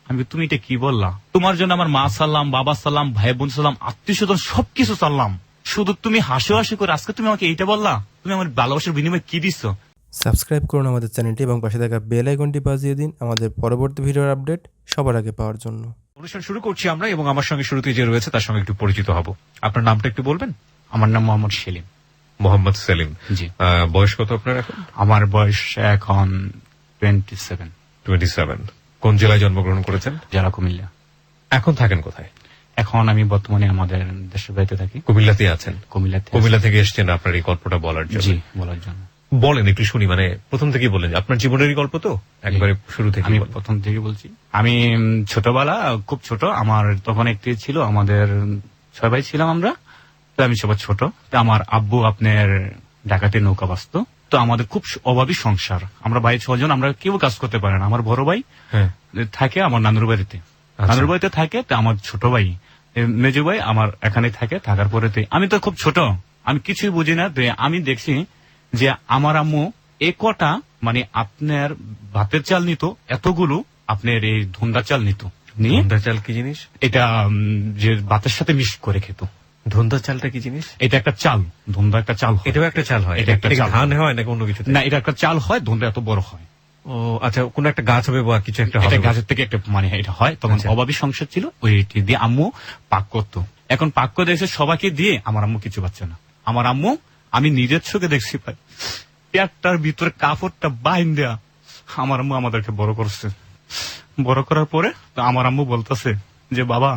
আমি তুমি এটা কি বললা? তোমার জন্য আমার মা সাল্লাম, বাবা সাল্লাম, ভাই বোন সাল্লাম, আত্মীয় স্বজন সবকিছু সাল্লাম, শুধু তুমি হাসি হাসি করে আজকে তুমি আমাকে এইটা বললা? তুমি আমার ভালোবাসার বিনিময়ে কি দিচ্ছ? সাবস্ক্রাইব করুন আমাদের চ্যানেলটি এবং পাশে থাকা বেল আইকনটি বাজিয়ে দিন আমাদের পরবর্তী ভিডিওর আপডেট সবার আগে পাওয়ার জন্য। অনুষ্ঠান শুরু করছি আমরা, এবং আমার সঙ্গে শুরুতে যে রয়েছে তার সঙ্গে একটু পরিচিত হব। আপনার নামটা একটু বলবেন? আমার নাম মোহাম্মদ সেলিম। মোহাম্মদ সেলিম। জি। বয়স কত আপনার এখন? আমার বয়স এখন 27। 27। কোন জেলায় জন্মগ্রহণ করেছেন? জেলা কুমিল্লা। এখন থাকেন কোথায়? এখন আমি বর্তমানে আমাদের দেশের বাড়িতে থাকি। কুমিল্লাতে আছেন? কুমিল্লাতে। কুমিল্লা থেকে এসছেন আপনার এই গল্পটা বলার জন্য? জি, বলার জন্য। বলেন একটু শুনি, মানে প্রথম থেকেই বলেন, আপনার জীবনেরই গল্প তো, একবারে শুরু থেকে। আমি প্রথম থেকে বলছি। আমি ছোটবেলা, খুব ছোট, আমার তখন একটি ছিল, আমাদের 6 ভাই ছিলাম আমরা, তো আমি সবার ছোট। তো আমার আব্বু আপনার ঢাকাতে নৌকা বাসত, তো আমাদের খুব অভাবী সংসার। আমরা ভাই 6 জন, আমরা কেউ কাজ করতে পারে না। আমার বড় ভাই থাকে আমার নানুর বাড়িতে, নানুর বাড়িতে থাকে। তো আমার ছোট ভাই, মেজো ভাই আমার এখানে থাকে। থাকার পরেতে আমি তো খুব ছোট, আমি কিছুই বুঝি না। তো আমি দেখছি যে আমার আম্মু কটা মানে আপনার ভাতের চাল নিত, এতগুলো আপনার এই ধুন্দা চাল নিত, নিয়ে। ধুন্দা চাল কি জিনিস? এটা যে ভাতের সাথে মিক্স করে খেত। ধুন্দা চালটা কি জিনিস? এটা একটা চাল, ধুন্দা একটা চাল। এটাও একটা চাল হয়? এটা একটা চাল। ধান হয় নাকি অন্য কিছু? না, এটা একটা চাল হয়, ধুন্দা এত বড় হয়। ও আচ্ছা, কোন একটা গাছ হবে বা কিছু একটা হবে? এটা গাছের থেকে একটা মানে এটা হয়। তখন অভাবী সংসার ছিল, ওইটি দিয়ে আম্মু পাক করতো। এখন পাক করে এসে সবাইকে দিয়ে আমার আম্মু কিছু পাচ্ছে না। আমার আম্মু, আমি নিজের চোখে দেখছি ভাই, পেটটার ভিতরে কাপড়টা বাইন দেয়া আমার আম্মু আমাদেরকে বড় করছে। বড় করার পরে তো আমার আম্মু বলতেছে যে বাবা,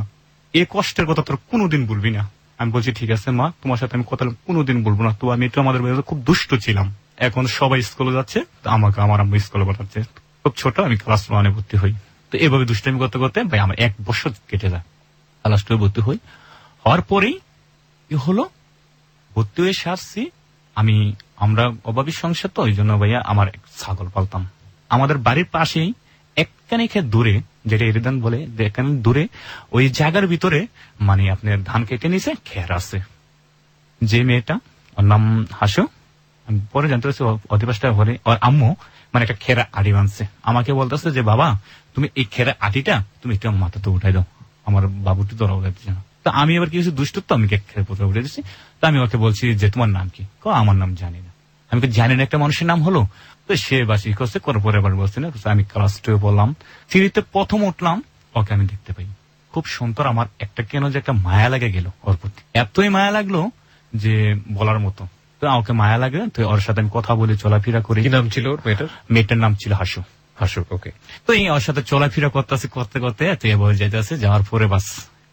এ কষ্টের কথা তোর কোনোদিন বলবি না। আমি বলছি ঠিক আছে মা, তোমার সাথে আমি কথা কোনোদিন বলবো না। তো আমি একটু আমাদের বাড়িতে খুব দুষ্ট ছিলাম। এখন সবাই স্কুলে যাচ্ছে, তো আমাকে আমার আম্মু স্কুলে পাঠাচ্ছে। খুব ছোট, আমি ক্লাস 1-এ ভর্তি হই। তো এভাবে দুষ্টামি করতে করতে ভাই আমার 1 বছর কেটে যায়। ক্লাস 2-এ ভর্তি হই। হওয়ার পরেই কি হলো, ভর্তি হয়ে সারছি আমি। আমরা অভাবী সংসার, তো ওই জন্য ভাইয়া আমার ছাগল পালতাম। আমাদের বাড়ির পাশেই একখানি খেত দূরে, যেটা এরিদান বলে, একখানি দূরে ওই জায়গার ভিতরে মানে আপনার ধান কেটে নিছে, খের আছে। যে মেয়েটা, ওর নাম হাসু, আমি পরে জানতে পারছি অধিবাসটা ঘরে, ওর আম্মু মানে একটা খেরা আড়ি বানছে। আমাকে বলতেছে যে বাবা, তুমি এই খেরা আটিটা তুমি একটু মাথাতে উঠাই দাও, আমার বাবুটি তোরা উঠাইতে না। তো আমি এবার কিছু দুষ্টুর, তো আমি খেরে পথে উঠে দিচ্ছি। তো আমি ওকে বলছি যে তোমার নাম কি? আমার নাম জানি না। আমি জানি না একটা মানুষের নাম হলো। তো সে বাসি করছে, করে পরে এবার বলছে না। আমি ক্লাস 2 বললাম, 3-তে প্রথম উঠলাম, ওকে আমি দেখতে পাই খুব সুন্দর। আমার একটা কেন যে একটা মায়া লাগে গেল ওর প্রতি, এতই মায়া লাগলো যে বলার মতো। তো ওকে মায়া লাগে, তো ওর সাথে আমি কথা বলি, চলাফেরা করি। কি নাম ছিল ওর মেয়েটার? মেয়েটার নাম ছিল হাসু। হাসু, ওকে। তো এই ওর সাথে চলাফেরা করতেছে, করতে করতে তো এ বলে যাইতেছে। যাওয়ার পরে বাস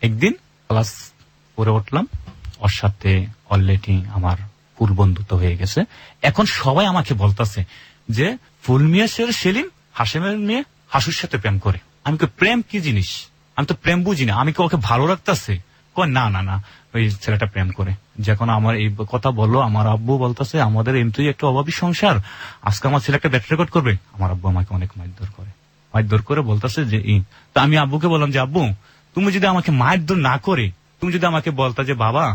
একদিন ক্লাস 4-এ উঠলাম, ওর সাথে অলরেডি আমার ফুল বন্ধুত্ব হয়ে গেছে। এখন সবাই আমাকে বলতেছে যে ফুল মিয়া সেলিম হাসেমের মেয়ে হাসুর সাথে প্রেম করে। আমি প্রেম কি জিনিস, আমি তো প্রেম বুঝি না। আমি ওকে ভালো রাখতেছে? না না না, ওই ছেলেটা প্রেম করে। যখন আমার এই কথা বললো, আমার আব্বু বলতেছে আমাদের এমনি একটা অভাবী সংসার, আজকে আমার ছেলে একটা ব্যাট রেকর্ড করবে। আমার আব্বু আমাকে অনেক মারধর করে বলতেছে যে তো আমি আব্বুকে বললাম যে আব্বু, তুমি যদি আমাকে মারধর না করে তুমি যদি আমাকে বলতা যে বাবা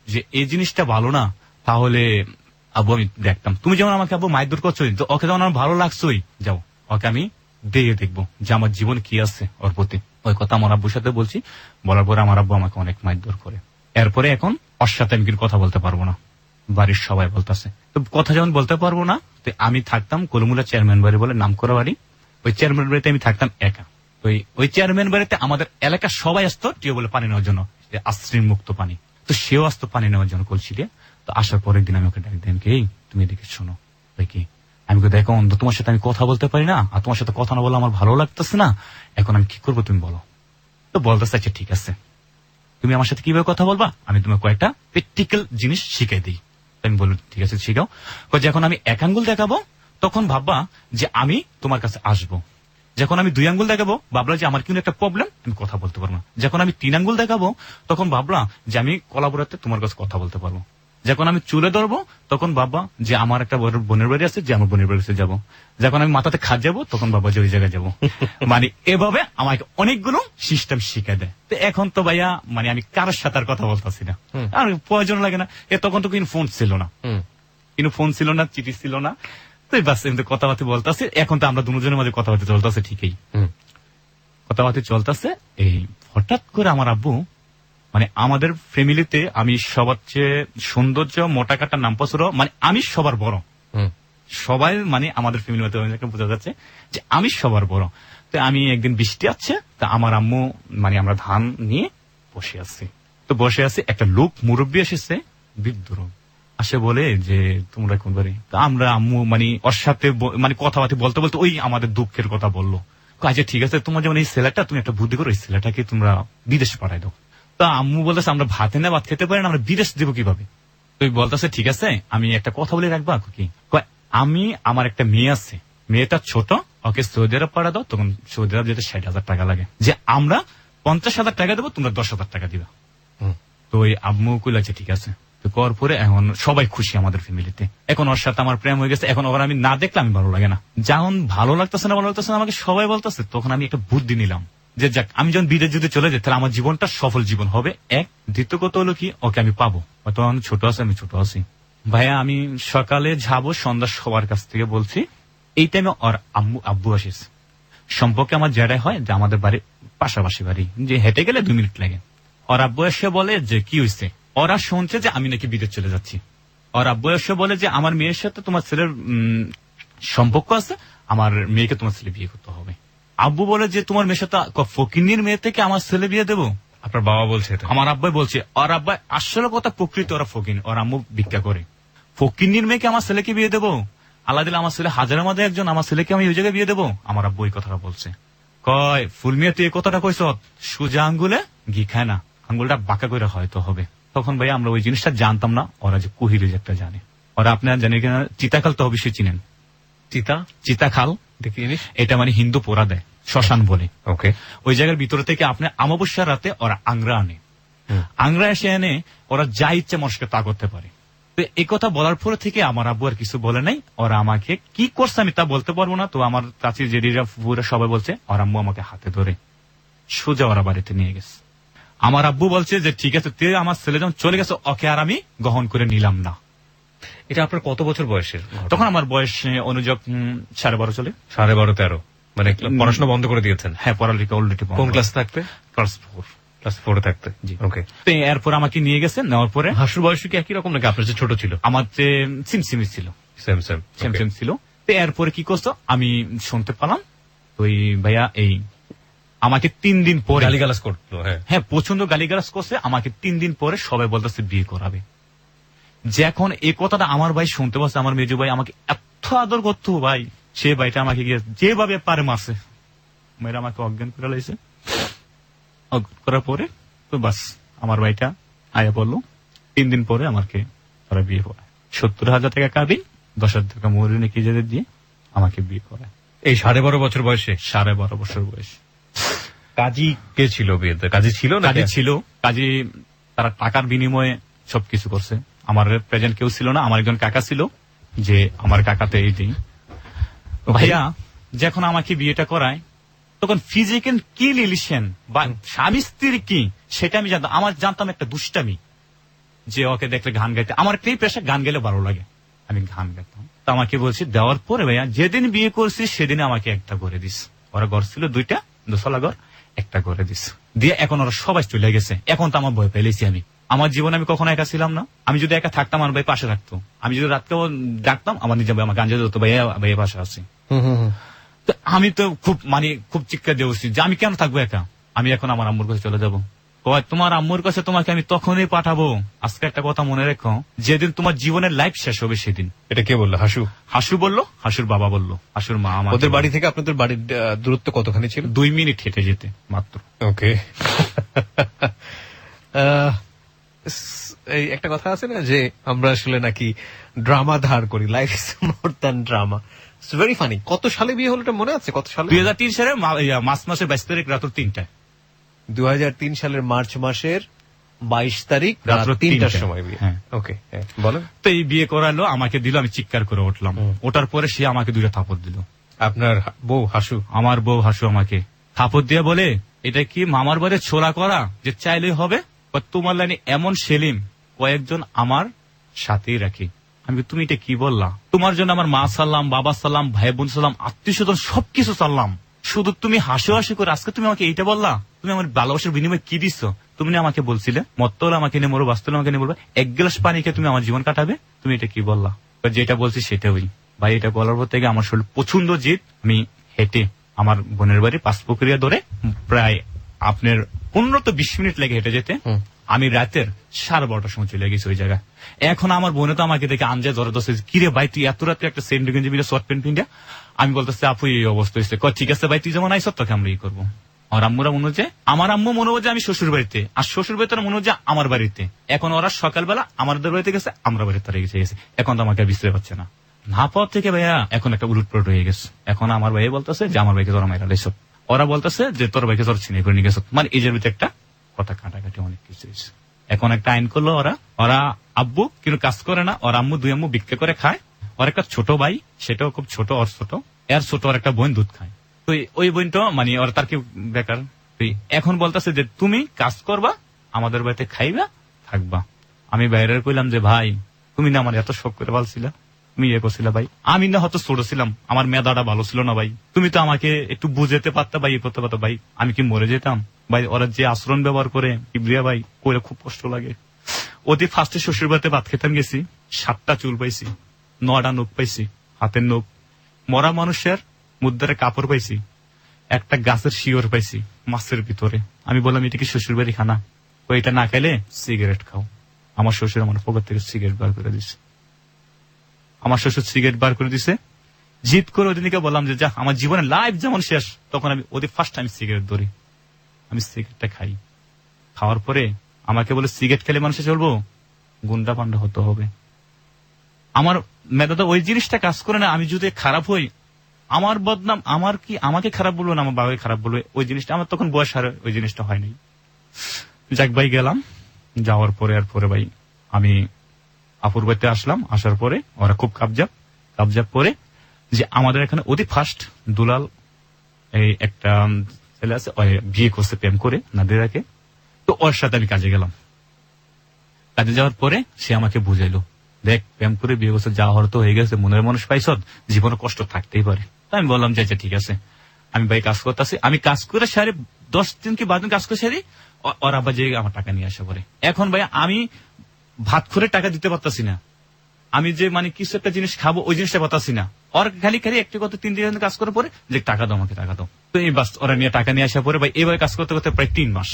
যে এই জিনিসটা ভালো না, তাহলে আব্বু আমি দেখতাম। তুমি যেমন আমাকে আব্বু মারধর করছো, ওকে যেমন আমার ভালো লাগছোই, যাও ওকে আমি দিয়ে দেখবো যে আমার জীবন কি আছে ওর প্রতি। ওই কথা আমার আব্বুর সাথে বলছি। বলার পরে আমার আব্বু আমাকে অনেক মারধর করে। এরপরে এখন ওর সাথে আমি কিন্তু কথা বলতে পারবো না, বাড়ির সবাই বলতেছে। তো কথা যেমন বলতে পারবো না, তো আমি থাকতাম কলমুলা চেয়ারম্যান বাড়ি বলে নাম করা বাড়ি। ওই চেয়ারম্যান বাড়িতে আমি থাকতাম একা। ওই চেয়ারম্যান বাড়িতে আমাদের এলাকার সবাই আসতো টিউবওয়েলে পানি নেওয়ার জন্য, আশ্রিন মুক্ত পানি। তো সেও আসতো পানি নেওয়ার জন্য কলসি দিয়ে। তো আসার পরের দিন আমি ওকে ডাক দেন, কি তুমি এদিকে শোনো। কি আমি দেখো অন্ধ, তোমার সাথে আমি কথা বলতে পারি না, আর তোমার সাথে কথা না বলে আমার ভালো লাগতেছে না, এখন আমি কি করবো তুমি বলো। তো বলতেছে আচ্ছা ঠিক আছে, তুমি আমার সাথে কিভাবে কথা বলবা আমি তোমাকে কয়েকটা প্র্যাকটিক্যাল জিনিস শিখাই দিই। আমি বললাম ঠিক আছে শিখাও। যখন আমি 1 আঙ্গুল দেখাবো তখন ভাববা যে আমি তোমার কাছে আসবো। যখন আমি 2 আঙ্গুল দেখাবো ভাবলা যে আমার কিন্তু একটা প্রবলেম, আমি কথা বলতে পারবো না। যখন আমি 3 আঙ্গুল দেখাবো তখন ভাবলা যে আমি কলাবরাতে তোমার কাছে কথা বলতে পারবো। যখন আমি চুলে ধরবো তখন ভাববা যে আমার একটা বোনের বাড়ি আছে, যে আমার বোনের বাড়িতে যাবো। যখন আমি মাথাতে খাট যাবো তখন ভাববা যে ওই জায়গায় যাবো। মানে এভাবে আমাকে অনেকগুলো সিস্টেম শিখে দেয়। তো এখন তো ভাইয়া মানে আমি কারোর সাথে আর কথা বলতেছি না, আর প্রয়োজন লাগে না। তখন তো কিন্তু ফোন ছিল না, চিঠি ছিল না। তো বাস এমনি কথাবার্তা বলতেছে। এখন তো আমরা দুজনের মাঝে কথাবার্তা চলতেছে ঠিকই। কথাবার্তা চলতেছে, এই হঠাৎ করে আমার আব্বু, মানে আমাদের ফ্যামিলিতে আমি সবচেয়ে সৌন্দর্য, মোটা কাটা নাম পছর, মানে আমি সবার বড়। সবাই মানে আমাদের ফ্যামিলির মধ্যে বোঝা যাচ্ছে যে আমি সবার বড়। তো আমি একদিন বৃষ্টি আছে, তা আমার আম্মু মানে আমরা ধান নিয়ে বসে আছি, তো বসে আছি, একটা লোক মুরব্বী এসেছে, বৃদ্ধ লোক আসে, বলে যে তোমরা কোন বাড়ি? তো আমরা আম্মু মানে ওর সাথে মানে কথাবার্তা বলতে বলতে ওই আমাদের দুঃখের কথা বললো। আচ্ছা ঠিক আছে, তোমার যেমন এই ছেলেটা, তুমি একটা বুদ্ধি করো, এই ছেলেটাকে তোমরা বিদেশে পাঠাই দাও। তা আম্মু বলতেছে আমরা ভাতে না ভাত খেতে পারি না, আমরা বিদেশ দেবো কিভাবে? তো বলতেছে ঠিক আছে, আমি একটা কথা বলে রাখবা কি, আমি আমার একটা মেয়ে আছে, মেয়েটা ছোট, ওকে সৌদি আরব পাঠা দাও, তখন সৌদি আরব যেতে 60,000 টাকা লাগে, যে আমরা 50,000 টাকা দেবো, তোমরা 10,000 টাকা দিবা। তো ওই আম্মু কইলাছে ঠিক আছে। তো করার পরে এখন সবাই খুশি আমাদের ফ্যামিলিতে, এখন ওর সাথে আমার প্রেম হয়ে গেছে। এখন ওর আমি না দেখলে আমি ভালো লাগে না, যখন ভালো লাগতেছে না, ভালো লাগতেছে না, আমাকে সবাই বলতেছে, তখন আমি একটা বুদ্ধি নিলাম যে যাক, আমি যখন বিদেশ যদি চলে যাই, তাহলে আমার জীবনটা সফল জীবন হবে। এক, দ্বিতীয় কথা হলো কি, ওকে আমি পাবো, তখন ছোট আছে, আমি ছোট আছি। ভাইয়া আমি সকালে যাবো, সন্ধ্যা সবার কাছ থেকে বলছি, এই টাইমে ওর আব্বু আসিস, সম্পর্কে আমার যেটাই হয় যে আমাদের বাড়ি পাশাপাশি বাড়ি, যে হেঁটে গেলে 2 মিনিট লাগে। ওর আব্বু এসে বলে যে কি হয়েছে, ওরা শুনছে যে আমি নাকি বিদেশ চলে যাচ্ছি। ওর আব্বু এসে বলে যে আমার মেয়ের সাথে তোমার ছেলের সম্পর্ক আছে, আমার মেয়েকে তোমার ছেলে বিয়ে করতে হবে। আব্বু বলে যে তোমার মেয়ের সাথে ফকিন্নির মেয়ে থেকে আমার ছেলে বিয়ে দেবো? আপনার বাবা বলছে এটা? আমার আব্বাই বলছে। ওর আব্বাই আসলে কথা প্রকৃতি, ওরা ফকিন, ওর আম্মু ভিক্ষা করে, ফকিন্নির মেয়েকে আমার ছেলেকে বিয়ে দেবো? আল্লাহ দিলে আমার ছেলে হাজারের মধ্যে একজন, আমার ছেলেকে আমি ওই জায়গায় বিয়ে দেবো? আমার আব্বু এই কথাটা বলছে। কয় ফুলমিয়া তুই এই কথাটা কইস, সোজা আঙ্গুলে ঘি খায় না, আঙ্গুলটা বাঁকা করে হয়তো হবে। তখন ভাই আমরা ওই জিনিসটা জানতাম না, ওরা যে কুহিরিজ একটা জানে। ওরা আপনারা জানেন কিনা, চিতাখাল তো অবশ্যই চিনেন। চিতাখাল দেখি জিনিস, এটা মানে হিন্দু পোড়া দেয়, শ্মশান বলে। ওকে। ওই জায়গার ভিতরে থেকে আপনি অমাবস্যার রাতে ওরা আংরা আনে, আংরা এসে এনে ওরা যা ইচ্ছে মানুষকে তা করতে পারে। তো এই কথা বলার পরে থেকে আমার আব্বু আর কিছু বলে নাই। ওরা আমাকে কি করছে আমি তা বলতে পারবো না। তো আমার চাচি জেডিরা ফুফুরা সবাই বলছে, ওর আম্মু আমাকে হাতে ধরে সোজা ওরা বাড়িতে নিয়ে গেছে। আমার আব্বু বলছে যে ঠিক আছে, তুই আমার ছেলে যখন চলে গেছে, ওকে আর আমি গ্রহণ করে নিলাম না। এটা আপনার কত বছর বয়সের? তখন আমার বয়স অনুযোগ 12.5 চলে। 12.5-13, মানে পড়াশোনা বন্ধ করে দিয়েছেন? হ্যাঁ, পড়ালেখা অলরেডি। কোন ক্লাস থাকতে? ক্লাস 4 থাকতে। জি, ওকে। তো এরপর আমাকে নিয়ে গেছে, নেওয়ার পরে হাসুর বয়স কি একই রকম নাকি আপনার চেয়ে ছোট ছিল? আমার চেয়ে সিমসিমি ছিল, সেম ছিল। তো এরপরে কি করছো আমি শুনতে পেলাম, তো ওই ভাইয়া এই আমাকে 3 দিন পরে গালিগালাজ করতো। হ্যাঁ, প্রচন্ড গালিগালাজ করছে। আমাকে 3 দিন পরে সবাই বলতেছে বিয়ে করাবে। যে এখন এই কথাটা আমার ভাই শুনতে পাচ্ছে, আমার মেজো ভাই আমাকে এত আদর করতো ভাই, সে ভাইটা আমাকে গিয়ে যেভাবে পারে মারছে, মেয়েরা আমাকে অজ্ঞান করে লাইছে। করার পরে তো বাস আমার ভাইটা আয়া বললো, 3 দিন পরে আমাকে তারা বিয়ে করে। 70,000 টাকা কাবিন, 10,000 টাকা মহরি নাকি যাদের দিয়ে আমাকে বিয়ে করে। এই 12.5 বছর বয়সে? 12.5 বছর বয়স। কাজী কে ছিল বিয়েতে? কাজী ছিল না? কাজী ছিল। কাজী তারা টাকার বিনিময়ে সবকিছু করছে। আমার প্রেজেন্ট কেউ ছিল না, আমার একজন কাকা ছিল, যে আমার কাকাতে এই দিন ভাইয়া যখন আমাকে বিয়েটা করায়, তখন ফিজিক্যাল কি রিলেশন বা স্বামী স্ত্রীর কি সেটা আমি জানতাম। আমার জানতাম একটা দুষ্টামি, যে ওকে দেখলে গান গাইতে, আমার একটাই পেশা, গান গেলে ভালো লাগে, আমি গান গাইতাম। তো আমাকে বলছি দেওয়ার পরে ভাইয়া যেদিন বিয়ে করছি সেদিন আমাকে একটা করে দিস। ওরা ঘর ছিল 2টা, 2তলা ঘর, একটা করে দিস দিয়ে এখন ওরা সবাই চলে গেছে। এখন তো আমার ভয় পেলেছি আমি, আমার জীবনে আমি কখনো একা ছিলাম না। আমি যদি একা থাকতাম আমার ভাই পাশে থাকতো, আমি যদি রাতকেও ডাকতাম আমার নিজে আমার গান যেত, ভাইয়া ভাইয়া পাশে আছি। তো আমি তো খুব চিৎকার দিয়ে উঠছি যে আমি কেন থাকবো একা, আমি এখন আমার আম্মুর কাছে চলে যাবো। তোমার আম্মুর কাছে তোমাকে আমি তখনই পাঠাবো। আজকে একটা কথা মনে রেখো, যেদিন তোমার জীবনের লাইফ শেষ হবে সেদিন। এটা কে বললো? হাসু বললো, হাসুর বাবা বললো, হাসুর মা। ওদের বাড়ি থেকে আপনাদের বাড়ির দূরত্ব কতখানি ছিল? 2 মিনিট হেঁটে যেতে মাত্র। ওকে। এই একটা কথা আছে না যে আমরা আসলে নাকি ড্রামা ধার করি, life is more than drama. It's very funny. কত সালে বিয়ে হলো এটা মনে আছে? কত সালে? 2003 সালে মার্চ মাসের 22 তারিখ রাত 3টায়। 2003 সালের মার্চ মাসের 22 তারিখ রাত 3টার সময় বিয়ে। ওকে, বলেন। তো এই বিয়ে করালো, আমাকে দিল, আমি চিৎকার করে উঠলাম। ওঠার পরে সে আমাকে 2টা থাপড় দিল। আপনার বউ হাসু? আমার বউ হাসু আমাকে থাপড় দিয়ে বলে, এটা কি মামার বাড়ি ছোলা করা যে চাইলেই হবে? তোমার লাইনে এমন সেলিম কয়েকজন আমার সাথেই রাখি। আমি তুমি এটা কি বললা? তোমার জন্য আমার মা সাল্লাম, বাবা সাল্লাম, ভাই বোন সাল্লাম, আত্মীয় স্বজন সবকিছু সাল্লাম, শুধু তুমি হাসি হাসি করে আজকে তুমি আমাকে এইটা বললা, তুমি আমার ভালোবাসার বিনিময়ে কি দিচ্ছ? তুমি না আমাকে বলছিলে মত্ত হলে আমাকে নিয়ে মরো, বাস্তব আমাকে নিয়ে বলবে, এক গ্লাস পানি খেয়ে তুমি আমার জীবন কাটাবে, তুমি এটা কি বললা? যেটা বলছি সেটা ওই ভাই। এটা বলার পর থেকে আমার শরীর প্রচন্ড জিত। আমি হেঁটে আমার বোনের বাড়ি পাঁচপুকুরিয়া ধরে প্রায় আপনার 15-20 মিনিট লেগে হেঁটে যেতে আমি রাতের 12:30টার সময় চলে গেছি ওই জায়গায়। এখন আমার বোনে তো আমাকে দেখে আনজা জ্বরে দোষে, কিরে ভাই তুই এত রাত্রে একটা সেন্ট গেঞ্জি মিলে শর্ট প্যান্ট পিন্ডিয়া? আমি বলতেছি আপু এই অবস্থা হয়েছে। ঠিক আছে ভাই তুই যেমন আইস তোকে আমরা ই করবো। আর আম্মুরা মনে হচ্ছে, আমার আম্মু মনে হচ্ছে আমি শ্বশুর বাড়িতে, আর শ্বশুর বাড়িতে মনে হচ্ছে আমার বাড়িতে। এখন ওরা সকালবেলা আমাদের বাড়িতে গেছে, আমরা বাড়িতে তারা গেছে। এখন তো আমাকে বিছড়ে পাচ্ছে না পাওয়ার থেকে ভাইয়া এখন একটা উলটপালট হয়ে গেছে। এখন আমার ভাই বলতেছে যে আমার ভাইকে তোরা মাইরা লাইছো, ওরা বলতেছে যে তোর ভাইকে তোর চিনে করে নিয়ে গেছো। মানে এদের ভিতরে একটা কথা কাটাকাটি অনেক কিছু হয়েছে। এখন একটা আইন করলো ওরা আব্বু কিন্তু কাজ করে না, ওর আম্মু 2 আম্মু ভিক্ষা করে খায়। ওর একটা ছোট ভাই, সেটাও খুব ছোট, ওর ছোট, এর ছোট ওর একটা বোন দুধ খায়। তো ওই বোনটা মানে ওর তার কি বেকার। এখন বলতেছে যে তুমি কাজ করবা, আমাদের বাড়িতে খাইবা, থাকবা। আমি বাইরে কইলাম যে ভাই তুমি না আমার এত শখ করে বলছিলা, তুমি ইয়ে করছিলা ভাই, আমি না হয়তো ছোট ছিলাম, আমার মেধাটা ভালো ছিল না ভাই, তুমি তো আমাকে একটু বুঝাতে পারতা ভাই, ইয়ে করতে পারতো ভাই, আমি কি মরে যেতাম ভাই? ওরা যে আচরণ ব্যবহার করে ইব্রিয়া ভাই করে খুব কষ্ট লাগে। ওদের ফার্স্টে শ্বশুর বাড়িতে ভাত খেতাম গেছি, 7টা চুল পাইছি, 9টা নখ পাইছি, হাতের নখ, মরা মানুষের মুদ্রার কাপড় পাইছি, একটা গাছের শিওর পাইছি মাছের ভিতরে। আমি বললাম এটা কি শ্বশুর বাড়ি খানা? তো এটা না খাইলে সিগারেট খাও। আমার শ্বশুর আমার পকেট থেকে সিগারেট বার করে দিছে। আমার শ্বশুর সিগারেট বার করে দিছে, জিদ করে ওদিনকে বললাম যে যা আমার জীবনে লাইফ যেমন শেষ, তখন আমি ওদের ফার্স্ট টাইম সিগারেট ধরি। আমি সিগারেটটা খাই, খাওয়ার পরে আমাকে বলে সিগারেট খেলে মানুষে চলবো, গুন্ডা পান্ডা হতে হবে। আমার মেধাটা ওই জিনিসটা কাজ করে না। আমি যদি খারাপ হই, আমার বদনাম, আমার কি আমাকে খারাপ বলবো না আমার বাবাকে খারাপ বলবে, ওই জিনিসটা আমার তখন বয়স আর ওই জিনিসটা হয়নি। যাক ভাই গেলাম, যাওয়ার পরে আর পরে ভাই আমি আপুর বাড়িতে আসলাম। আসার পরে ওরা খুব কাবজাব পরে যে আমাদের এখানে ওদের ফার্স্ট দুলাল এই একটা ছেলে আছে, বিয়ে করছে প্রেম করে নাদিরাকে। তো ওর সাথে আমি কাজে গেলাম। কাজে যাওয়ার পরে সে আমাকে বুঝাইলো, দেখ প্রেম করে বিয়ে করছে, যা হওয়ার তো হয়ে গেছে, মনের মানুষ পাইছ, জীবনে কষ্ট থাকতেই পারে। আমি বললাম যে ঠিক আছে। আমি ভাই কাজ করতেছি, আমি কাজ করে সারি 10 দিন কি 12 দিন কাজ করে সারি, ওর আবার যে আমার টাকা নিয়ে আসা পরে। এখন ভাই আমি ভাত করে টাকা দিতে পারতাছি না, আমি যে মানে কিছু একটা জিনিস খাবো ওই জিনিসটা পাতাছি না। ওর খালি একটা কথা 3 দিন কাজ করার পরে যে টাকা দাও আমাকে, টাকা দাও। তো এই বাস ওরা নিয়ে টাকা নিয়ে আসার পরে ভাই এইভাবে কাজ করতে করতে প্রায় 3 মাস।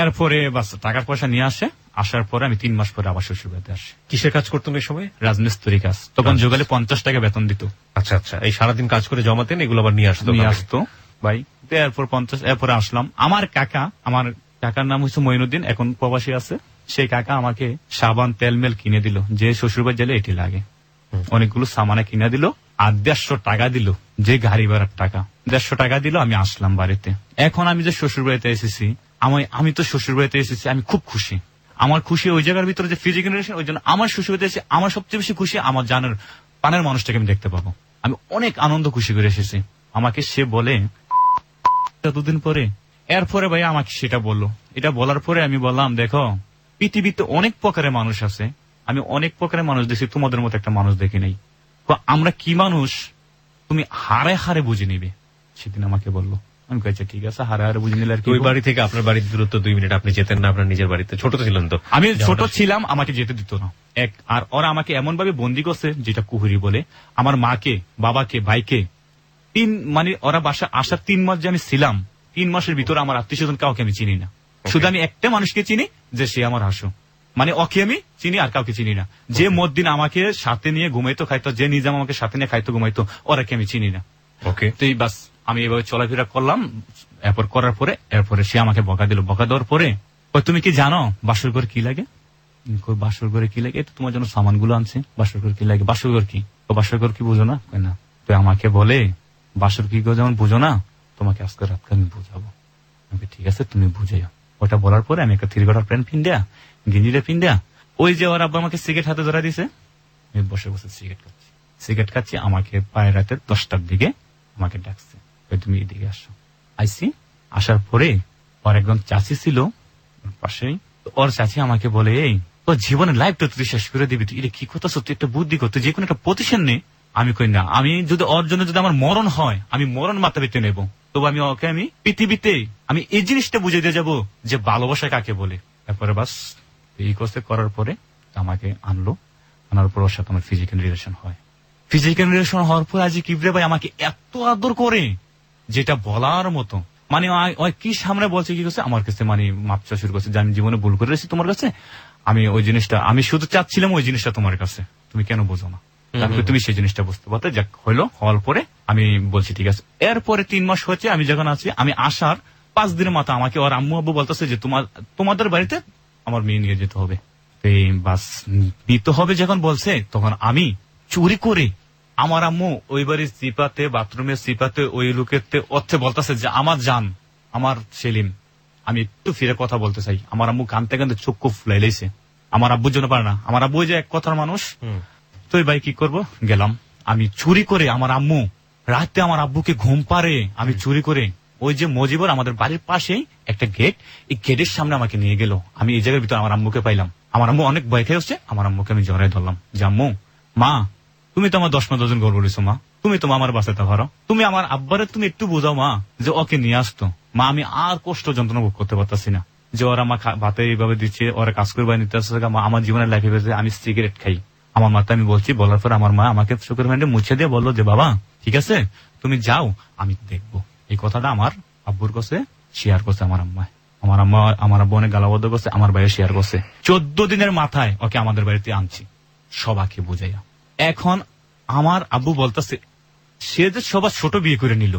এরপরে বাস টাকার পয়সা নিয়ে আসে, আসার পরে আমি 3 মাস পরে আবার শ্বশুর বাড়িতে আসি। কিসের কাজ করতেন এই সময়? রাজমিস্ত্রি কাজ। তখন যোগালে 50 টাকা বেতন দিত। আচ্ছা আচ্ছা, এই সারাদিন কাজ করে জমাতেন, এগুলো আবার নিয়ে আসতো ভাই। এরপর 50, এরপরে আসলাম। আমার কাকার নাম হচ্ছে মঈনুদ্দিন, এখন প্রবাসী আছে। সেই কাকা আমাকে সাবান তেল মেল কিনে দিল, যে শ্বশুরবাড়ি গেলে এটি লাগে। অনেকগুলো সামানে কিনে দিল, আর 150 টাকা দিল, যে গাড়ি ভাড়ার টাকা 150 টাকা দিল। আমি আসলাম বাড়িতে। এখন আমি যে শ্বশুর বাড়িতে এসেছি, আমি তো শ্বশুর বাড়িতে এসেছি, আমি খুব খুশি। আমার খুশি ওই জায়গার ভিতরে যে ফিজিক্যাল রিলেশন, ওই জন্য আমার শ্বশুর বাড়িতে এসে আমার সবচেয়ে বেশি খুশি আমার জানার পানের মানুষটাকে আমি দেখতে পাবো। আমি অনেক আনন্দ খুশি করে এসেছি। আমাকে সে বলে 2 দিন পরে, এরপরে ভাই আমাকে সেটা বললো। এটা বলার পরে আমি বললাম, দেখো পৃথিবীতে অনেক প্রকারের মানুষ আছে, আমি অনেক প্রকারের মানুষ দেখছি, তোমাদের মতো একটা মানুষ দেখি নাই। আমরা কি মানুষ তুমি হারে হারে বুঝে নিবে। সেদিন আমাকে বললো। আমি কয়েছি ঠিক আছে, হারে হারে বুঝে নিলে। ওই বাড়ি থেকে আপনার বাড়ির দূরত্ব 2 মিনিট, আপনি যেতেন না আপনার নিজের বাড়িতে? ছোট ছিলেন তো? আমি ছোট ছিলাম, আমাকে যেতে দিত না। আর ওরা আমাকে এমন ভাবে বন্দি করছে, যেটা কুহুরি বলে, আমার মাকে, বাবাকে, ভাইকে। মানে ওরা বাসা আসার 3 মাস যে আমি ছিলাম, 3 মাসের ভিতরে আমার আত্মীয় স্বজন কাউকে আমি চিনি না। শুধু আমি একটা মানুষকে চিনি, যে সে আমার হাসু। মানে ওকে আমি চিনি, আর কাউকে চিনি না। যে মতদিন আমাকে সাথে নিয়ে ঘুমাইতো খাইতো, যে নিজাম আমাকে সাথে নিয়ে খাইতো ঘুমাইতো, ওরাকে আমি চিনি না। ওকে, তো বাস আমি এভাবে চলাফেরা করলাম। এরপর করার পরে এরপরে সে আমাকে বকা দিল। বকা দেওয়ার পরে তুমি কি জানো বাসর ঘর কি লাগে? বাসর ঘরে কি লাগে? তো তোমার জন্য সামান গুলো আনছে। বাসর ঘর কি লাগে? বাসর ঘর কি? বাসর ঘর কি বুঝো না? না। তো আমাকে বলে বাসর কি গো যেমন বুঝো না, তোমাকে আজকে রাতকে আমি বুঝাবো। ঠিক আছে তুমি বুঝাইও। ওটা বলার পরে আমি একটা 3 প্যান্ট পিন্ডিয়া, গেঞ্জিটা পিন্ডিয়া, ওই যে ওর আব্বা আমাকে সিগারেট হাতে ধরা দিছে, আমি বসে বসে সিগারেট খাচ্ছি। আমাকে প্রায় রাতের 10টার দিকে আমাকে ডাকছে, তুমি এদিকে আসো। আইসি। আসার পরে ওর একজন চাচি ছিল পাশেই। ওর চাচি আমাকে বলে, এই তোর জীবনের লাইফটা তুই শেষ করে দিবি, তুই এটা কি কথা, সত্যি একটা বুদ্ধি করতে, যে কোনো একটা প্রতিষ্ঠান নেই। আমি কই না, আমি যদি ওর জন্য যদি আমার মরণ হয়, আমি মরণ মাথা পেতে নেব, তবু আমি পৃথিবীতে আমি এই জিনিসটা বুঝে দিয়ে যাবো যে ভালোবাসা কাকে বলে। তারপরে বাস এই কোর্সে করার পরে আমাকে আনার পর ওর সাথে আমার ফিজিক্যাল রিলেশন হয়। ফিজিক্যাল রিলেশন হওয়ার পর আজ কিবরে ভাই আমাকে এত আদর করে যেটা বলার মতো। মানে ওই কি সামনে বলছে কি করছে আমার কাছে, মানে মাপ চাওয়া শুরু করছে যে আমি জীবনে ভুল করে রেখেছি তোমার কাছে, আমি ওই জিনিসটা আমি শুধু চাচ্ছিলাম ওই জিনিসটা তোমার কাছে, তুমি কেন বোঝো না, তারপরে তুমি সেই জিনিসটা বুঝতে পারতে। যাক হওয়ার পরে আমি বলছি ঠিক আছে। এরপরে 3 মাস হচ্ছে আমি যখন আছি, আমি আসার 5 দিনের মাথা আমাকে ওর আম্মু আব্বু বলতেছে যে তোমাদের বাড়িতে আমার মেয়ে নিয়ে যেতে হবে। এই বাস নিতে হবে যখন বলছে, তখন আমি চুরি করে আমার আম্মু ওই বাড়ির সিপাতে, বাথরুমের সিপাতে, ওই লোকের অর্থে বলতেছে যে আমার জান, আমার সেলিম, আমি একটু ফিরে কথা বলতে চাই। আমার আম্মু কানতে কানতে চক্ষু ফুলাই লাইছে। আমার আব্বুর জন্য পারে না, আমার আব্বু যে এক কথার মানুষ। তো ভাই কি করব, গেলাম আমি চুরি করে। আমার আম্মু রাতে আমার আব্বুকে ঘুম পারে, আমি চুরি করে ওই যে মজিবর আমাদের বাড়ির পাশেই একটা গেট, এই গেটের সামনে আমাকে নিয়ে গেল। আমি এই জায়গার ভিতরে আমার আম্মুকে পাইলাম। আমার আম্মু অনেক ভয় খেয়ে হচ্ছে। আমার আম্মুকে আমি জড়াই ধরলাম যে আম্মু, মা তুমি তো আমার 10 ডজন গর্ব করেছো মা, তুমি তো আমার বাঁচাতে পারো, তুমি আমার আব্বারে তুমি একটু বোঝাও মা যে ওকে নিয়ে আসতো। মা আমি আর কষ্ট যন্ত্রণা ভোগ করতে পারতাছি না, যে ওরা আমার ভাতে এইভাবে দিচ্ছে, ওরা কাজ করে নিতে আসছে। আমার জীবনের লাইফে আমি সিগারেট খাই। আমার মাথা আমি বলছি, বলার পর আমার মা আমাকে চোখের মাইন্ডে মুছে দিয়ে বললো যে বাবা ঠিক আছে তুমি যাও, আমি দেখবো। এই কথাটা আমার আব্বুর কাছে শেয়ার করছে আমার আম্মা। আমার আব্বু অনেক গালাবদ্ধ করছে, আমার ভাইয়ে শেয়ার করছে। 14 দিনের মাথায় ওকে আমাদের বাড়িতে আনছি সবাইকে বুঝাইয়া। এখন আমার আব্বু বলতেছে সে যে সবার ছোট বিয়ে করে নিল,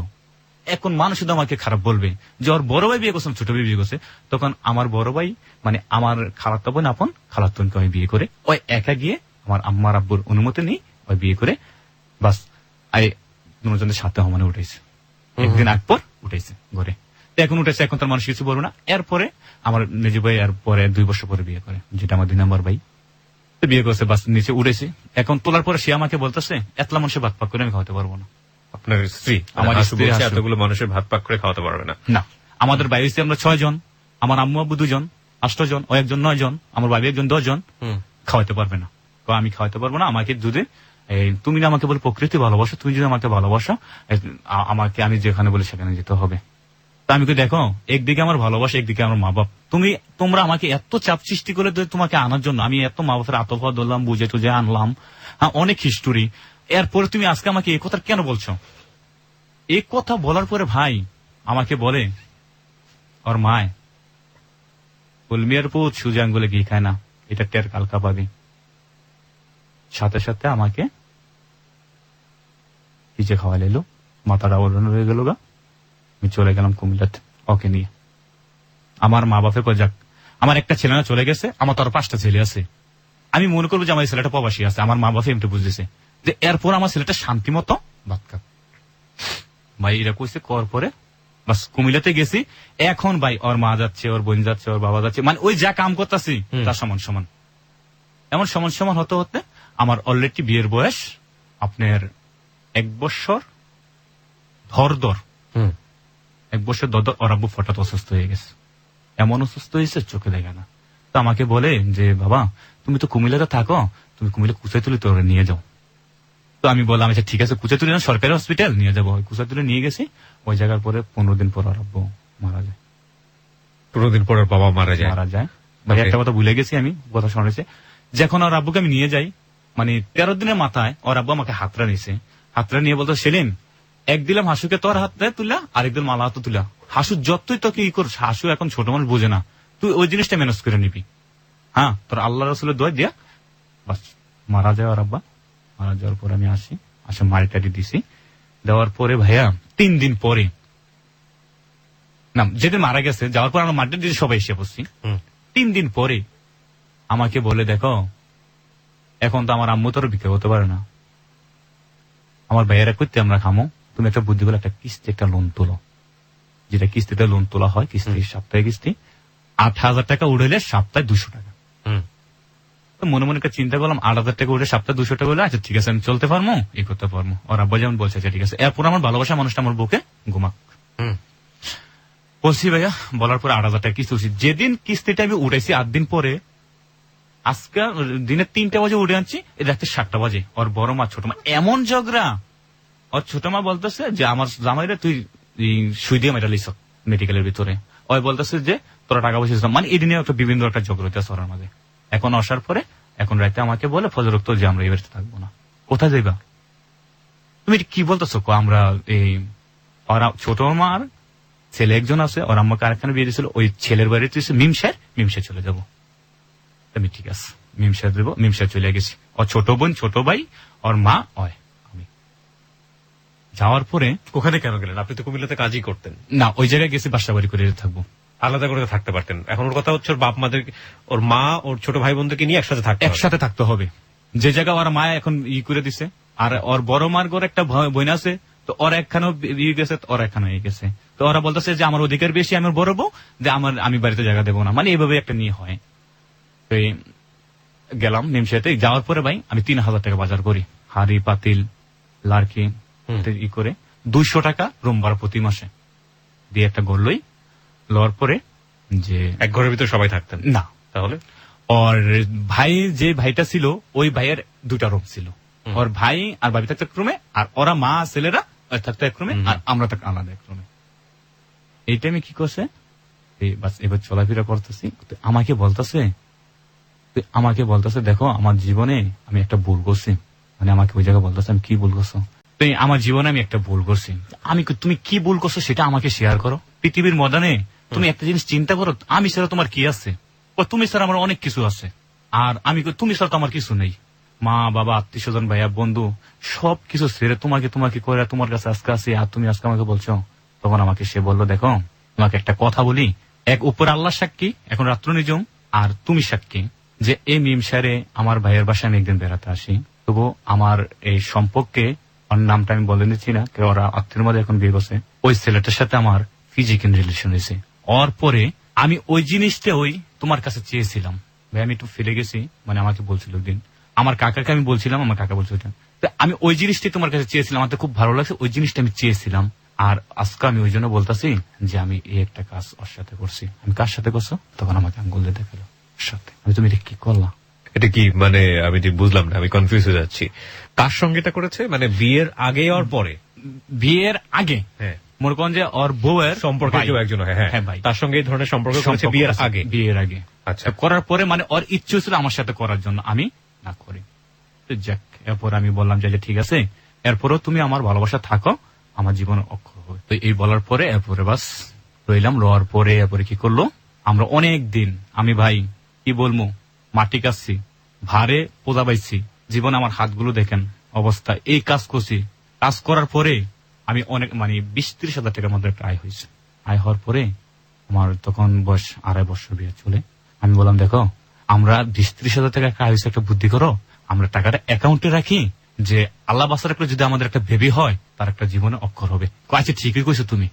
এখন মানুষ শুধু আমাকে খারাপ বলবে যে ওর বড় ভাই বিয়ে করছে, ছোট ভাই বিয়ে করছে। তখন আমার বড় ভাই মানে আমার খালাতো বোন আপন খালাতো বোনকে আমি বিয়ে করে ওই একা গিয়ে আমার আম্মার আব্বুর অনুমতি নেই ওই বিয়ে করে বাস দুজনের সাথে সমানে উঠেছে। একদিন আগ পর উঠেছে ঘরে, এখন উঠেছে, এখন তার মানুষ কিছু বলবো না। এরপরে আমার নিজে ভাই আর পরে 2 বছর পরে বিয়ে করে, যেটা আমার 2 নম্বর ভাই বিয়ে করছে। বাস নিচে উঠেছে, এখন তোলার পরে সে আমাকে বলতেছে এতলা মানুষের ভাত পাক করে আমি খাওয়াতে পারবো না। আপনার স্ত্রী আমার স্ত্রী এতগুলো মানুষের ভাত পাক করে খাওয়াতে পারবে না। না, আমাদের ভাই হচ্ছে আমরা 6 জন, আমার আম্মু আব্বু 2 জন, 8 জন, ও একজন 9 জন, আমার ভাবি একজন 10 জন, খাওয়াতে পারবে না। তো আমি খাওয়াতে পারবো না, আমাকে যদি তুমি না আমাকে বলে প্রকৃতি ভালোবাসো, তুমি যদি আমাকে ভালোবাসো আমাকে আমি যেখানে বলি সেখানে যেতে হবে। তা আমি দেখো একদিকে আমার ভালোবাসা, একদিকে আমার মা বাপ, তোমরা আমাকে এত চাপ সৃষ্টি করে তোমাকে আনার জন্য আমি এত মা বাপের আতফা ধরলাম, বুঝে টুঝে আনলাম, হ্যাঁ অনেক হিস্টোরি। এরপরে তুমি আজকে আমাকে এই কথা কেন বলছো? এই কথা বলার পরে ভাই আমাকে বলে ওর মায় বলমিয়ার পুত সুজে আঙ্গুলে ঘি খায় না, এটা টের কালকা পাবি। সাথে সাথে আমাকে ভিজে খাওয়া এলো, মাথাটা ওড়ানো হয়ে গেল গা। আমি চলে গেলাম কুমিল্লাতে ওকে নিয়ে। আমার মা বাপে কয় যাক আমার একটা ছেলে না চলে গেছে, আমার তো আরো 5টা ছেলে আছে, আমি মনে করবো যে আমার ছেলেটা প্রবাসী আছে। আমার মা বাপে এমনি বুঝতেছে যে এরপর আমার ছেলেটা শান্তি মতো ভাত খাক। ভাই এরা কইছে কর পরে বাস কুমিল্লাতে গেছি। এখন ভাই ওর মা যাচ্ছে, ওর বোন যাচ্ছে, ওর বাবা যাচ্ছে, মানে ওই যা কাম করতেছি তার সমান সমান। এমন সমান সমান হতে হতে আমার অলরেডি বিয়ের বয়স আপনার 1 বছর ধর 1 বছর ধর ওর আব্বু হঠাৎ অসুস্থ হয়ে গেছে। এমন অসুস্থ হয়েছে চোখে দেখে না। তো আমাকে বলে যে বাবা তুমি তো কুমিল্লাতে থাকো, তুমি কুমিল্লা কুচাইতুলি তো ওরা নিয়ে যাও। তো আমি বললাম আচ্ছা ঠিক আছে, কুচাইতুলি না সরকারি হসপিটাল নিয়ে যাবো। কুচাইতুলি নিয়ে গেছি। ওই জায়গার পরে 15 দিন পর ওর আব্বু মারা যায়। 15 দিন পর বাবা মারা যায়। ভাই একটা কথা ভুলে গেছি, আমি কথা শুনেছি যখন ওর আব্বুকে আমি নিয়ে যাই, মানে 13 দিনের মাথায় ওর আব্বু আমাকে হাতরা নিছে। হাতরা নিয়ে বলতো সেলিম এক দিলাম হাসুকে তোর হাতে তুলা, আরেকদিন মালা হাতে তুলা। হাসু যতই তোকে ই কর, হাসু এখন ছোট মানুষ বোঝে না, তুই ওই জিনিসটা ম্যানেজ করে নিবি। হ্যাঁ তোর আল্লাহ রসুলের দোয়া দিয়া বাস মারা যায় ওর আব্বা। মারা যাওয়ার পরে আমি আসে মারি টাড়ি দিছি। দেওয়ার পরে ভাইয়া 3 দিন পরে না যেদিন মারা গেছে যাওয়ার পর আমরা মাটি দিয়ে সবাই এসে বসছি। 3 দিন পরে আমাকে বলে দেখো এখন তো আমার আম্মু তোর বিক্রি হতে পারে না, আমার ভাইয়েরা করতে আমরা খামো, তুমি একটা বুদ্ধি করে একটা কিস্তি একটা লোন তোলো, যেটা কিস্তিতে লোন তোলা হয়, কিস্তি সপ্তাহে কিস্তি 8,000 টাকা উড়াইলে সপ্তাহে 200 টাকা। তো মনে মনে একটা চিন্তা করলাম 8,000 টাকা উঠে সপ্তাহে 200 টাকা হলে আচ্ছা ঠিক আছে আমি চলতে পারবো, এই করতে পারবো। ওর আব্বা যেমন বলছে আচ্ছা ঠিক আছে। এরপর আমার ভালোবাসা মানুষটা আমার বুকে ঘুমাক বলছি ভাইয়া, বলার পরে 8,000 টাকা কিস্তি উঠছি। যেদিন কিস্তিটা আমি উঠেছি 8 দিন পরে, আজকে দিনে 3টা বাজে উঠে আনছি, এই রাত্রে 7টা বাজে। ওর বড় মা ছোট মা এমন ঝগড়া, ওর ছোট মা বলতেছে যে আমার জামাইরে তুই সুই দিয়ে মেটা লিস মেডিকেলের ভিতরে। ওই বলতেছে যে তোরা টাকা পয়সা দিছিস না। মানে এই দিনে একটা বিভিন্ন একটা ঝগড়া হইতেছে ওর মাঝে। এখন আসার পরে এখন রাতে আমাকে বলে ফজরক্ত যে আমরা এই বাড়িতে থাকবো না। কোথায় যাইবা তুমি, কি বলতেছো? আমরা এই ওরা ছোট মার ছেলে একজন আছে, ওর আম্মা কারখানা বিয়ে দিয়েছিল, ওই ছেলের বাড়িতে মিমসে চলে যাব। আমি ঠিক আছে মিমসা দেবো, মিমসা চলে গেছি। ওর ছোট বোন, ছোট ভাই, ওর মা, আমি যাওয়ার পরে ওখানে কেন গেলেন? আপনি তো কুমিল্লাতে কাজই করতেন। না, ওই জায়গায় গেছি বাসা বাড়ি করে থাকবো, আলাদা করে থাকতে পারতেন। এখন ওর কথা হচ্ছে ওর বাপ মাদের, ওর মা ওর ছোট ভাই বোনদেরকে নিয়ে একসাথে থাকতে হবে। যে জায়গা ওর মা এখন করে দিছে। আর ওর বড় মার ঘর একটা বোন আছে, তো ওর একখানে ইয়ে গেছে, ওর একখানে গেছে। তো ওরা বলতেছে যে আমার অধিকার বেশি, আমার বড় বউ, যে আমি বাড়িতে জায়গা দেবো না। মানে এইভাবে একটা নিয়ে হয়। তো গেলাম নিমসাতে। যাওয়ার পরে ভাই আমি 3,000 টাকা বাজার করি, হাড়ি পাতিল লার্কি ই করে 200 টাকা রুম ভাড়া প্রতি মাসে দিয়ে একটা ঘর লই। লওয়ার পরে যে এক ঘরের ভিতরে সবাই থাকতেন না, তাহলে ওর ভাই যে ভাইটা ছিল ওই ভাইয়ের 2টা রুম ছিল। ওর ভাই আর ভাবি থাকতো এক রুমে, আর ওরা মা ছেলেরা থাকতো এক রুমে, আর আমরা থাকতো আলাদা এক রুমে। এই টাইমে কি করছে, বাস এবার চলাফেরা করতেছি, আমাকে বলতেছে দেখো আমার জীবনে আমি একটা ভুল করছি। মানে আমাকে ওই জায়গায় বলতেছে আমি কি ভুল করছো? তো আমার জীবনে আমি একটা ভুল করছি। তুমি কি ভুল করছো সেটা আমাকে শেয়ার করো। পৃথিবীর ময়দানে তুমি একটা জিনিস চিন্তা করো, আমি ছাড়া তোমার কি আছে? তুমি ছাড়া আমার অনেক কিছু আছে, আর তুমি ছাড়া তো আমার কিছু নেই। মা বাবা আত্মীয় স্বজন ভাইয়া বন্ধু সবকিছু ছেড়ে তোমাকে করে তোমার কাছে আজকে আসি, আর তুমি আজকে আমাকে বলছো। তখন আমাকে সে বললো দেখো তোমাকে একটা কথা বলি, এক উপর আল্লাহ সাক্ষী, এখন রাত্র নিজম, আর তুমি সাক্ষী যে এই মিমসারে আমার ভাইয়ের বাসায় আমি একদিন বেড়াতে আসি। তবু আমার এই সম্পর্কে, ওর নামটা আমি বলে নিচ্ছি না, ওরা আত্মীয় মধ্যে এখন বিয়ে করছে, ওই ছেলেটার সাথে আমার ফিজিক্যাল রিলেশন হয়েছে। ওর পরে আমি ওই জিনিসটা তোমার কাছে চেয়েছিলাম ভাই, আমি একটু ফেলে গেছি। মানে আমাকে বলছিল একদিন, আমার কাকাকে আমি বলছিলাম, আমার কাকা বলছিল আমি ওই জিনিসটাই তোমার কাছে চেয়েছিলাম, আমার খুব ভালো লাগছে, ওই জিনিসটা আমি চেয়েছিলাম। আর আজকে আমি ওই জন্য বলতেছি যে আমি এই একটা কাজ ওর সাথে করছি। আমি কার সাথে করছো? তখন আমাকে আঙ্গুল দিয়ে দেখালো সাথে। আমি তুমি এটা কি করলাম? এটা কি মানে আমি ঠিক বুঝলাম না, আমি কনফিউজ হয়ে যাচ্ছি। কার সঙ্গে এটা করেছে? মানে বিয়ের আগে আর পরে? বিয়ের আগে, হ্যাঁ। মনে করেন যে ওর বউয়ের সম্পর্কে কেউ একজন, হ্যাঁ ভাই, তার সঙ্গে এই ধরনের সম্পর্ক করেছে বিয়ের আগে। আচ্ছা, করার পরে মানে ওর ইচ্ছে ছিল আমার সাথে করার জন্য, আমি না করি। যাক, এরপর আমি বললাম যে ঠিক আছে, এরপরেও তুমি আমার ভালোবাসা থাকো, আমার জীবনে অক্ষর হবে। তো এই বলার পরে এরপরে বাস রইলাম। রোয়ার পরে এরপরে কি করলো, আমরা অনেক দিন, আমি ভাই কি বলবো, মাটি কাটছি, ভারে পোদা বাইছি, জীবনে আমার হাতগুলো দেখেন অবস্থা। এই কাজ করছি, কাজ করার পরে আমি অনেক মানে 20-30 হাজার টাকার মধ্যে একটা আয় হয়েছে। আয় হওয়ার পরে আমার তখন বয়স 2.5 বছর বিয়ে চলে। আমি বললাম দেখো আমরা 20-30 হাজার টাকা আয় হয়েছে, একটা বুদ্ধি করো, আমরা টাকাটা অ্যাকাউন্টে রাখি, যে আল্লাহ বাসার একটা যদি আমাদের একটা বেবি হয় তার একটা জীবনে অক্ষর হবে। আচ্ছা ঠিকই কইছো তুমি।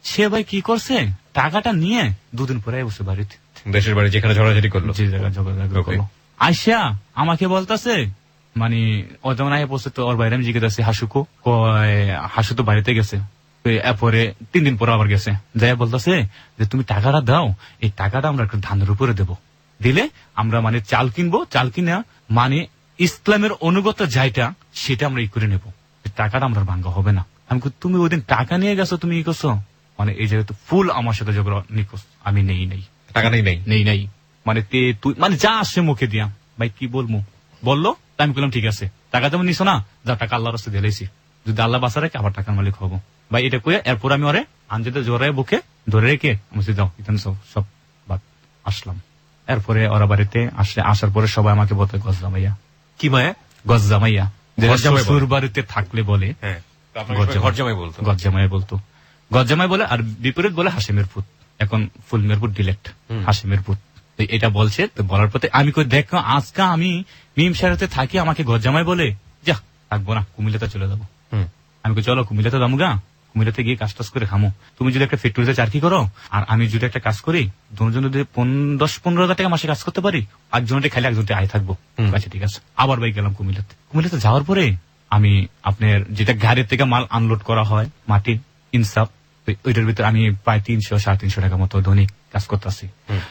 সে ভাই কি করছে, টাকাটা নিয়ে 2 দিন পরে বসে বাড়িতে, দেশের বাড়ি যেখানে ঝগড়াঝাড়ি করলো, যে জায়গায় ঝগড়া করলো, আইসা আমাকে বলতেছে মানে ও যেমন আগে বসে, তো ওর বাইরে আমি জিজ্ঞেস আছি হাসু তো বাড়িতে গেছে। এরপরে 3 দিন পরে আবার গেছে, যাই বলতেছে যে তুমি টাকাটা দাও, এই টাকাটা আমরা একটা ধানের উপরে দেবো, দিলে আমরা মানে চাল কিনবো, চাল কিনা মানে ইসলামের অনুগত যাইটা সেটা আমরা করে নেবো, টাকাটা আমরা ভাঙ্গা হবে না। আমি তুমি ওই দিন টাকা নিয়ে গেছো, তুমি ই করছো, মানে এই জায়গায় তো ফুল আমার সাথে ঝগড়া নিকোস, আমি নেই টাকা নেই মানে তুই মানে যা আসছে মুখে দিয়া, ভাই কি বলবো বললো। আমি বললাম ঠিক আছে, টাকা যেমন নিছো না, যা টাকা আল্লাহর রাস্তায় দিয়েছি, যদি আল্লাহ বাঁচা রেখে আবার টাকার মালিক হবো ভাই। এটা কয়ে এরপর আমি ওরে আনজেতে জোরে বুকে ধরে রেখে আমি যাও ইতান সব বাদ আসলাম। এরপরে ওরা বাড়িতে আসার পরে সবাই আমাকে বলতে গজ্জামাইয়া। কি মায়া? গজ্জামাইয়া, শ্বশুর বাড়িতে থাকলে বলে গজ্জামাই বলতো, গজ্জামাই বলে, আর বিপরীত বলে হাসিমের পুত। এখন ফুলমের পুত ডিলেক্ট, হাসিমের পুত। এটা বলছে, তো বলার পথে আমি কই দেখো আজকে আমি মিমসারাতে থাকি, আমাকে গজ্জামাই বলে, যা থাকবো না, কুমিল্লাতে চলে যাবো। আমি কই চলো কুমিল্লাতে যাবো গা, কুমিল্লাতে গিয়ে কাজ টাজ করে খামো। তুমি যদি একটা ফ্যাক্টরিতে চাকরি করো আর আমি যদি একটা কাজ করি, দুজন যদি 10-15 হাজার টাকা মাসে কাজ করতে পারি, একজনটা খাইলে একজনটা আয় থাকবো। আচ্ছা ঠিক আছে, আবার ভাই গেলাম কুমিল্লাতে যাওয়ার পরে আমি আপনার যেটা গাড়ির থেকে মাল আনলোড করা হয় মাটি ইনসাফ, ওইটার ভিতরে আমি প্রায় 300-350 টাকা মতো দৈনিক কাজ করতেছি।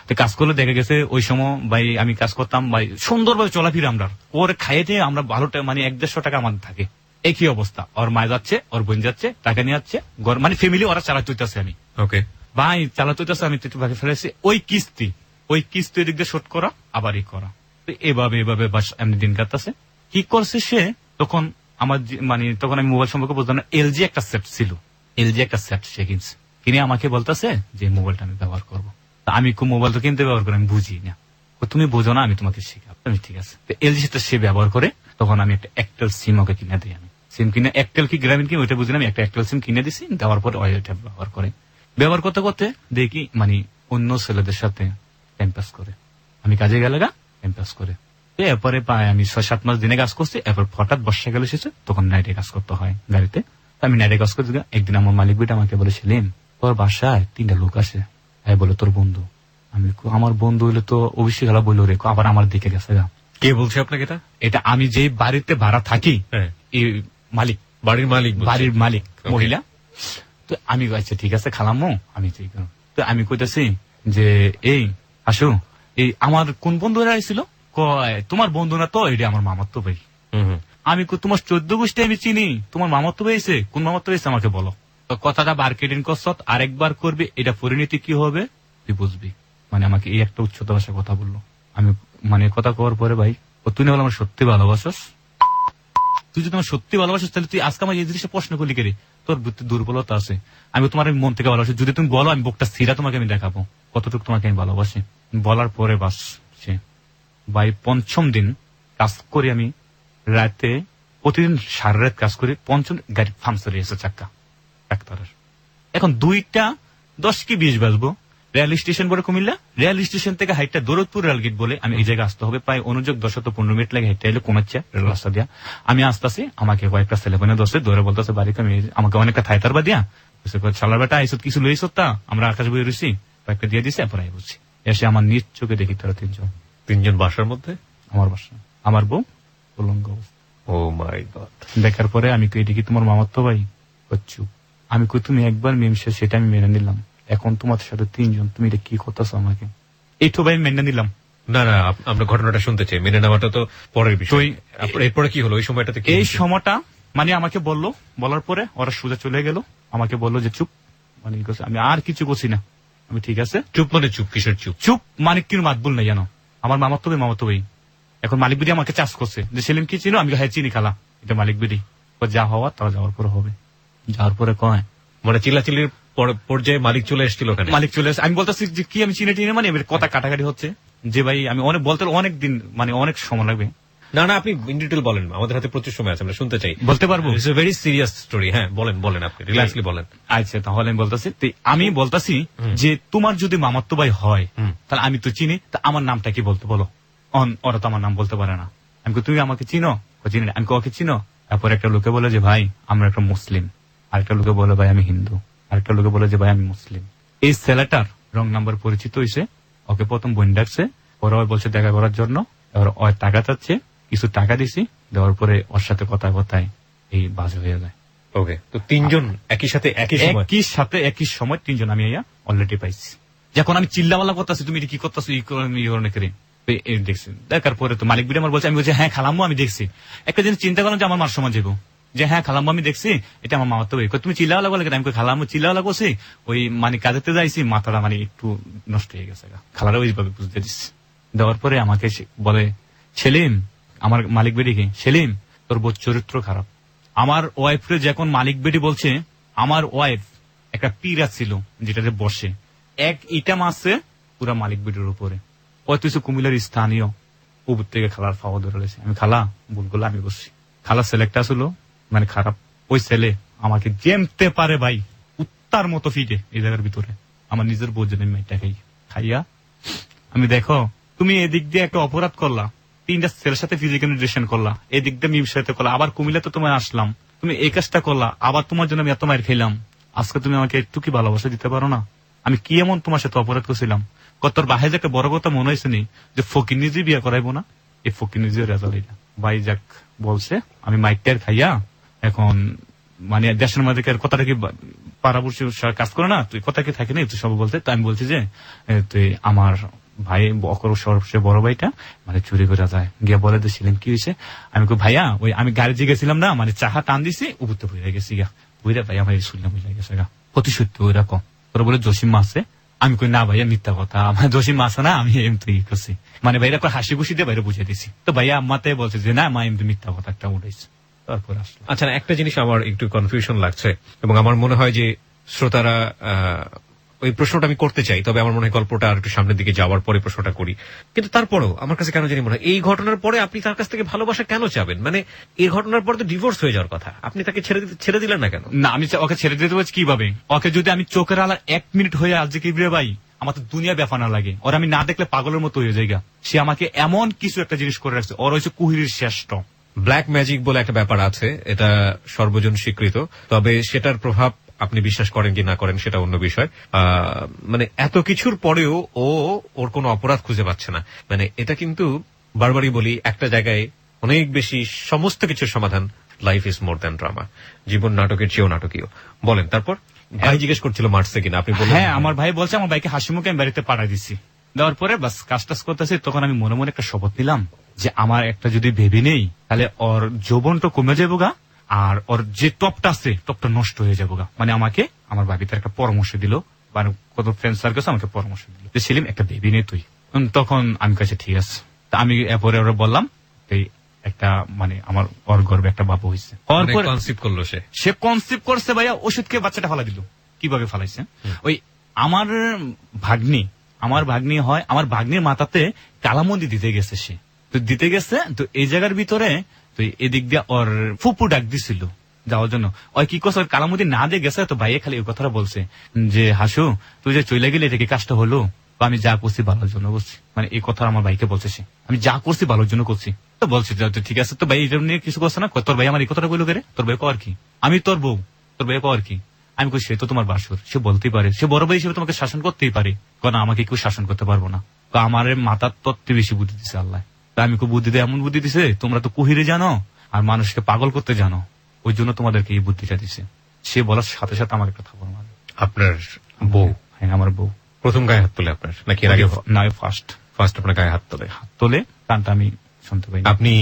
তো কাজ করলে দেখা গেছে ওই সময় ভাই আমি কাজ করতাম ভাই সুন্দরভাবে চলাফিরে, আমরা ওর খাইতে আমরা ভালোটা মানে 100-150 টাকা আমাদের থাকে, একই অবস্থা, ওর মা যাচ্ছে, ওর বোন যাচ্ছে, টাকা নিয়ে যাচ্ছে, মানে ফ্যামিলি ওরা চালাতে হইতেছে। আমি ওকে, ভাই চালাতে হইতেছে, আমি তো ভাগে ফেলেছি। ওই কিস্তি এদিক দিয়ে শোধ করা, আবার করা, তো এভাবে বাস এমনি দিন কাটতেছে। কি করছে সে তখন আমার মানে তখন আমি মোবাইল সম্পর্কে বুঝতাম না। এলজি একটা সেট ছিল, সে কিনছে, কিনে আমাকে বলতেছে যে মোবাইলটা আমি ব্যবহার করবো। আমি মোবাইল তো কিনতে ব্যবহার করে আমি বুঝি না। তুমি বোঝো না, আমি তোমাকে শিখাবো। আমি ঠিক আছে, এলজি সেটটা সে ব্যবহার করে। তখন আমি একটা এয়ারটেল সিম ওকে কিনে দিই। আমি সিম কিনে এয়ারটেল কি গ্রামীণ কি ওইটা বুঝি না, আমি একটা এয়ারটেল সিম কিনে দিছি। দেওয়ার পরে ওইটা ব্যবহার করতে করতে দেখি মানে অন্য ছেলেদের সাথে টাইম পাস করে। আমি কাজে গেলে টাইম পাস করে। এরপরে আমি 6-7 মাস দিনে কাজ করছি। এরপর হঠাৎ বর্ষা গেল শেষে, তখন নাইটে কাজ করতে হয় গাড়িতে। আমি নাইটে কাজ করতে একদিন আমার মালিক বেটা আমাকে বলেছিলেন, তোর বাসায় 3টা লোক আসে, বলে তোর বন্ধু। আমি আমার বন্ধু হইলে তো অবশ্যই খেলা বললো রে, আবার আমার দিকে গেছে গা। কে বলছে আপনাকে এটা? এটা আমি যে বাড়িতে ভাড়া থাকি, এই মালিক, বাড়ির মালিক মহিলা। তো আমি আচ্ছা ঠিক আছে খালাম্মু, আমি তো আমি কইতেছি যে এই আসো, এই আমার কোন বন্ধুরা আইছিল, কয় তোমার বন্ধু না তো, এটা আমার মামাতো ভাই। আমি তোমার 14 গোষ্ঠী আমি চিনি, তোমার মামাতো ভাই এসে, কোন মামাতো ভাই আমাকে বলো। তো কথাটা মার্কেটিং করছত, আরেকবার করবি, এটা পরিণতি কি হবে তুই বুঝবি। মানে আমাকে এই একটা উচ্চতা ভাষা কথা বললো। আমি মানে কথা কওয়ার পরে ভাই, তুই না বল আমার সত্যি ভালোবাসস, তুই যদি আমার সত্যি ভালোবাসিস তাহলে তুই আজকে আমার এই জিনিসটা প্রশ্ন করলি কে রে, তোর দুর্বলতা আছে। আমি তোমার মন থেকে ভালোবাসি, যদি তুমি বলো আমি বুকটা ছিঁড়া তোমাকে আমি দেখাবো কতটুকু তোমাকে আমি ভালোবাসি। বলার পরে বাস সে ভাই 5ম দিন কাজ করি আমি, রাতে প্রতিদিন সারা রাত কাজ করি। 5ম গাড়ি ফার্মসারি এসে চাক্কা ডাক্তারের। এখন 2টা 10 কি 20 বাজবো, রেল স্টেশন বলে কুমিল্লা, রেল স্টেশন থেকে হাইটটা দৌলতপুর রেলগেট বলে আমি এই জায়গায় আসতে হবে। প্রায় অনুযোগ 10-15 মিনিট লাগে হাইটটা এলে কমেছে রেল রাস্তা দিয়া। আমি আসতেছি, আমাকে কয়েকটা ছেলেপেনে দোষে ধরে বলতেছে বাড়িতে, আমি আমাকে অনেকটা থাইতার দিয়া ছালার বেটা আইসত কিছু লইস তা, আমরা আকাশ বই রয়েছি, কয়েকটা দিয়ে দিছে। এরপর আই বুঝছি, এসে আমার নিজ চোখে দেখি তারা 3জন বাসার মধ্যে, আমার বাসা, আমার বউ উলঙ্গ। ও মাই গড। দেখার পরে আমি কই দেখি তোমার মামাতো ভাই, চুপ। আমি কই তুমি একবার মেমসে, সেটা আমি মেনে নিলাম। এখন তোমার সাথে 3জন, তুমি এটা কি করতেছো আমাকে? এইটু ভাই মেনে নিলাম। না আমরা ঘটনাটা শুনতে চাই, মেনে নেওয়াটা তো পরের বিষয়। এরপরে কি হলো ওই সময়টাতে? এই সময়টা মানে আমাকে বলার পরে ওরা সোজা চলে গেল, আমাকে বললো যে চুপ। মানে আমি আর কিছু করছি না। আমি ঠিক আছে। চুপ মানে চুপ কিসের চুপ? চুপ মানে কি মাত বল না জানো, আমার মামাতো ভাই। এখন মালিক বিডি আমাকে চাষ করছে যে সেলিম কি চিনো, আমি হ্যাঁ চিনি খালা, এটা মালিক বিডি। যা হওয়া তারা যাওয়ার পরে হবে। যাওয়ার পরে কয় মানে চিল্লাচিল্লির পর্যায়ে মালিক চলে এসেছিল ওখানে। মালিক চলে এসে আমি বলতেছি যে কি আমি চিনে টিনে, মানে কথা কাটাকাটি হচ্ছে যে ভাই আমি অনেক বলতে অনেক দিন মানে অনেক সময় লাগবে। না আপনি ইন ডিটেইল বলেন, আমাদের হাতে প্রচুর সময় আছে, আমরা শুনতে চাই। বলতে পারবো? It's a very serious story. হ্যাঁ বলেন, আপনি রিল্যাক্সলি বলেন। আচ্ছা তাহলে আমি বলতেছি যে তোমার যদি মামাতো ভাই হয় তাহলে আমি তো চিনি, তা আমার নামটা কি বলতে বলো। ওরা তো আমার নাম বলতে পারে না। আমি তুমি আমাকে চিনো? চিনি না। আমি ওকে চিনো? তারপর একটা লোকে বলে যে ভাই আমরা একটা মুসলিম, আরেকটা লোকে বলে ভাই আমি হিন্দু, আরেকটা লোকে বলে যে ভাই আমি মুসলিম। এই ছেলেটার রং নাম্বার পরিচিত হয়েছে, ওকে প্রথম বোন ডাকছে, ওরা বলছে দেখা করার জন্য। এবার ওর টাকা চাচ্ছে, কিছু টাকা দিছি, দেওয়ার পরে ওর সাথে কথায় এই বাজ হয়ে যায়। ওকে, তো 3জন একই সাথে একই সময় 3জন আমি অলরেডি পাইছি। যখন আমি চিল্লাওয়ালা করতেছি তুমি কি করতেছো দেখছি। দেখার পরে তো মালিক বিডি আমার বলছে, আমি বলছি হ্যাঁ খালাম্মু আমি দেখছি। একটা জিনিস চিন্তা করলাম যে আমার মার সমান যাবো, যে হ্যাঁ খালাম্মু আমি দেখছি, এটা আমার মামাতো ভাই। তুমি চিল্লাওয়ালা বলে আমি খালাম্মু চিল্লাওয়ালা করছি, ওই মানে কাজেতে যাইছি, মাথাটা মানে একটু নষ্ট হয়ে গেছে। খালারা ওইভাবে বুঝতে দিচ্ছি। দেওয়ার পরে আমাকে বলে সেলিম, আমার মালিক বেডিকে, সেলিম তোর বোধ চরিত্র খারাপ। আমার ওয়াইফরে যখন মালিক বেডি বলছে, আমার ওয়াইফ একটা পীড়া ছিল যেটাতে বসে এক ইটা মারছে পুরা মালিক বেডির উপরে। ওই তুই কুমিল্লার স্থানীয় উপর থেকে খালার ফাওয়া ধরে রয়েছে। আমি খালা ভুল করলে আমি বসছি। খালা ছেলেটা ছিল মানে খারাপ, ওই ছেলে আমাকে জেমতে পারে ভাই উত্তার মতো ফিটে এই জায়গার ভিতরে। আমার নিজের বোঝ আমি মাইটা খাইয়া আমি দেখো তুমি এদিক দিয়ে একটা অপরাধ করলা, 3টা ছেলের সাথে ফিজিক্যাল রিলেশন করলা, এদিক দিয়ে মিম সাথে করলা, আবার কুমিল্লা তো তোমায় আসলাম, তুমি এই কাজটা করলা, আবার তোমার জন্য আমি এত মায়ের খেলাম। আজকে তুমি আমাকে একটু কি ভালোবাসা দিতে পারো না? আমি কি এমন তোমার সাথে অপরাধ করছিলাম? তোর বাহিরে একটা বড় কথা মনে হয়েছে নি যে ফকির নিজে বিয়ে করাইবো না? এই ফকির নিজে রেজাল্ট এটা ভাই যাক বলছে। আমি মাইকটার খাইয়া এখন মানে দেশের মধ্যে কথাটা কি পাড়াবর্ষী কাজ করে না, তুই কথা কি থাকে না তুই সব বলতে। তো আমি বলছি যে তুই আমার ভাই অকর সবচেয়ে বড় ভাইটা মানে চুরি করে যায়, গিয়ে বলে তো সেলিম কি হয়েছে, আমি কই ভাইয়া ওই আমি গাড়ি জিগেছিলাম না, মানে চাহা টান দিছি উপরতে হয়ে গেছি গা, বুঝলে ভাইয়া ভাই শুনলাম হয়ে গেছে গা, অতি সত্য ওইরকম। তোরা বলে জসিম আছে, আমি কই না ভাইয়া মিথ্যা কথা, আমার জসিম আছে না, আমি এমনি করছি, মানে ভাইরা হাসি খুশি দিয়ে বাইরে বুঝিয়ে দিছি। তো ভাইয়া আম্মাতে বলছে যে না মা এমনি মিথ্যা কথা একটা উঠেছে, তারপর আসলো। আচ্ছা, একটা জিনিস আমার একটু কনফিউশন লাগছে এবং আমার মনে হয় যে শ্রোতারা ওই প্রশ্নটা আমি করতে চাই, তবে আমার মনে হয় গল্পটা আর একটু সামনের দিকে যাওয়ার পরে প্রশ্নটা করি। কিন্তু তারপরেও আমার কাছে কেন জানি মনে হয় এই ঘটনার পরে আপনি তার কাছ থেকে ভালোবাসা কেন চাবেন? মানে এই ঘটনার পরে তো ডিভোর্স হয়ে যাওয়ার কথা, আপনি তাকে ছেড়ে দিলেন না কেন? না আমি ওকে ছেড়ে দিতে বলছি কিভাবে, ওকে যদি আমি চোখের আলার 1 মিনিট হয়ে আজ কি রে ভাই আমার তো দুনিয়া ব্যাপার না লাগে, ওর আমি না দেখলে পাগলের মতো হয়ে যায়গা। সে আমাকে এমন কিছু একটা জিনিস করে রাখছে, ওর হচ্ছে কুহিরের শ্রেষ্ঠ। ব্ল্যাক ম্যাজিক বলে একটা ব্যাপার আছে, এটা সর্বজন স্বীকৃত, তবে সেটার প্রভাব আপনি বিশ্বাস করেন কি না করেন সেটা অন্য বিষয়। মানে এত কিছুর পরেও ওর কোনো অপরাধ খুঁজে পাচ্ছে না, মানে এটা কিন্তু বারবারই বলি একটা জায়গায় অনেক বেশি সমস্ত কিছুর সমাধান। Life is more than drama, জীবন নাটকের চেয়েও নাটকীয়। বলেন তারপর। ভাই জিজ্ঞেস করছিল মারছে কিনা, আপনি বললেন হ্যাঁ আমার ভাই বলছে, আমার ভাইকে হাসি মুখে আমি বাড়িতে পাঠাই দিচ্ছি। দেওয়ার পরে বাস কাজ টাজ করতেছি, তখন আমি মনে মনে একটা শপথ নিলাম যে আমার একটা যদি ভেবে নেই তাহলে ওর যৌবনটা কমে যাবো গা, আর ওর যে টপটা আছে টপটা নষ্ট হয়ে যাবো গা। মানে আমাকে আমার ভাবি তার একটা পরামর্শ দিল, মানে কত ফ্রেন্ড সার্কেল আমাকে পরামর্শ দিল যে সেলিম একটা ভেবে নেই তুই। তখন আমি কাছে ঠিক আছে, তা আমি এরপরে ওরা বললাম এই একটা মানে আমার ওর গর্বে একটা বাবু হয়েছে। কনসিপ্ট করলো সে কনসিপ্ট করছে ভাইয়া, ওষুধ খেয়ে বাচ্চাটা ফালা দিল। কিভাবে ফালাইছে, ওই আমার ভাগ্নি হয়, আমার ভাগ্নির মাথাতে কালামন্দি দিতে গেছে, সে তো দিতে গেছে, তো এই জায়গার ভিতরে তো এদিক দিয়ে ওর ফুপু ডাক দিছিল যাওয়ার জন্য। ওই কি করছে, কালামন্দি না দিয়ে গেছে, তো ভাইয়া খালি ওই কথাটা বলছে যে হাসু তুই যে চলে গেলে এটা কি কাজটা হলো, আমি যা করছি ভালোর জন্য করছি, মানে এই কথা আমার ভাইকে বলছে, সে আমি যা করছি ভালোর জন্য করছি। তো বলছি ঠিক আছে, তো ভাই এটা নিয়ে কিছু করছে না, তোর ভাই আমার এই কথাটা বললো করে, তোর ভাই কর কি, আমি তোর বউ, তোর ভাই কর কি। আমি কই সে তো তোমার বাসুর, সে বলতেই পারে, সে বড় ভাই হিসেবে তোমাকে শাসন করতেই পারে, কারণ আমাকে কেউ শাসন করতে পারবো না। তো আমার মাথার তত্ত্বে বেশি বুদ্ধি দিছে আল্লাহ। তা আমি খুব বুদ্ধি দিয়ে এমন বুদ্ধি দিছে, তোমরা তো কুহিরে জানো আর মানুষকে পাগল করতে জানো, ওই জন্য তোমাদেরকে এই বুদ্ধিটা দিছে। সে বলার সাথে সাথে আমার একটা থাপড় মারে। আপনার বউ? হ্যাঁ আমার বউ। প্রথম গায়ে হাত তোলে আপনার নাকি এর আগে? না ফার্স্ট আপনার গায়ে হাত তোলে কারণটা আমি শুনতে পাই। আপনি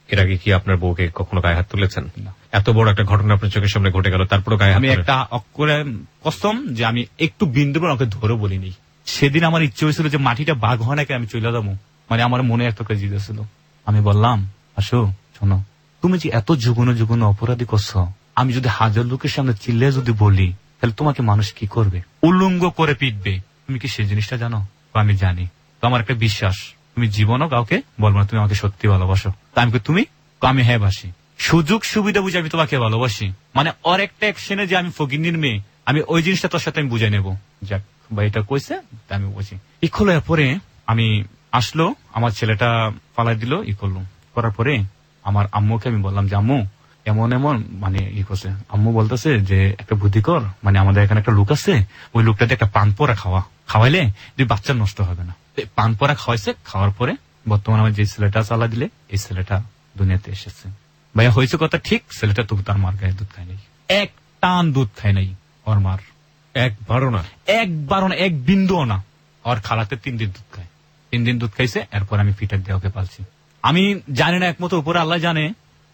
এর আগে কি আপনার বউকে কখনো গায়ে হাত তুলেছেন? না। এত বড় একটা ঘটনা আপনার চোখের সামনে ঘটে গেল, তারপরে গায়ে আমি একটা অক্ষরে কসম যে আমি একটু বিন্দু ওকে ধরে বলিনি। সেদিন আমার ইচ্ছে হয়েছিল যে মাটিটা বাঘ হয় নাকি আমি চলে যাবো, মানে আমার মনে একটা জিদ ছিল। আমি বললাম আসো শোনো, তুমি যে এত যুগন অপরাধী করছো, আমি যদি 1000 লোকের সামনে চিল্লে যদি বলি তাহলে তোমাকে মানুষ কি করবে, উল্লঙ্গ করে পিটবে। তুমি কি সেই জিনিসটা জানো? আমি জানি, তো আমার একটা বিশ্বাস তুমি জীবনও কাউকে বলবো না তুমি আমাকে সত্যি ভালোবাসো। তা আমি তুমি, আমি হ্যাঁ বাসি, সুযোগ সুবিধা বুঝে আমি তোমাকে ভালোবাসি, মানে ওর একটা অ্যাকশনে যে আমি ফকিন্নির মেয়ে, আমি ওই জিনিসটা তোর সাথে আমি বুঝাই নেবো। যাক বা এটা কইছে আমি বুঝি। ইকলো পরে আমি আসলো, আমার ছেলেটা পালাই দিল, করার পরে আমার আম্মুকে আমি বললাম যে আম্মু এমন মানে করছে। আম্মু বলতেছে যে একটা বুদ্ধি কর, মানে আমাদের এখানে একটা লোক আছে, ওই লোকটাতে একটা পান পরা খাওয়াইলে তুই বাচ্চা নষ্ট হবে না। পান পরা খাওয়াইছে, খাওয়ার পরে বর্তমানে আমার যে ছেলেটা চালা দিলে এই ছেলেটা দুনিয়াতে এসেছে। ভাইয়া হয়েছে কথা ঠিক, ছেলেটা তো তার মার গায়ে দুধ খায় নাই, এক টান দুধ খায় নাই ওর মার, একবারও না, এক বিন্দুও না। ওর খালাতে 3 দিন দুধ খায়, 3 দিন দুধ খাইছে। এরপর আমি ফিটার দিয়ে ওকে পালছি। আমি জানি না, একমতো উপরে আল্লাহ জানে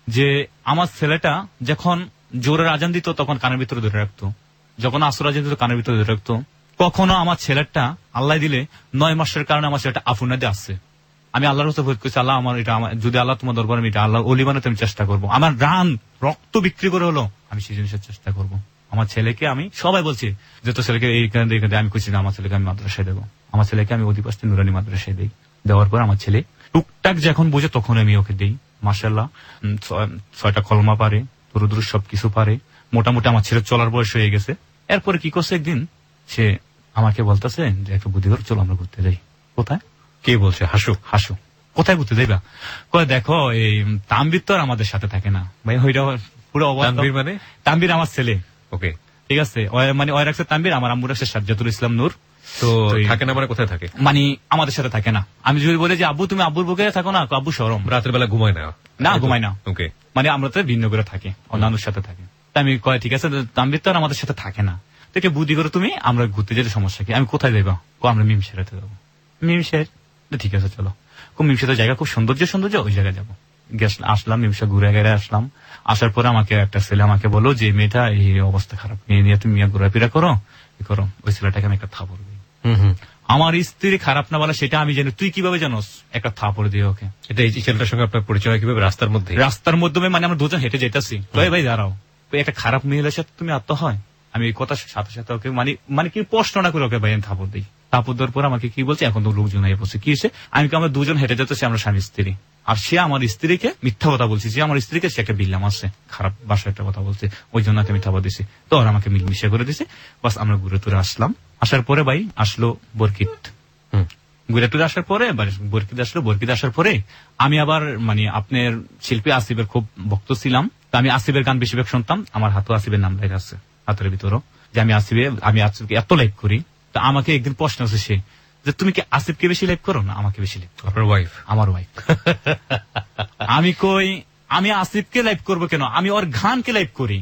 যে আমার ছেলেটা যখন জোরের আজান দিত তখন কানের ভিতরে ধরে রাখতো, যখন আসর আজান দিত কানের ভিতরে ধরে রাখতো। কখনো আমার ছেলেটা আল্লাহ দিলে 9 মাসের কারণে আমার ছেলেটা আফুনাদে আসছে। আমি আল্লাহর কাছে ভোট করছি, আল্লাহ আমার এটা যদি আল্লাহ তোমার দরবারে আমি এটা আল্লাহ ওলি বানাতে আমি চেষ্টা করবো। আমার রান রক্ত বিক্রি করে হলো আমি সেই জিনিসের চেষ্টা করবো। আমার ছেলেকে আমি সবাই বলছি যে তোর ছেলেকে এইখানে আমি কইছি না, আমার ছেলেকে আমি মাদ্রাসায় দেবো, আমার ছেলেকে আমি অধিবাসী নুরানি মাদ্রাসায় দিই। দেওয়ার পর আমার ছেলে টুকটাক যখন বুঝে তখন আমি ওকে দিই। মাশাআল্লাহ 6টা কলমা পারে, দরুদ সবকিছু পারে, মোটামুটি আমার ছেলে চলার বয়স হয়ে গেছে। এরপরে কি করছে, একদিন সে আমাকে বলতেছে যে একটা বুদ্ধি করে চলো আমরা ঘুরতে যাই। কোথায়? কে বলছে? হাসু কোথায় ঘুরতে যাইবা? কয় দেখো এই তানভীর তো আর আমাদের সাথে থাকে না। ভাই ওইটা পুরো তানভীর মানে? তানভীর আমার ছেলে। ওকে ঠিক আছে, মানে ওই রাখছে তানভীর, আমার আম্মু রাখছে সাজ্জাতুল ইসলাম নূর। তো থাকে না মানে কোথায় থাকে? মানে আমাদের সাথে থাকে না। আমি যদি বলি যে আব্বু তুমি আব্বুর বুকে থাকো না, আব্বু শরম, রাতের বেলা ঘুমায় না? না ঘুমায় না। ওকে, মানে আমরা তো ভিন্ন করে থাকি, অন্যান্যর সাথে থাকি। তাই আমি কয় ঠিক আছে, তানভীর তো আর আমাদের সাথে থাকে না, থেকে বুদ্ধি করে তুমি আমরা ঘুরতে যেতে সমস্যা কি? আমি কোথায় যাইবা? আমরা মিম সেরাতে যাবো। মিমসে ঠিক আছে চলো, খুব মিমসে তো জায়গা খুব সৌন্দর্য ওই জায়গায় যাবো। আসলাম মিমসে, ঘুরে গেড়ে আসলাম। আসার পরে আমাকে একটা ছেলে আমাকে বলো যে মেয়েটা এই অবস্থা খারাপ, মেয়ে নিয়ে তুমি ঘোরাফেরা করো। ওই ছেলেটাকে আমি একটা থাপড় দিই। আমার স্ত্রী খারাপ না বলা সেটা আমি জানি, তুই কিভাবে জানোস? একটা থাপড় দিয়ে ওকে। এটা এই ছেলেটার সঙ্গে আপনার পরিচয় কিভাবে? রাস্তার মধ্যে? রাস্তার মাধ্যমে, মানে আমরা দুজন হেঁটে যেতেছি, ভাই দাঁড়াও, একটা খারাপ মহিলার সাথে তুমি আত্ম হয়? আমি এই কথা সাথে সাথে ওকে মানে কি প্রশ্ন না করে ওকে ভাই আমি থাপড় দিই। থাপড় দেওয়ার পর আমাকে কি বলছে, এখন তো লোকজন হয়ে পড়ছে, কি হয়েছে? আমরা দুজন হেঁটে যেতেছি, আমরা স্বামী স্ত্রী। আর সে আমার স্ত্রীকে মিথ্যা কথা বলছে, যে আমার স্ত্রীকে সে একটা বিল্লাম আছে, খারাপ ভাষায় একটা কথা বলছে, ওই জন্য আমি থাপড় দিছি। তো আর আমাকে মিলমিশে করে দিছে। বাস আমরা ঘুরে টুরে আসলাম। আসার পরে ভাই আসলো বরকিত। ঘুরে টুরে আসার পরে বরকিত আসার পরে আমি আবার মানে আপনার শিল্পী আসিফের খুব ভক্ত ছিলাম। তো আমি আসিফের গান বেশি শুনতাম। আমার হাতও আসিফের নাম লেখা আছে হাতের ভিতরও, যে আমি আসিফকে এত লাইক করি। তো আমাকে একদিন প্রশ্ন হচ্ছে সে, যে তুমি কি আসিফকে বেশি লাইক করো না আমাকে বেশি লাইক করো? আপনার ওয়াইফ? আমার ওয়াইফ। আমি কই আমি আসিফকে লাইক করবো কেন, আমি ওর গানকে লাইক করি।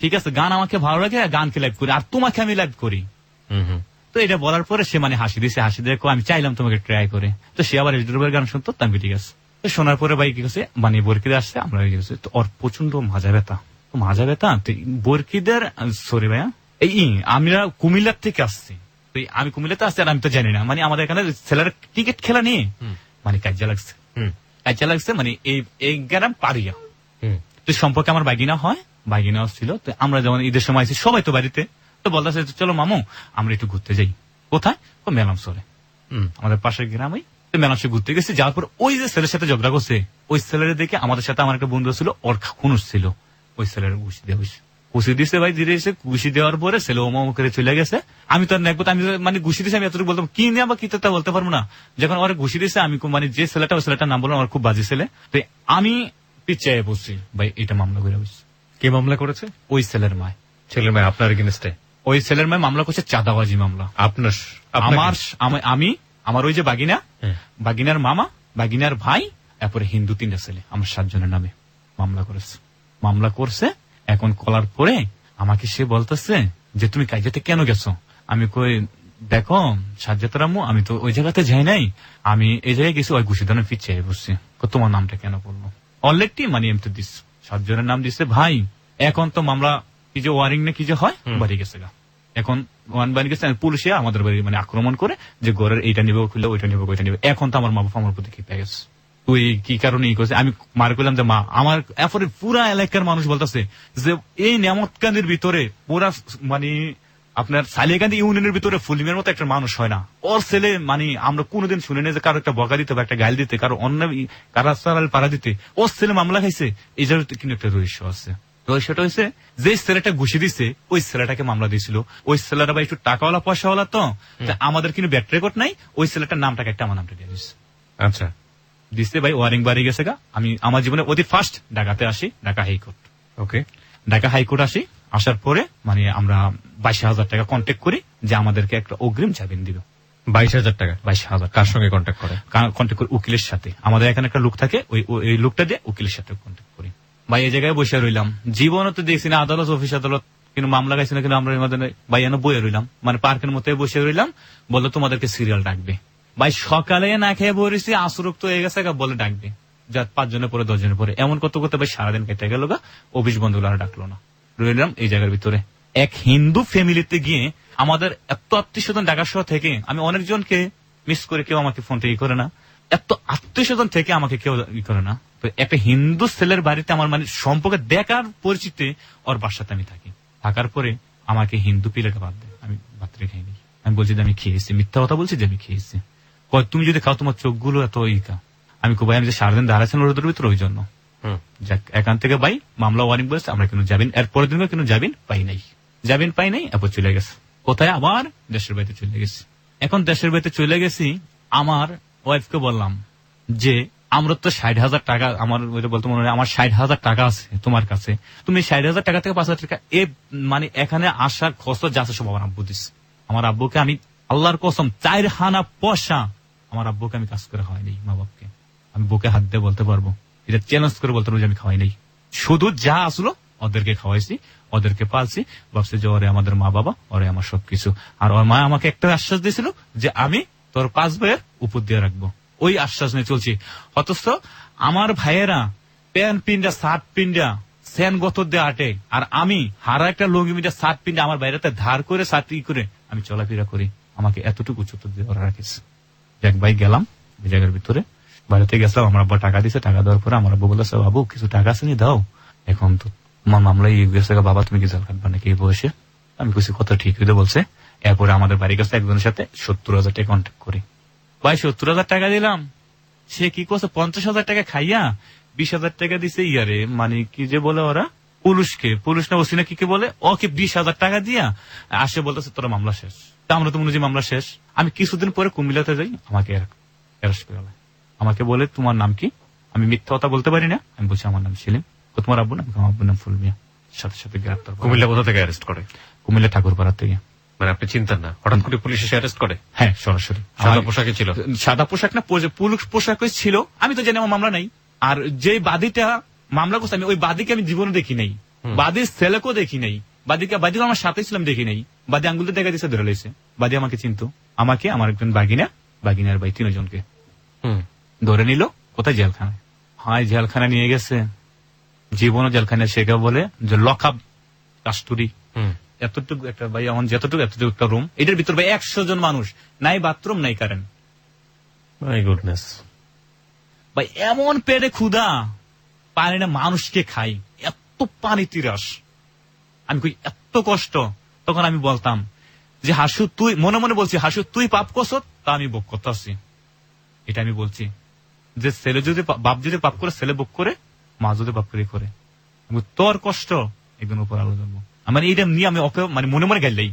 ঠিক আছে, গান আমাকে ভালো লাগে, গানকে লাইক করি, আর তোমাকে আমি লাইক করি। তো এটা বলার পরে সে মানে হাসি দিছে, হাসি দিয়ে আমি চাইলাম তোমাকে ট্রাই করে। তো সে আবার এর গান শুনতো, আমি ঠিক আছে। তো শোনার পরে ভাই কি করছে, মানে বরকিদে আসছে, আমরা তো ওর প্রচন্ড মাজা ব্যথা। বরকিদের সরি ভাইয়া, আমরা কুমিল্লার থেকে আসছি। আমি কুমিল্লাতে আসছি, আর আমি তো জানি না, মানে আমাদের এখানে ছেলের ক্রিকেট খেলা নিয়ে মানে কাজা লাগছে মানে এই গ্রাম পারিয়া। তো সম্পর্কে আমার বাগিনা হয়, বাগিনা ছিল। তো আমরা যেমন ঈদের সময় আছি সবাই তো বাড়িতে, তো বলতেছে চলো মামু আমরা একটু ঘুরতে যাই। কোথায়? মেলাম সরে, আমাদের পাশের গ্রামে। মেলামসে ঘুরতে গেছি, যাওয়ার পর ওই যে ছেলের সাথে ঝগড়া করছে, ওই ছেলের দেখে আমাদের সাথে আমার একটা বন্ধু ছিল, ওর খুনুস ছিল, ওই ছেলের ঘুষি দিচ্ছে ভাই। ধীরে এসে ঘুষি দেওয়ার পরে ছেলে ওমা করে চলে গেছে। আমি তো নেকবো, আমি মানে ঘুষি দিয়েছি, আমি এতটুকু বলতাম, কি নিয়ে বা কি তা বলতে পারবো না। যখন ওরা ঘুষি দিয়েছে, আমি মানে যে ছেলেটা, ওই ছেলেটার নাম বললাম, আমার খুব বাজে ছেলে। তো আমি পিছিয়ে বসছি ভাই, এটা মামলা করে বসছি। কে মামলা করেছে? ওই ছেলের মায়। ছেলের মায় আপনার এগেইনস্টে? ওই ছেলের মায় মামলা করছে চাঁদাবাজি মামলা। আমার ওই যে বাগিনার মামা, বাগিনার ভাই, তারপরে হিন্দু 3টা ছেলে, আমার 7 জনের নামে মামলা করছে। এখন কলার পরে আমাকে সে বলতেছে যে তুমি কাজেতে কেন গেছো? আমি কই দেখো সাজ্জাতের আম্মু, আমি তো ওই জায়গাতে যাই নাই, আমি এই জায়গায় গেছি, ওই ঘুষিদানের পিছিয়ে বসছি। তোমার নামটা কেন বললো? অলরেডি মানে এমনি দিস 7 জনের নাম দিচ্ছে ভাই। এখন তো মামলা কি যে ওয়ারিং না কি যে হয়, বাড়ি গেছে গা। এখন ওয়ান বাড়ি গেছে, পুলিশে আমাদের বাড়ি মানে আক্রমণ করে, যে ঘরের এইটা নিবে খুললে, ওইটা নিবে ওইটা নিবে। এখন তো আমার মা বাবা আমার প্রতি কি পেয়ে গেছে, তুই কি কারণে ই করছে? আমি মার করলাম যে মা, আমার এরপরে পুরা এলাকার মানুষ বলতেছে যে এই নিয়ামতকান্দির ভিতরে পুরা মানে আপনার সালিয়াকান্দি ইউনিয়নের ভিতরে ফুলিমের মতো একটা মানুষ হয় না। ওর ছেলে মানে আমরা কোনোদিন শুনে নেই যে কারো একটা বকা দিতে বা একটা গাল দিতে, কারো অন্য কারা পাড়া দিতে, ওর ছেলে মামলা খাইছে। এই জায়গায় কিন্তু একটা রহস্য আছে। রহস্যটা হয়েছে যে ছেলেটা ঘুষি দিছে, ওই ছেলেটাকে মামলা দিয়েছিল। ওই ছেলেটা বা একটু টাকাওয়ালা পয়সাওয়ালা, তো আমাদের কিন্তু ব্যাক রেকর্ড নাই। ওই ছেলেটার নামটাকে একটা আমার নামটা দিয়ে দিচ্ছে। আচ্ছা দিচ্ছে ভাই, ওয়ারিং বাড়ি গেছে গা। আমি আমার জীবনে অতি ফার্স্ট ঢাকাতে আসি, ঢাকা হাইকোর্ট। ওকে, ঢাকা হাইকোর্ট আসি। আসার পরে মানে আমরা 22,000 টাকা কন্ট্যাক্ট করি যে আমাদেরকে একটা অগ্রিম জামিন দিবে। 22,000 টাকা? 22,000। কার সঙ্গে কন্ট্যাক্ট করে? কন্ট্যাক্ট করি উকিলের সাথে। আমাদের এখানে একটা লোক থাকে, ওই লোকটা দিয়ে উকিলের সাথে কন্ট্যাক্ট করি। ভাই এই জায়গায় বসে রইলাম, জীবনে তো দেখছি না আদালত অফিস আদালত, কিন্তু মামলা গাইছি না, কিন্তু আমরা ভাই এনে বয়ে রইলাম, মানে পার্কের মতো বসে রইলাম। বললো তোমাদেরকে সিরিয়াল ডাকবে। ভাই সকালে না খেয়ে বলেছি, আসরক্ত হয়ে গেছে বলে ডাকবে, যা 5 জনের পরে 10 জনের পরে, এমন করতে করতে ভাই সারাদিন কেটে গেল গা। অফিস বন্ধ হলো, আর ডাকলো না। রইলাম এই জায়গার ভিতরে। এক হিন্দু ফ্যামিলিতে গিয়ে আমাদের এত আত্মীয়স্বজন ঢাকা শহর থেকে, আমি অনেকজনকে মিস করে, কেউ আমাকে ফোনটা ই করে না, এত আত্মীয়স্বজন থেকে আমাকে কেউ ই করে না। তো একটা হিন্দু ছেলের বাড়িতে আমার মানে সম্পর্কে দেখার পরিচিতি, ওর বাসাতে আমি থাকি। থাকার পরে আমাকে হিন্দু প্লেটে বাদ দেয়, আমি ভাতরে খাইনি। আমি বলছি যে আমি খেয়েছি, মিথ্যা কথা বলছি যে আমি খেয়েছি। তুমি যদি খাও তোমার চোখগুলো এত ইকা। আমি ভাই আমি যে সারাদিন দাঁড়াচ্ছেন রোদের ভিতরে, ওই জন্য যাক এখান থেকে ভাই মামলা ওয়ারিং বলছে, আমরা কিন্তু যাবেন এর পরের দিন কিন্তু যাবেন পাই নাই, এরপর চলে গেছে কোথায়? আবার দেশের বাড়িতে চলে গেছি। এখন দেশের বাড়িতে চলে গেছি, আমার ওয়াইফকে বললাম যে আমরা তো 60,000 টাকা, আমার বলতে মনে হয় আমার 60,000 টাকা আছে তোমার কাছে, তুমি 60,000 টাকা থেকে 5,000 টাকা মানে এখানে আসার খরচ যা আছে সব আমার আব্বু দিস। আমার আব্বুকে আমি আল্লাহর কসম 4 হানা পয়সা আমার আব্বুকে আমি কাজ করে খাওয়াই নাই। মা বাপকে আমি বুকে হাত দিয়ে বলতে পারবো, এটা চ্যালেঞ্জ করে বলতে পারবো যে আমি খাওয়াই নাই। শুধু যা আসলো ওদেরকে খাওয়াইছি, ওদেরকে পালছি, ভাবছি যে ওরে আমাদের মা বাবা, ওরে আমার সবকিছু। আর ওর মা আমাকে একটা আশ্বাস দিয়েছিল যে আমি তোর 5 ভাইয়ের উপর দিয়ে রাখবো, ওই আশ্বাস নিয়ে চলছি। অথচ আমার ভাইয়েরা প্যান্ট পিন্ডা শার্ট পিন্ডা সেন গতর দিয়ে আটে, আর আমি হারা একটা লুঙ্গি মিটা শার্ট পিন্ডা আমার বাইরেতে ধার করে শার্ট করে আমি চলাফেরা করি। আমাকে এতটুকু উচ্চতর দিয়ে ওরা রাখিস। এক ভাই গেলাম ওই জায়গার ভিতরে, বাড়িতে গেছিলাম, আমার আব্বা টাকা দিছে। টাকা দেওয়ার পরে আমার আব্বু বলতেছে, বাবু কিছু টাকা আছে নি দাও, এখন তো তোমার মামলা ইয়ে গেছে, বাবা তুমি কি জেল কাটবা নাকি এই বয়সে? আমি কিছু কথা ঠিক হইতে বলছে। এরপরে আমাদের বাড়ির কাছে একজনের সাথে 70,000 টাকা কন্ট্যাক্ট করি। ভাই 70,000 টাকা দিলাম, সে কি করছে 50,000 টাকা খাইয়া 20,000 টাকা দিছে ইয়ারে, মানে কি যে বলে ওরা পুলিশকে, পুলিশ না ওসি না কি বলে, ওকে 20,000 টাকা দিয়া আসে বলতেছে তোরা মামলা শেষ। তা আমরা তো মনে হয় মামলা শেষ। আমি কিছুদিন পরে কুমিল্লাতে যাই, আমাকে অ্যারেস্ট করে ফেলে। আমাকে বলে তোমার নাম কি? আমি মিথ্যা কথা বলতে পারি না, আমি বলছি আমার নাম সেলিম। তোমার আব্বু নাম? আমার আব্বুর নাম ফুলমিয়া। সাথে সাথে গ্রেপ্তার। কুমিল্লা কোথা থেকে অ্যারেস্ট করে? কুমিল্লা ঠাকুরপাড়া থেকে। মানে আপনি চিন্তান না, হঠাৎ করে পুলিশ এসে অ্যারেস্ট করে? হ্যাঁ সরাসরি। সাদা পোশাকে ছিল? সাদা পোশাক না, পুলিশ পোশাক ছিল। আমি তো জানি আমার মামলা নাই। আর যে বাদীটা মামলা করছে আমি ওই বাদীকে আমি জীবনে দেখি নাই, বাদীর ছেলেকেও দেখি নাই, বাদী আমার সাথে ছিলাম দেখি নাই। বাদী আঙ্গুলতে দেখা দিচ্ছে ধরে লাইছে। বাদী আমাকে চিনতো, আমাকে, আমার একজন বাগিনার ভাই, 3 জনকে ধরে নিল। কোথায়? জেলখানায়। হয় জেলখানা নিয়ে গেছে, জীবনও জেলখানায়। শেখা বলে যে লকআপ কাস্টডি, এতটুকু একটা ভাই, আমার যতটুকু এতটুকু একটা রুম, এটার ভিতর ভাই 100 জন মানুষ, নাই বাথরুম নাই কারেন্ট। মাই গুডনেস ভাই এমন পেটে ক্ষুধা, পানি না মানুষকে খাই, এত পানি তিরাস। আমি কই এত কষ্ট। তখন আমি বলতাম যে হাসু তুই, মনে মনে বলছি হাসু তুই পাপ করছ, তা আমি ভোগ করতেছি। এটা আমি বলছি যে ছেলে যদি বাপ যদি পাপ করে, ছেলে ভোগ করে, মা যদি পাপ করে তোর কষ্ট একদিন উপর আলো যাবো। আমার এইটা নিয়ে আমি ওকে মানে মনে মনে গেলেই।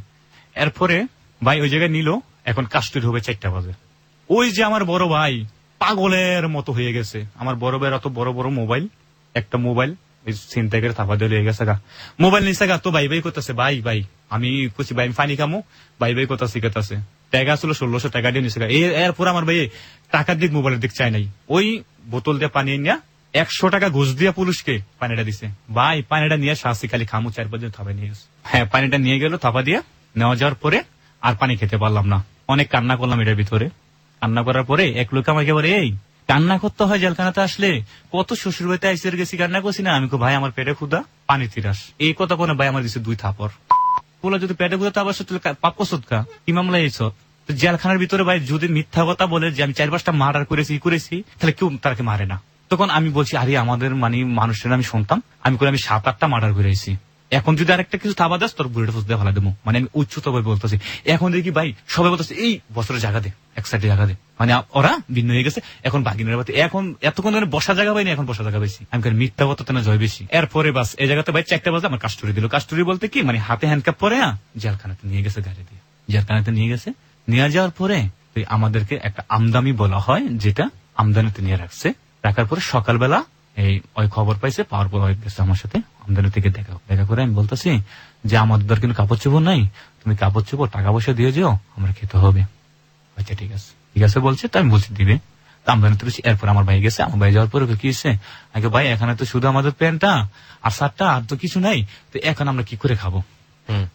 এরপরে ভাই ওই জায়গায় নিল, এখন কাস্টডি হবে 4টা বাজে। ওই যে আমার বড় ভাই পাগলের মতো হয়ে গেছে। আমার বড় ভাইয়ের অত বড় বড় মোবাইল, একটা মোবাইল চিন্তা করে থাপা দিয়ে লেগে গেছে গা, মোবাইল নিচে গা। তো ভাই করতেছে, ভাই আমি কুছি ভাই আমি পানি খামো, ভাই করতেছে কেতাছে। টাকা ছিল 1600 টাকা দিয়ে নিচে গা। এরপর আমার ভাই টাকার দিক মোবাইলের দিক চাই নাই, ওই বোতল দিয়ে পানি নিয়ে 100 টাকা ঘুষ দিয়া পুলিশকে পানিটা দিছে। ভাই পানিটা নিয়ে শাস্তি খালি খামু 4-5 দিন থাপা নিয়ে গেছে। হ্যাঁ পানিটা নিয়ে গেল থাপা দিয়ে, নেওয়া যাওয়ার পরে আর পানি খেতে পারলাম না। অনেক কান্না করলাম এটার ভিতরে। কান্না করার পরে এক লোক আমাকে বলে, এই কান্না করতে হয় জেলখানাতে আসলে, কত শ্বশুর বাড়িতে আইসে গেছি কান্না করছি না। আমি ভাই আমার পেটে ক্ষুধা, পানি তিরাস। এই কথা কোনো ভাই আমার দিচ্ছে 2 থাপড়। বলে যদি পেটে ক্ষুধা তাপ আসে তাহলে পাপ করছো কা, কি মামলা এইসব? জেলখানার ভিতরে ভাই যদি মিথ্যা কথা বলে যে আমি 4-5টা মার্ডার করেছি, তাহলে কেউ তাকে মারে না। তখন আমি বলছি, আরে আমাদের মানে মানুষের আমি শুনতাম, আমি 7-8টা মার্ডার করেছি। এখন যদি আরেকটা কিছু থাবা দাস তোর বুড়িটা ফুস দিয়ে ফেলা দেবো। মানে আমি উচ্চতা ভাবে বলতেছি। এখন দেখি ভাই সবাই বলতেছে এই বছরের জায়গা দে, এক সাইডে জায়গা দে। মানে ওরা ভিন্ন হয়ে গেছে। এখন বাগিনের বাড়িতে এখন এতক্ষণ ধরে বসা জায়গা পাইনি, এখন বসা জায়গা পাইছি। আমি মিথ্যা কথা না জয় বেশি। এরপরে বাস এই জায়গাতে ভাই 4টা বাজে আমার কাস্টডি দিল। কাস্টডি বলতে কি মানে হাতে হ্যান্ডকাপ পরে জেলখানাতে নিয়ে গেছে, গাড়ি দিয়ে জেলখানাতে নিয়ে গেছে। নিয়ে যাওয়ার পরে আমাদেরকে একটা আমদানি বলা হয়, যেটা আমদানিতে নিয়ে রাখছে। রাখার পরে সকালবেলা ওই খবর পাইছে, পাওয়ার পর গেছে আমার সাথে আমদানি থেকে দেখা করে। আমি বলতেছি যে আমাদের কিন্তু কাপড় চোপড় নাই, তুমি কাপড় চোপড় টাকা পয়সা দিয়ে যাও, আমরা খেতে হবে। আচ্ছা ঠিক আছে বলছে। তো আমি বলছি দিবে। আমদানি তো। এরপর আমার ভাই গেছে, আমার ভাই যাওয়ার পরে কি হয়েছে, আগে ভাই এখানে তো শুধু আমাদের প্যান্টটা আর শার্টটা, আর তো কিছু নাই, তো এখন আমরা কি করে খাবো?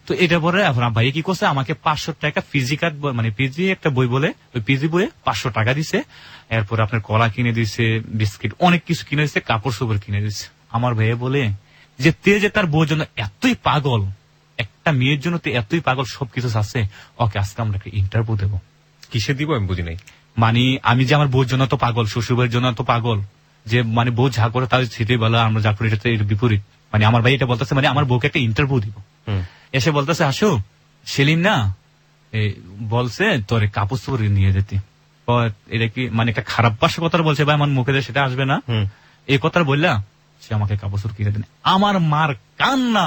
তো এটা পরে এখন ভাই কি করছে, আমাকে 500 টাকা পিজি কার্ড, মানে পিজি একটা বই বলে, ওই পিজি বইয়ে 500 টাকা দিছে। এরপর আপনার কলা কিনে দিছে, বিস্কিট অনেক কিছু কিনে দিচ্ছে, কাপড় চোপড় কিনে দিচ্ছে। আমার ভাইয়া বলে যে যে তার বউর জন্য এতই পাগল, একটা মেয়ের জন্য তো এতই পাগল, সবকিছু আছে, ওকে আজকে আমরা একটা ইন্টারভিউ দেবো। কিসে দিব আমি বুঝি নাই। মানে আমি যে আমার বউর জন্য তো পাগল, শ্বশুরের জন্য তো পাগল, যে মানে বউ যা করে তার সেটাই বলা, আমরা যা করি এটা এর বিপরীত। মানে আমার ভাই এটা বলতেছে, মানে আমার বউকে একটা ইন্টারভিউ দিব। এসে বলতেছে, আসো সেলিম না বলছে তোর কাপড় চোপড় নিয়ে যেতে। এটা কি মানে একটা খারাপ ভাষা কথা বলছে ভাই, আমার মুখে সেটা আসবে না। এই কথা বললা সে আমাকে কাপড় চোপড় কিনে দেন। আমার মার কান্না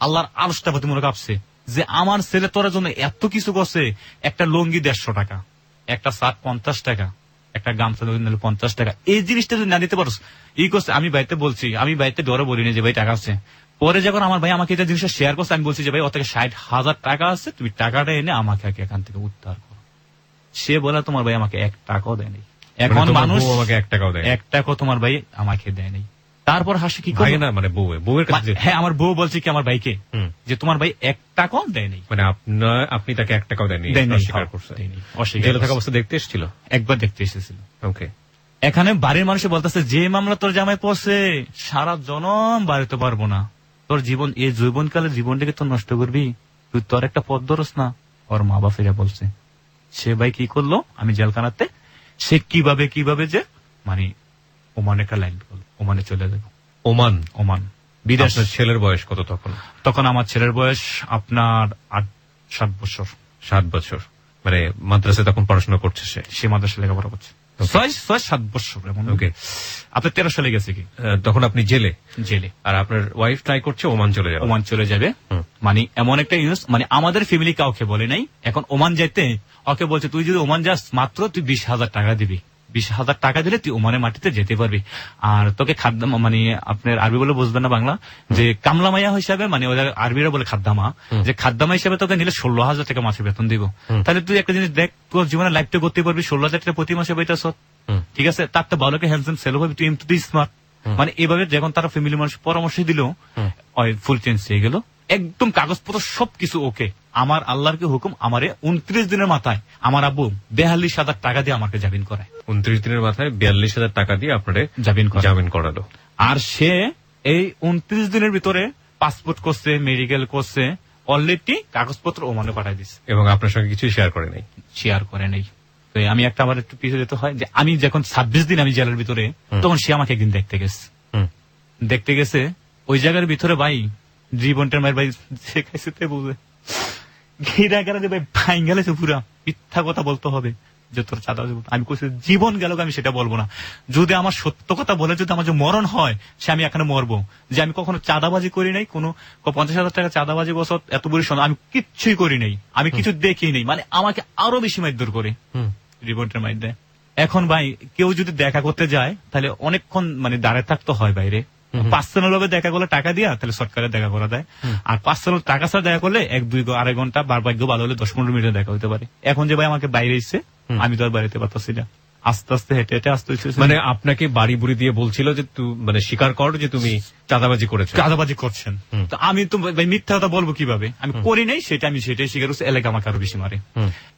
আল্লাহর আরশটা প্রতিমূলক কাঁপছে, যে আমার ছেলে তোর জন্য এত কিছু করছে। একটা লুঙ্গি 150 টাকা, একটা শার্ট 50 টাকা, একটা গামছা 50 টাকা। এই জিনিসটা যদি না দিতে পারো ই করছে। আমি বাড়িতে বলছি, আমি বাড়িতে ডরে বলিনি যে ভাই টাকা আছে। পরে যখন আমার ভাই আমাকে এটা জিনিসটা শেয়ার করছে, আমি বলছি যে ভাই ওর থেকে 60,000 টাকা আছে, তুমি টাকাটা এনে আমাকে এখান থেকে উদ্ধার করো। সে বলে তোমার ভাই আমাকে 1 টাকাও দেয়নি। এখন মানুষ আমাকে 1 টাকাও দেয়, 1 টাকাও তোমার ভাই আমাকে দেয়নি। তারপর হাসি কি ভাই করলো? না মানে বউয়ের কাছে যেতে? হ্যাঁ, আমার বউ বলছে কি আমার ভাইকে হুম। যে তোমার ভাই 1 টাকাও দেয় নাই। মানে আপনি তাকে 1 টাকাও দেননি, দেয় নাই, অস্বীকার হ্যাঁ, করছে। দেয় নাই, অস্বীকার জেলে থাকা করছে। অবস্থা দেখতে এসেছিল? একবার দেখতে এসেছিল। ওকে। এখানে বাড়ির মানুষ বলতেছে যে মামলা তোর জামাই পড়ছে সারা জনম বাড়িতে পারবো না, তোর জীবন এই যৌবনকালে জীবনটাকে তো নষ্ট করবি, তুই তোর একটা পথ ধরস না। ওর মা বাপেরা বলছে সে ভাই কি করলো, আমি জেলখানাতে সে কিভাবে যে মানে ওমানে একটা লাইন করলো, ওমানে চলে যাবো। ওমান বিদেশ। আপনার ছেলের বয়স কত তখন? তখন আমার ছেলের বয়স আপনার 8-7 বছর। 7 বছর। মানে মাদ্রাসায় তখন পড়াশোনা করছে সে? সে মাদ্রাসা লেখাপড়া করছে। 6-7 বছর এমন। ওকে। আপনার 13 সালে গেছে কি? তখন আপনি জেলে? জেলে। আর আপনার ওয়াইফ ট্রাই করছে ওমান চলে যাবে? ওমান চলে যাবে। হুম। মানে এমন একটা নিউজ, মানে আমাদের ফ্যামিলি কাউকে বলে নাই। এখন ওমান যাইতে ওকে বলছে তুই যদি ওমান যাস মাত্র তুই 20,000 টাকা দিবি, 20,000 টাকা দিলে তুই ওমানের মাটিতে যেতে পারবি। আর তোকে খাদ্য মানে আপনার আরবি বলে বুঝবেন না বাংলা, যে কামলামাইয়া হিসাবে মানে ওদের আরবিরা বলে খাদ্দামা, যে খাদ্দামা হিসাবে তোকে নিলে 16,000 টাকা মাসে বেতন দিব। তাহলে তুই একটা জিনিস দেখ, তোর জীবনে লাইফটা করতে পারবি 16,000 টাকা প্রতি মাসে পাইতেছ। ঠিক আছে, তার তো ভালো হ্যান্ডসাম সেল হবে, তুই এমনি স্মার্ট। মানে এভাবে যখন তারা ফ্যামিলি মানুষ পরামর্শ দিল, ফুল চেঞ্জ হয়ে গেল, একদম কাগজপত্র সবকিছু ওকে। আমার আল্লাহর কি হুকুম, আমারে 29 দিনের মাথায় আমার আব্বু 42,000 টাকা দিয়ে আমাকে জামিন করায়। 29 দিনের মাথায় 42,000 টাকা দিয়ে আপনারে জামিন করালো। আর সে এই 29 দিনের ভিতরে পাসপোর্ট করছে, মেডিকেল করছে, অলরেডি কাগজপত্র ওমানে পাঠাই দিচ্ছে। এবং আপনার সঙ্গে কিছু শেয়ার করে নাই? শেয়ার করে নেই। তো আমি একটা আমার একটু পিছিয়ে যেতে হয় যে আমি যখন 26 দিন আমি জেলের ভিতরে, তখন সে আমাকে একদিন দেখতে গেছে ওই জায়গার ভিতরে। ভাই জীবনটার মায়ের ভাই যে খাইছে তে বুঝে ঘিরা গেলে ভাই ভাই গেলেছে পুরা। মিথ্যা কথা বলতে হবে যে তোর চাঁদা, আমি কইছি জীবন গেল আমি সেটা বলবো না। যদি আমার সত্য কথা বলে যদি আমার যে মরণ হয়, সে আমি এখানে মরবো। যে আমি কখনো চাঁদাবাজি করি নাই, কোনো 50,000 টাকা চাঁদাবাজি বছর এত বড় শোনা আমি কিচ্ছুই করি নাই, আমি কিছু দেখি নেই। মানে আমাকে আরো বেশি মারধর করে রিপোর্টের মাইর। এখন ভাই কেউ যদি দেখা করতে যায় তাহলে অনেকক্ষণ মানে দাঁড়ায় থাকতে হয় বাইরে। পার্সোনাল ভাবে দেখা করলে টাকা দিয়া তাহলে সরকারে দেখা করা দেয়। আর পার্সোনাল টাকা ছাড়া দেখা করলে 1-2-2.5 ঘন্টা, বার ভাগ্য ভালো হলে 10-15 মিনিটে দেখা হতে পারে। এখন যে ভাই আমাকে বাইরে এসছে, আমি তো আর বাড়িতে পারতেছি না, আস্তে আস্তে হেঁটে আসতে হচ্ছে। মানে আপনাকে বাড়ি বুড়ি দিয়ে বলছিল যে মানে স্বীকার কর যে তুমি চাঁদাবাজি করেছো, চাঁদাবাজি করছেন। তো আমি তো ভাই মিথ্যা কথা বলবো কিভাবে, আমি করি নাই সেটা আমি সেটাই স্বীকার করছি। এলাকা আমাকে আরো বেশি মারে।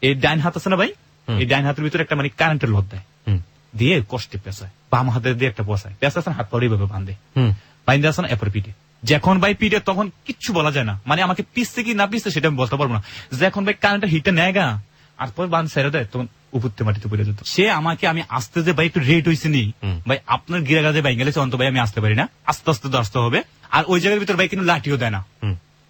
এই ডাইন হাত আছে না ভাই, এই ডাইন হাতের ভিতরে একটা মানে কারেন্টের লোড দেয়, দিয়ে কষ্টে পেঁচায়, বাম হাতে দিয়ে একটা পচায়, পেঁচাচ্ছেন হাত পরে এইভাবে বাঁধে, বাইন্দে আসে না এরপর পিঠে। যখন ভাই পিঠে তখন কিচ্ছু বলা যায় না, মানে আমাকে পিছছে কি না পিছছে সেটা আমি বলতে পারবো না। যখন ভাই কারেন্টের হিটটা নেয় গা আর পর বাঁধ ছেড়ে দেয়, তখন উপরতে মাটিতে পড়ে যেত। সে আমাকে, আমি আসতে যে ভাই একটু রেট হয়েছে নি ভাই, আপনার গিরা গাছে ভাই গেলেছে অন্ত ভাই আমি আসতে পারি না, আস্তে আস্তে তো আসতে হবে। আর ওই জায়গার ভিতরে ভাই কিন্তু লাঠিও দেয় না,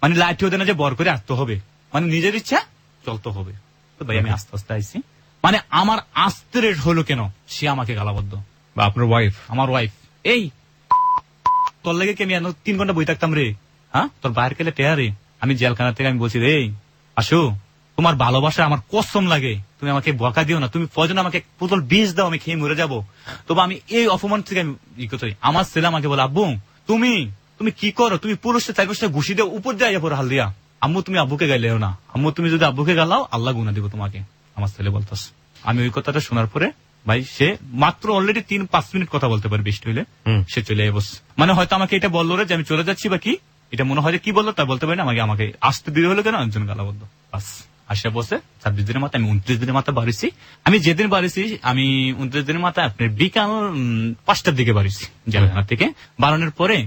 মানে লাঠিও দেয় না যে বর করে আসতে হবে, মানে নিজের ইচ্ছা চলতে হবে। তো ভাই আমি আস্তে আস্তে আইসি। মানে আমার আস্তে রেট হলো কেন, সে আমাকে গালাবদ্ধ। বা আপনার ওয়াইফ? আমার ওয়াইফ, এই তোর লেগে কি আমি 3 ঘন্টা বই থাকতাম রে, হ্যাঁ তোর বাইরে গেলে টেয়া রে। আমি জেলখানা থেকে আমি বলছি রে আসো, তোমার ভালোবাসা আমার কসম লাগে, তুমি আমাকে বকা দিও না, তুমি প্রয়োজন আমাকে পুতুল বিষ দাও, আমি খেয়ে মরে যাবো, তবে আমি এই অপমান থেকে আমি ই করতে। আমার ছেলে আমাকে বলে আব্বু তুমি কি করো, তুমি পুরুষের 4 বছর ঘুষি দিয়ে উপর দিয়ে পরে হাল দিয়া, আম্মু তুমি আব্বুকে গাইলেও না, আম্মু তুমি যদি আব্বুকে গালাও আল্লাহ গুনা দিব তোমাকে, আমার ছেলে বলতাস। আমি ওই কথাটা শোনার পরে ভাই সে মাত্র অলরেডি 3-5 মিনিট কথা বলতে পারে, বৃষ্টি হইলে সে চলে বস। মানে হয়তো আমাকে এটা বললো রে যে আমি চলে যাচ্ছি বা কি, এটা মনে হয় যে কি বললো তা বলতে পারি না, আমাকে আসতে দেরি হলো কেন একজন গালাবদ্ধ। বাস আসে বসে 26 দিনের মাথায় আমি 29 দিনের মাথায় বাড়িছি। আমি যেদিন বাড়িছি আমি 29 দিনের মাথায় আপনার বিকাল 5টার দিকে বাড়িছি জেলখানা থেকে। বাড়ানোর পরে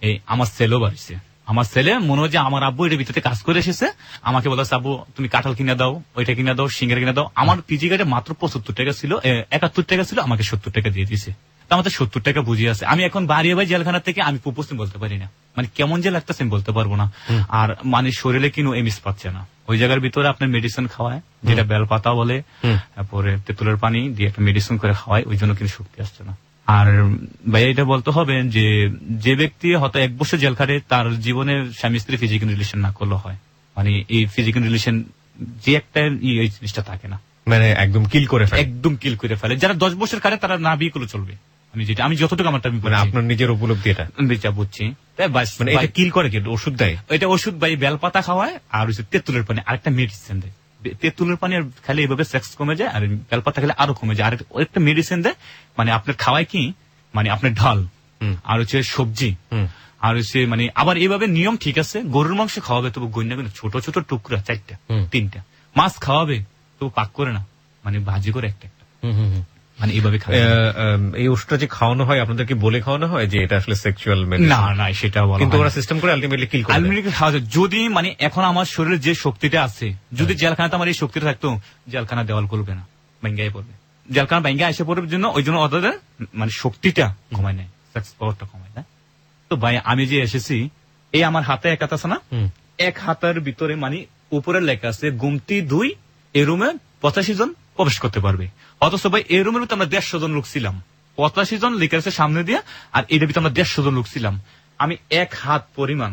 এই আমার ছেলেও বাড়িছে। আমার ছেলে মনে হয় যে আমার আব্বু এর ভিতরে কাজ করে এসেছে, আমাকে বলেছে আব্বু তুমি কাঁঠাল কিনে দাও, ওইটা কিনে দাও, সিঙ্গার কিনে দাও। আমার পিজি কার্ডে মাত্র 75 টাকা ছিল, 71 টাকা ছিল, আমাকে 70 টাকা দিয়ে দিয়েছে। আমাদের 70 টাকা বুঝিয়ে আছে। আমি এখন বাড়িয়ে ভাই জেলখানা থেকে আমি প্রপোজ বলতে পারি না, মানে কেমন যে লাগতেছে আমি বলতে পারবো না। আর মানে শরীরে কিনো এমিস পাচ্ছে না। ওই জায়গার ভিতরে আপনার মেডিসিন খাওয়ায়, যেটা বেলপাতা বলে, তারপরে তেঁতুলের পানি দিয়ে একটা মেডিসিন করে খাওয়ায়, ওই জন্য কিন্তু শক্তি আসছে না। আর ভাই এটা বলতে হবে যে ব্যক্তি হয়তো 1 বছর জেল খাটে, তার জীবনে স্বামী স্ত্রী ফিজিক্যাল রিলেশন না করলে হয়, মানে এই ফিজিক্যাল রিলেশন যে একটা এই জিনিসটা থাকে না, মানে একদম কিল করে ফেলে। যারা 10 বছর খাটে তারা না বিয়ে করলে চলবে। আমি যতটুকু আমারটা মানে আপনার নিজের উপলব্ধি এটা বুঝছি। তাই বাস, মানে এটা কিল করে কি ওষুধ দেয়? এটা ওষুধ ভাই বেলপাতা খাওয়ায়, আর হচ্ছে তেঁতুলের পানি, আরেকটা মেডিসিন দেয়। তেঁতুলের পানি খেলে এইভাবে সেক্স কমে যায়, আর বেলপাতা খেলে আরো কমে যায়। আর একটা মেডিসিন দেয়, মানে আপনার খাওয়ায় কি, মানে আপনার ঢাল আর হচ্ছে সবজি, আর হচ্ছে মানে আবার এইভাবে নিয়ম ঠিক আছে, গরুর মাংস খাওয়াবে তবু গণ্য ছোট ছোট টুকরা 4টা 3টা, মাছ খাওয়াবে তবু পাক করে না, মানে ভাজি করে একটা একটা, মানে এইভাবে খাওয়া। এই ওষুধটা যে খাওয়ানো হয় আপনাদেরকে বলে খাওয়ানো হয় যে এটা আসলে সেক্সুয়াল না না সেটা বলা কিন্তু হয় ওরা না। সিস্টেম করে আলটিমেটলি কিল করে দেয়। আলমিনিকে খাওয়া যায় যদি মানে এখন আমার শরীরে যে শক্তিটা আছে, যদি জেলখানাতে আমার এই শক্তিটা থাকতো, জেলখানা দেওয়াল করবে না, ভাঙ্গাই পড়বে, জেলখানা ভাঙ্গা এসে পড়বে জন্য ওই জন্য ওদের মানে শক্তিটা কমায় নেয়, সেক্স পাওয়ারটা কমায় নেয়। তো ভাই আমি যে এসেছি, এই আমার হাতে এক হাত আছে না, এক হাতের ভিতরে মানে উপরে লেখা আছে গুমতি 2, এই রুমে 85 জন প্রবেশ করতে পারবে। অথচ ভাই এই রুমের ভিতরে আমরা 150 জন লোক ছিলাম, 85 জন লেখা আছে সামনে দিয়ে, আর এটার ভিতরে আমরা 150 জন লোক ছিলাম। আমি এক হাত পরিমাণ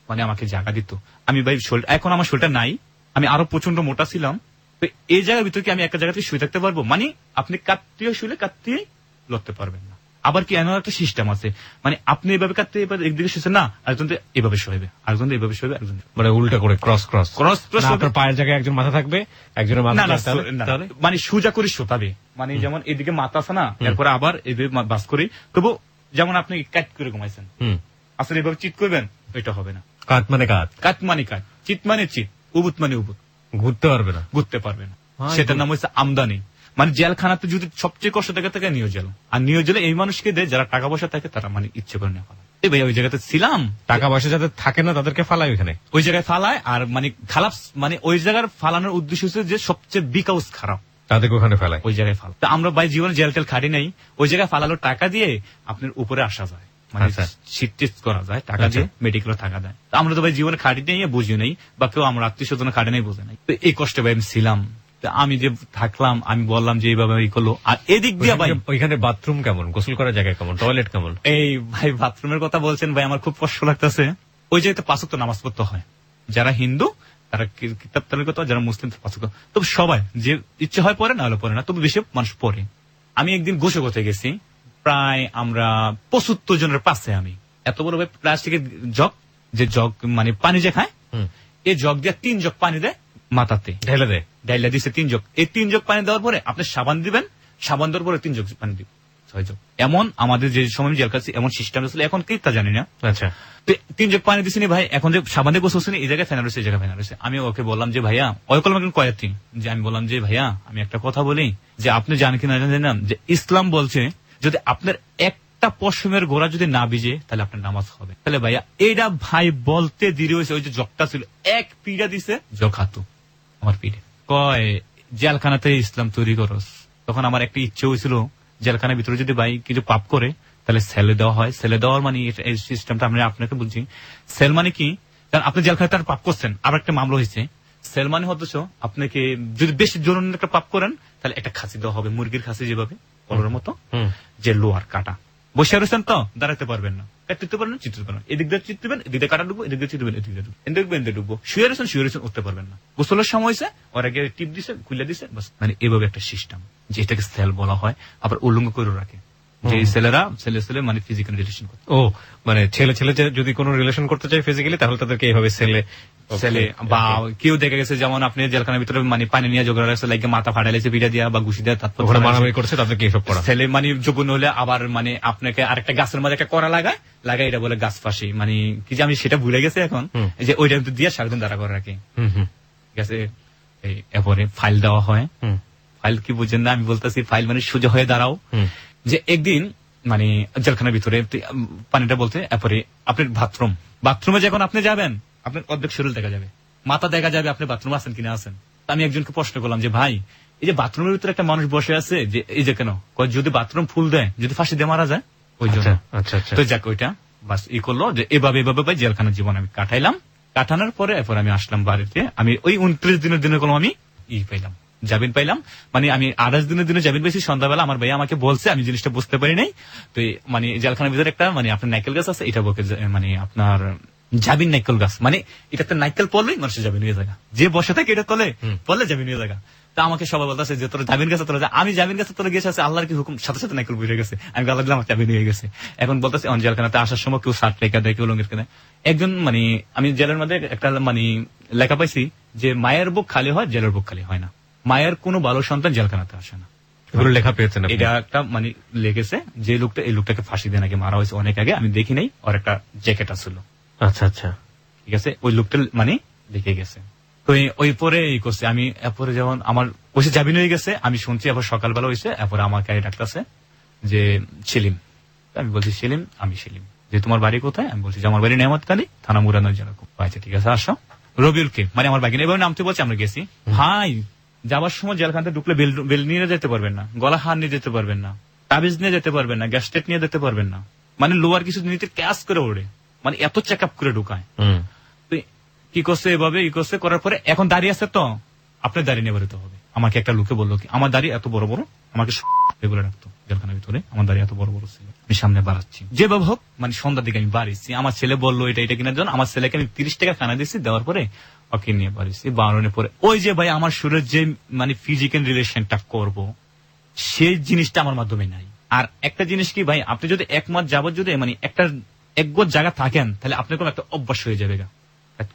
মানে আমাকে জায়গা দিত। আমি ভাই এখন আমার শরীরটা নাই, আমি আরো প্রচন্ড মোটা ছিলাম। তো এই জায়গার ভিতরে কি আমি একটা জায়গাতে শুয়ে থাকতে পারবো? মানে আপনি কাটতেও শুলে কাটতেই লড়তে পারবেন না। আবার কি এমন একটা সিস্টেম আছে, মানে আপনি এভাবে কাটতে এবার একদিকে শুয়েছেন না, আরেকজন এভাবে শোবে, আরেকজন এভাবে শোবে, আরেকজন মানে উল্টা করে ক্রস ক্রস ক্রস ক্রস না, আপনার পায়ের জায়গায় একজন মাথা থাকবে, একজনের মাথা না না তাহলে মানে সোজা করে শোতাবে, মানে যেমন এদিকে মাথা আছে না, এরপরে আবার এদিকে বাস করি, তবু যেমন আপনি কাট করে ঘুমাইছেন, আসলে এভাবে চিৎ করবেন, এটা হবে না। কাট মানে কাট, কাট মানে কাট, চিৎ মানে চিৎ, উবুত মানে উবুত, ঘুরতে পারবে না, ঘুরতে পারবে না। সেটার নাম হচ্ছে আমদানি। মানে জেলখানাতে যদি সবচেয়ে কষ্ট থাকে থাকে নিউ জেল, আর নিউ জেলে এই মানুষকে দেয় যারা টাকা পয়সা থাকে, তারা মানে ইচ্ছে করে নেওয়া। এই ভাই ওই জায়গাতে ছিলাম, টাকা পয়সা যাদের থাকে না তাদেরকে ফালায় ওইখানে, ওই জায়গায় ফালায়, আর মানে খারাপ মানে ওই জায়গার ফালানোর উদ্দেশ্য হচ্ছে যে সবচেয়ে বিকাউস খারাপ, তাদেরকে ওখানে ফেলায়, ওই জায়গায় ফালা। তা আমরা ভাই জীবনে জেল টেল খাটি নাই, ওই জায়গায় ফালালো টাকা দিয়ে আপনার উপরে আসা যায়, মানে শীত টেস্ট করা যায় টাকা দিয়ে, মেডিকেলে টাকা দেয়। আমরা তো ভাই জীবনে খাটি নেই, বুঝি নাই, বা কেউ আমার আত্মীয় স্বজন খাটি নাই, বোঝে নাই। তো এই কষ্টে ভাই আমি ছিলাম। আমি যে থাকলাম, আমি বললাম যে এইভাবে ই করলো, আর এদিক দিয়ে ভাই ওইখানে বাথরুম কেমন, গোসল করার জায়গা কেমন, টয়লেট কেমন? এই ভাই বাথরুমের কথা বলছেন ভাই, আমার খুব কষ্ট লাগতেছে। ওই জায়গাতে 5 ওয়াক্ত নামাজ পড়তে হয়, যারা হিন্দু তারা কিতাব তালিকা করতে, যারা মুসলিম 5 ওয়াক্ত, তবে সবাই যে ইচ্ছে হয় পড়ে, না হলে পড়ে না, তবে বেশি মানুষ পড়ে। আমি একদিন গোসল করতে গেছি, প্রায় আমরা 75 জনের পাশে, আমি এত বড় ভাই প্লাস্টিকের জগ, যে জগ মানে পানি যে খায়, এই জগ দিয়ে 3 জগ পানি দেয় মাথাতে, ঢেলে দেয়, ডাইলা দিচ্ছে 3 জগ। এই 3 জগ পানি দেওয়ার পরে আপনি সাবান দিবেন, সাবান দেওয়ার পরে 3 জগ পানি দিবেন, 6 জগ। এমন আমাদের যে সময় জেল কাছে এমন সিস্টেম ছিল, এখন কি তা জানি না। আচ্ছা, 3 জগ পানি দিছিনি ভাই, এখন যে সাবান দিয়ে গোসল এই জায়গায় ফেনা রয়েছে, এই জায়গায় ফেনা রয়েছে। আমি ওকে বললাম যে ভাইয়া, ওই কলম একজন কয়েকটি, যে আমি বললাম যে ভাইয়া আমি একটা কথা বলি, যে আপনি জানেন কিনা জানেন না, যে ইসলাম বলছে যদি আপনার একটা পশমের গোড়া যদি না ভিজে তাহলে আপনার নামাজ হবে। তাহলে ভাইয়া এইটা ভাই বলতে দেরি হয়েছে, ওই যে জগটা ছিল এক পিড়া দিছে, জগ হাতু আমার পিঠে, কয় জেলখানাতে ইসলাম তৈরি করস। তখন আমার একটা ইচ্ছে হয়েছিল, জেলখানার ভিতরে যদি ভাই কিছু পাপ করে তাহলে সেলে দেওয়া হয়। সেলে দেওয়ার মানে এই সিস্টেমটা আমি আপনাকে বলছি। সেল মানে কি, কারণ আপনি জেলখানাতে তার পাপ করছেন, আবার একটা মামলা হয়েছে। সেল মানে হচ্ছে আপনাকে যদি বেশি জরুরি একটা পাপ করেন তাহলে একটা খাসি দেওয়া হবে, মুরগির খাসি যেভাবে পরের মতো, যে লোয়ার কাটা, বসে রয়েছেন তো দাঁড়াতে পারবেন না, কাটতে পারবেন না, চিত্তে পারবেন, এদিক দিয়ে চিত্তবেন, এদিক দিয়ে কাটা ডুবো, এদিক দিয়ে চিত্তবেন, এদিক দিয়ে ডুবো, এদিক ডুবো, শুয়ে রয়েছেন উঠতে পারবেন না। গোসলের সময় হয়েছে, ওর আগে টিপ দিছে, খুলে দিছে, বাস। মানে এভাবে একটা সিস্টেম, যে এটাকে সেল বলা হয়। আবার উল্লঙ্ঘ করে রাখে, যে ছেলেরা ছেলে মানে ফিজিক্যাল রিলেশন করতে। ও মানে ছেলে যদি কোনো রিলেশন করতে চায় ফিজিক্যালি, তাহলে তাদেরকে এইভাবে ছেলে বা কেউ দেখা গেছে, যেমন আপনি জেলখানার ভিতরে মানে পানি নিয়ে জোগাড় রাখছে, লাইকে মাথা ফাটাইছে পিঠা দিয়া বা ঘুষি দেওয়া, তারপর মারামারি করছে, তাদেরকে এইসব করা। ছেলে মানে যৌবন হলে আবার মানে আপনাকে আরেকটা গাছের মধ্যে একটা করা লাগায়, এটা বলে গাছ ফাঁসি, মানে কি যে আমি সেটা ভুলে গেছি এখন, যে ওইটা দিয়ে সারাদিন দাঁড়া করে রাখি। ঠিক আছে, এরপরে ফাইল দেওয়া হয়। ফাইল কি বুঝেন না, আমি বলতেছি ফাইল মানে সোজা হয়ে দাঁড়াও। যে একদিন মানে জেলখানার ভিতরে পানিটা বলতে, এরপরে আপনার বাথরুমে যখন আপনি যাবেন, আপনার অর্ধেক শরীর দেখা যাবে, মাথা দেখা যাবে, আপনি বাথরুম আছেন কিনা আছেন। আমি একজনকে প্রশ্ন করলাম যে ভাই, এই যে বাথরুমের ভিতরে একটা মানুষ বসে আছে, যে এই যে কেন, যদি বাথরুম ফুল দেয়, যদি ফাঁসি দিয়ে মারা যায়, ওই জন্য। তো যাক, ওইটা বাস ই করলো, যে এভাবে ভাই জেলখানার জীবন আমি কাটানোর পরে এরপর আমি আসলাম বাড়িতে। আমি ওই 29 দিনের কোনো আমি পাইলাম, জামিন পাইলাম। মানে আমি 28 দিনের জামিন পেয়েছি। সন্ধ্যাবেলা আমার ভাই আমাকে বলছে, আমি জিনিসটা বুঝতে পারি নাই। তো মানে জেলখানার ভিতরে একটা মানে আপনার নাইকেল গাছ আছে, এটা বলতে মানে আপনার জামিন নাইকেল গাছ, মানে এটাতে নাইকেল পড়লেই মানুষের জামিন হয়ে যায়, যে বসে থাকে এটা তলে পড়লে জামিন হয়ে যায়। তা আমাকে সবাই বলতেছে যে তোর জামিন গাছে তোরা, আমি জামিন গাছে তোরা গেছে, আল্লাহর কি হুকুম, সাথে সাথে নাইকেল বুঝে গেছে, আমি আল্লাহ দিলাম, আমার জামিন হয়ে গেছে। এখন বলতেছে জেলখানাতে আসার সময় কেউ 60 টাকা দেয়, কেউ লঙ্গির দেয়। একজন মানে আমি জেলের মধ্যে একটা মানে লেখা পাইছি, যে মায়ের বুক খালি হয়, জেলের বুক খালি হয় না। মায়ের কোনো ভালো সন্তান জেলখানাতে আসে না। এগুলো লেখা পেয়েছেন আপনি? এটা একটা মানে লেগেছে যে লোকটা, এই লোকটাকে ফাঁসি দিয়ে নাকি মারা হয়েছে অনেক আগে, আমি দেখি নাই, ওর একটা জ্যাকেট আসছিল, আচ্ছা আচ্ছা। ঠিক আছে, ওই লোকটা মানে লিখে গেছে। তো ওই পরে এই করছে, আমি এরপরে যেমন আমার ওইসে জামিন হয়ে গেছে, আমি শুনছি এরপর সকালবেলা হয়েছে, এরপরে আমার গাড়ি ডাকতেছে যে সেলিম। আমি বলছি সেলিম, আমি সেলিম, যে তোমার বাড়ি কোথায়? আমি বলছি যে আমার বাড়ি নেয়ামতকালী, থানা মুরাদনগর জেলা। আচ্ছা ঠিক আছে আসো। রবিউলকে মানে আমার বাগিনা এভাবে নামতে বলছে, আমরা গেছি। ভাই যাবার সময় জেলখানতে ঢুকলে বেল নিয়ে যেতে পারবেন না, গলা হার নিয়ে যেতে পারবেন না, তাবিজ নিয়ে যেতে পারবেন না, গ্যাস্ট্রেট নিয়ে যেতে পারবেন না, মানে লোয়ার কিছু নিতে ক্যাশ করে ওড়ে, মানে এত চেক আপ করে ঢুকায়। তো কি করছে এভাবে ই করছে, করার পরে এখন দাঁড়িয়ে আছে, তো আপনার দাঁড়িয়ে নিয়ে বেরোতে হবে। আমাকে একটা লোকে বললো কি আমার দাড়ি এত বড় বড়, আমাকে এগুলো রাখতো জেলখানার ভিতরে, আমার দাড়ি এত বড় বড় ছিল, আমি সামনে বাড়াচ্ছি যেভাবে হোক, মানে সন্ধ্যার দিকে আমি বাড়িছি। আমার ছেলে বললো এটা কেনার জন্য, আমার ছেলেকে আমি 30 টাকা খানা দিচ্ছি, দেওয়ার পরে ওকে নিয়ে বাড়িছি। বাড়ানোর পরে ওই যে ভাই আমার শরীরের যে মানে ফিজিক্যাল রিলেশনটা করব, সেই জিনিসটা আমার মাধ্যমে নাই। আর একটা জিনিস কি ভাই, আপনি যদি এক মাস যাবত যদি মানে একটা এক গোজ জায়গা থাকেন, তাহলে আপনার কোনো একটা অভ্যাস হয়ে যাবে গা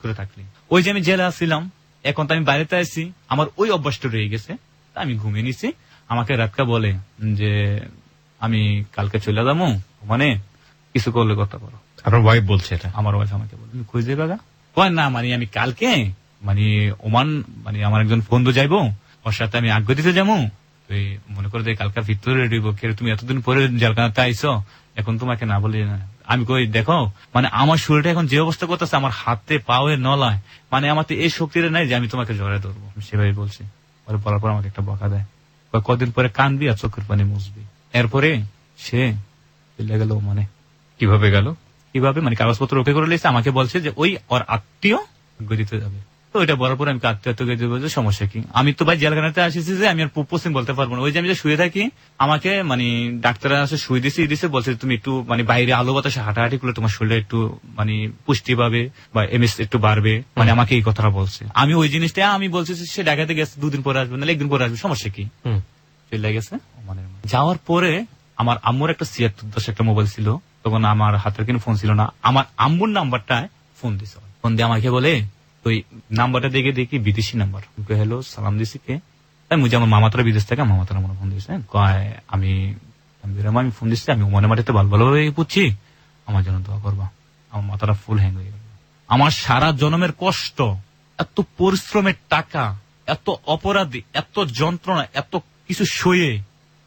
করে থাকলে। ওই যে আমি জেলে আসছিলাম, এখন তো আমি বাড়িতে আসছি, আমার ওই অভ্যাসটা রয়ে গেছে, আমি ঘুমিয়ে নিছি। আমাকে রাতকা বলে যে আমি কালকে চলে যাবো, মানে কিছু করলে কথা বলো। আপনার ওয়াইফ বলছে এটা? আমার ওয়াইফ আমাকে বলে তুমি খুঁজে বাগা কয় না, মানে আমি কালকে মানে ওমান মানে আমার একজন বন্ধু যাইবো, ওর সাথে আমি আগ্রহ দিতে যাবো, তুই মনে করে যে কালকার ভিতরে রেডি হইব, তুমি এতদিন পরে জেলখানাতে আইসো, এখন তোমাকে না বলি না। আমি কই দেখো, মানে আমার শরীরটা এখন যে অবস্থা করতেছে, আমার হাতে পাওয়ে নলায়, মানে আমার তো এই শক্তিটা নাই যে আমি তোমাকে জড়াই ধরবো। সেভাবে বলছি, পরে বলার পর আমাকে একটা বকা দেয়, কদিন পরে কানবি আর চোখের পানি মুছবি। এরপরে সে চলে গেল। মানে কিভাবে গেল? কিভাবে মানে কাগজপত্র ওকে করে লিখছে, আমাকে বলছে যে ওই ওর আত্মীয় গদিতে যাবে। তো এটা বলার পর আমি আত্মীয় বলছে সমস্যা কি, আমি তো ভাই জেলখানাতে আসিছি যে আমি আর পশ্চিম বলতে পারবো না। ওই যে আমি যে শুয়ে থাকি, আমাকে মানে ডাক্তাররা আসে শুয়ে দিছে বলছে তুমি একটু মানে বাইরে আলো বাতাসে হাঁটাহাঁটি করলে তোমার শরীরে একটু মানে পুষ্টি পাবে বা এমএস একটু বাড়বে, মানে আমাকে এই কথাটা বলছে। আমি ওই জিনিসটা আমি বলছি সে ঢাকাতে গেছে, 2 দিন পরে আসবে না 1 দিন পরে আসবে, সমস্যা কি, চলে গেছে। মানে যাওয়ার পরে আমার আম্মুর একটা 7610 একটা মোবাইল ছিল, তখন আমার হাতের কিন্তু ফোন ছিল না, আমার আম্মুর নাম্বারটায় ফোন দিছে। ফোন দিয়ে আমাকে বলে, ওই নাম্বারটা দেখে দেখি বিদেশি নাম্বার, হ্যালো সালাম দিছি কে, মুঝে আমার মামাতারা বিদেশ থেকে, মামাতারা মনে ফোন দিয়েছে, কয় আমি ফোন দিচ্ছি, আমি মনে মাটিতে ভালোভাবে পুচ্ছি, আমার জন্য দোয়া করবা। আমার মাথাটা ফুল হ্যাং হয়ে গেল। আমার সারা জন্মের কষ্ট, এত পরিশ্রমের টাকা, এত অপরাধী, এত যন্ত্রণা, এত কিছু সয়ে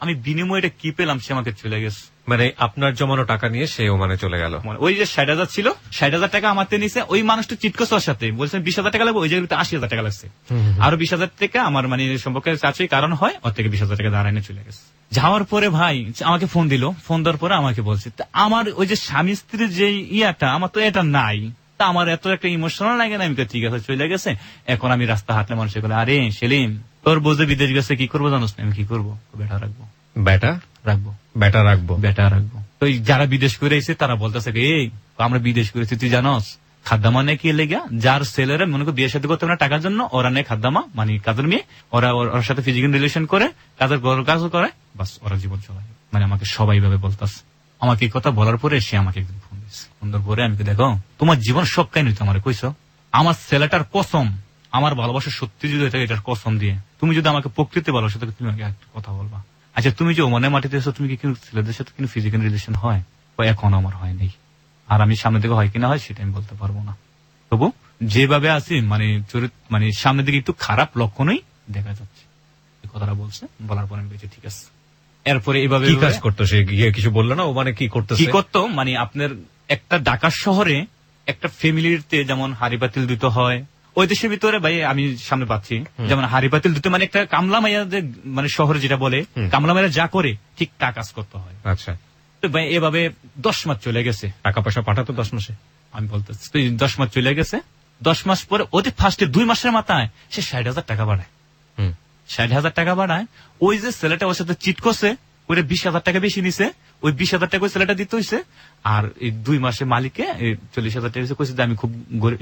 আমি বিনিময়ে কি পেলাম, সে আমাকে চলে গেছে। মানে আপনার জমানো টাকা নিয়ে সে ওমানে চলে গেল। ওই যে 60,000 ছিল, 60,000 টাকা আমার নিছে, ওই মানুষটা চিটকোস ওর সাথে বলছেন 20,000 টাকা লাগবে, ওই জায়গায় 80,000 টাকা লাগছে, আরো 20,000 টাকা আমার মানে সম্পর্কে চাচুই কারণ হয়, ওর থেকে 20,000 টাকা দাঁড়ায় চলে গেছে। যাওয়ার পরে ভাই আমাকে ফোন দিল, ফোন দেওয়ার পরে আমাকে বলছে আমার ওই যে স্বামী স্ত্রীর যে ইয়াটা, আমার তো এটা নাই, তা আমার এত একটা ইমোশনাল লাগে না। আমি ঠিক আছে চলে গেছে, এখন আমি রাস্তা হাঁটলে মানুষের বলে আরে সেলিম তোর বোঝে বিদেশ গেছে, কি করবো জানোস না? আমি কি করবো, বেটা রাখবো, বেটা রাখবো, বেটা রাখবো, বেটা রাখবো। তো যারা বিদেশ করে এসে তারা বলতেছে এই আমরা বিদেশ করেছি, তুই জানস খাদ্দামা নেই কি লেগা, যার ছেলেরা মনে করি বিয়ের সাথে করতে না টাকার জন্য, ওরা নেই খাদ্দামা মানে কাজের মেয়ে, ওরা ওর সাথে ফিজিক্যাল রিলেশন করে, কাজের কাজও করে, বাস ওরা জীবন চলায়। মানে আমাকে সবাই ভাবে বলতেছে। আমাকে এই কথা বলার পরে সে আমাকে একদিন ফোন দিচ্ছে, ফোন দেওয়ার পরে আমি দেখো তোমার জীবন সব কাহিনী তো আমার কইছো, আমার ছেলেটার কসম, আমার ভালোবাসা সত্যি যদি থাকে এটার কসম দিয়ে, তুমি যদি আমাকে প্রকৃতি ভালোবাসো তাহলে তুমি আমাকে একটা কথা বলবা। আচ্ছা তুমি যে ওমানের মাটিতে এসো, তুমি কি কিন্তু ছেলেদের সাথে কিন্তু ফিজিক্যাল রিলেশন হয়? এখন আমার হয় নেই, আর আমি সামনের দিকে হয় কিনা হয় সেটা আমি বলতে পারবো না। তবু যেভাবে আছি মানে মানে সামনের দিকে একটু খারাপ লক্ষণই দেখা যাচ্ছে। এই কথাটা বলছে, বলার পরে আমি বলছি ঠিক আছে। এরপরে এইভাবে কি কাজ করতো সে, গিয়ে কিছু বললো না? ও মানে কি করতো? কি করতো মানে আপনার একটা ঢাকা শহরে একটা ফ্যামিলিতে যেমন হাড়ি পাতিল দিতে হয়, ওই দেশের ভিতরে ভাই আমি সামনে পাচ্ছি যেমন হাড়ি পাতিল দিতে, মানে একটা কামলা মাইয়া মানে শহরে যেটা বলে কামলা মাইয়া যা করে ঠিক তা কাজ করতে হয়। আচ্ছা, তো ভাই এভাবে 10 মাস চলে গেছে। টাকা পয়সা পাঠাতো 10 মাসে? আমি বলতেছি 10 মাস চলে গেছে। 10 মাস পরে ওদের ফার্স্টে 2 মাসের মাথায় সে 60,000 টাকা বাড়ায়, 60,000 টাকা বাড়ায়। ওই যে ছেলেটা ওর সাথে চিট করছে, ওই 20,000 টাকা বেশি নিছে, ওই 20,000 টাকা ওই ছেলেটা দিতে হয়েছে। আর এই 2 মাসে মালিকে 40,000 টাকা কইছে যে আমি খুব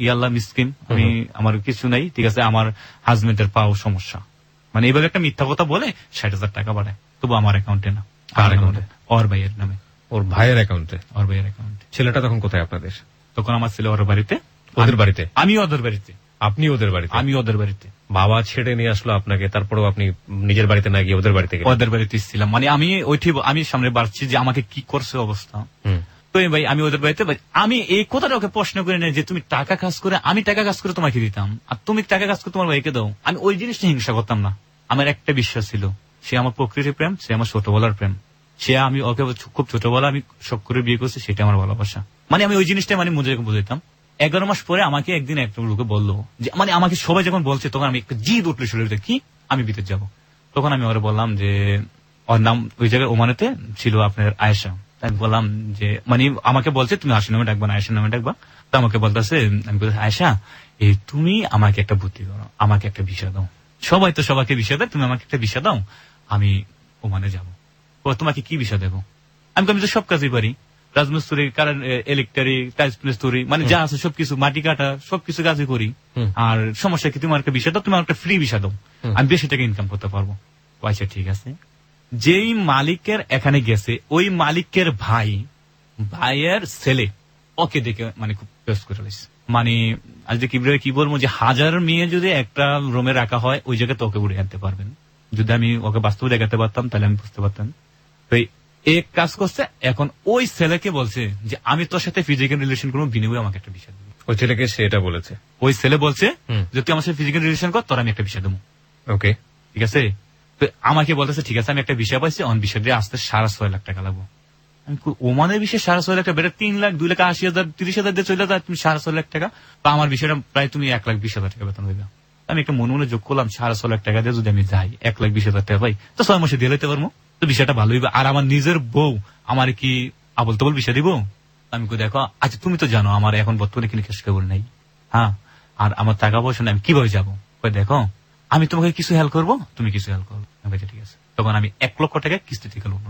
ইয়াল্লাহ মিসকিন, আমি আমার কিছু নাই, ঠিক আছে আমার হাজবেন্ডের পাও সমস্যা, মানে এইভাবে একটা মিথ্যা কথা বলে 60,000 টাকা বাড়ায়। তবু আমার অ্যাকাউন্টে না, কার অ্যাকাউন্টে? ওর ভাইয়ের নামে, ওর ভাইয়ের অ্যাকাউন্টে। ওর ভাইয়ের অ্যাকাউন্টে। ছেলেটা তখন কোথায় আপনাদের? তখন আমার ছেলে ওর বাড়িতে, ওদের বাড়িতে, আমি ওদের বাড়িতে। আপনি ওদের বাড়িতে? আমি ওদের বাড়িতে। বাবা ছেড়ে নিয়ে আসলো আপনাকে, তারপরেও আপনি নিজের বাড়িতে না গিয়ে ওদের বাড়িতে গেলেন? ওদের বাড়িতে ছিলাম, মানে আমি সামনে বাড়ছি যে আমাকে কি করছে অবস্থা। তো ভাই আমি ওদের বাড়িতে, আমি এই কথাটা ওকে প্রশ্ন করি না যে তুমি টাকা কাজ করে, আমি টাকা কাজ করে তোমাকে দিতাম আর তুমি টাকা কাজ করে তোমার ভাইকে দাও, আমি ওই জিনিসটা হিংসা করতাম না। আমার একটা বিশ্বাস ছিল, সে আমার প্রকৃতির প্রেম, সে আমার ছোটবেলার প্রেম, সে আমি ওকে খুব ছোটবেলা আমি শখ করে বিয়ে করছি, সেটা আমার ভালোবাসা। মানে আমি ওই জিনিসটা মানে মুজাকে বুঝাইতাম। 11 মাস পরে আমাকে একদিন একটা লোকে বললো যে, মানে আমাকে সবাই যখন বলছে তখন আমি একটা জিদ উঠলে শরীরে, কি আমি বিদেশ যাব। তখন আমি ওরা বললাম যে ওর নাম ওই জায়গায় ওমানেতে ছিল আপনার আয়েশা। তাই বললাম যে, মানে আমাকে বলছে তুমি আয়েশা নামে ডাকবা না, আয়েশা নামে ডাকবা। তো আমাকে বলতেছে, আমি বলছি আয়েশা এই তুমি আমাকে একটা বুদ্ধি করো, আমাকে একটা ভিসা দাও। সবাই তো সবাইকে ভিসা দেয়, তুমি আমাকে একটা ভিসা দাও, আমি ওমানে যাব। তোমাকে কি ভিসা দেবো? আমি তো সব কাজই পারি, রাজমিস্ত্রি, কারেন্ট, ইলেকট্রিক, টাইলস মিস্ত্রি, মানে যা আছে সবকিছু, মাটি কাটা, সবকিছু কাজই করি। আর সমস্যা কি, তোমার একটা ভিসা দাও, তুমি একটা ফ্রি ভিসা দাও, আমি বেশি টাকা ইনকাম করতে পারবো। আচ্ছা ঠিক আছে। যেই মালিকের এখানে গেছে ওই মালিকের ভাইয়ের ছেলে ওকে দেখে মানে খুব পেস করে রয়েছে। মানে আজকে কি বলবো যে 1000 মেয়ে যদি একটা রুমে রাখা হয় ওই জায়গায় তো ওকে উড়ে আনতে পারবেন। যদি আমি ওকে বাস্তবে দেখাতে পারতাম তাহলে আমি বুঝতে পারতাম। তো এক কাজ করছে, এখন ওই ছেলেকে বলছে যে আমি তোর সাথে ফিজিক্যাল রিলেশন করবো, বিনিময়ে আমাকে একটা ভিসা দেবো। ওই ছেলেকে সেটা বলেছে? ওই ছেলে বলছে যে তুই আমার সাথে ফিজিক্যাল রিলেশন কর, তোর আমি একটা ভিসা দেবো। ওকে, ঠিক আছে। তো আমাকে বলতেছে ঠিক আছে, আমি একটা ভিসা পাইছি, অন ভিসা দিয়ে আসতে 6.5 লাখ টাকা লাগবো। আমি ওমানের বিষয়ে 6.5 লাখ টাকা, বেটা 3 লাখ 2,80,000 30,000 দিয়ে চলে যায়, তুমি 6.5 লাখ টাকা, বা আমার বিষয়টা প্রায় তুমি 1,20,000 টাকা বেতন হইবে। আমি একটা মনে যোগ করলাম, 6.5 লাখ টাকা দিয়ে যদি আমি যাই 1,20,000 টাকা পাই, তো 6 মাসে দিয়ে লইতে পারবো, তো বিষয়টা ভালো হইবে। আর আমার নিজের বউ আমার কি আবল তবল বিষয় দিব? আমি দেখো, আচ্ছা তুমি তো জানো আমার এখন বর্তমানে কিনে কেস কেবল নেই, হ্যাঁ, আর আমার টাকা পয়সা নেই, আমি কিভাবে যাবো? দেখো আমি তোমাকে কিছু হেল্প করবো, তুমি কিছু হেল্প করবো। ঠিক আছে। তখন আমি 1 লক্ষ টাকা কিস্তি থেকে লোন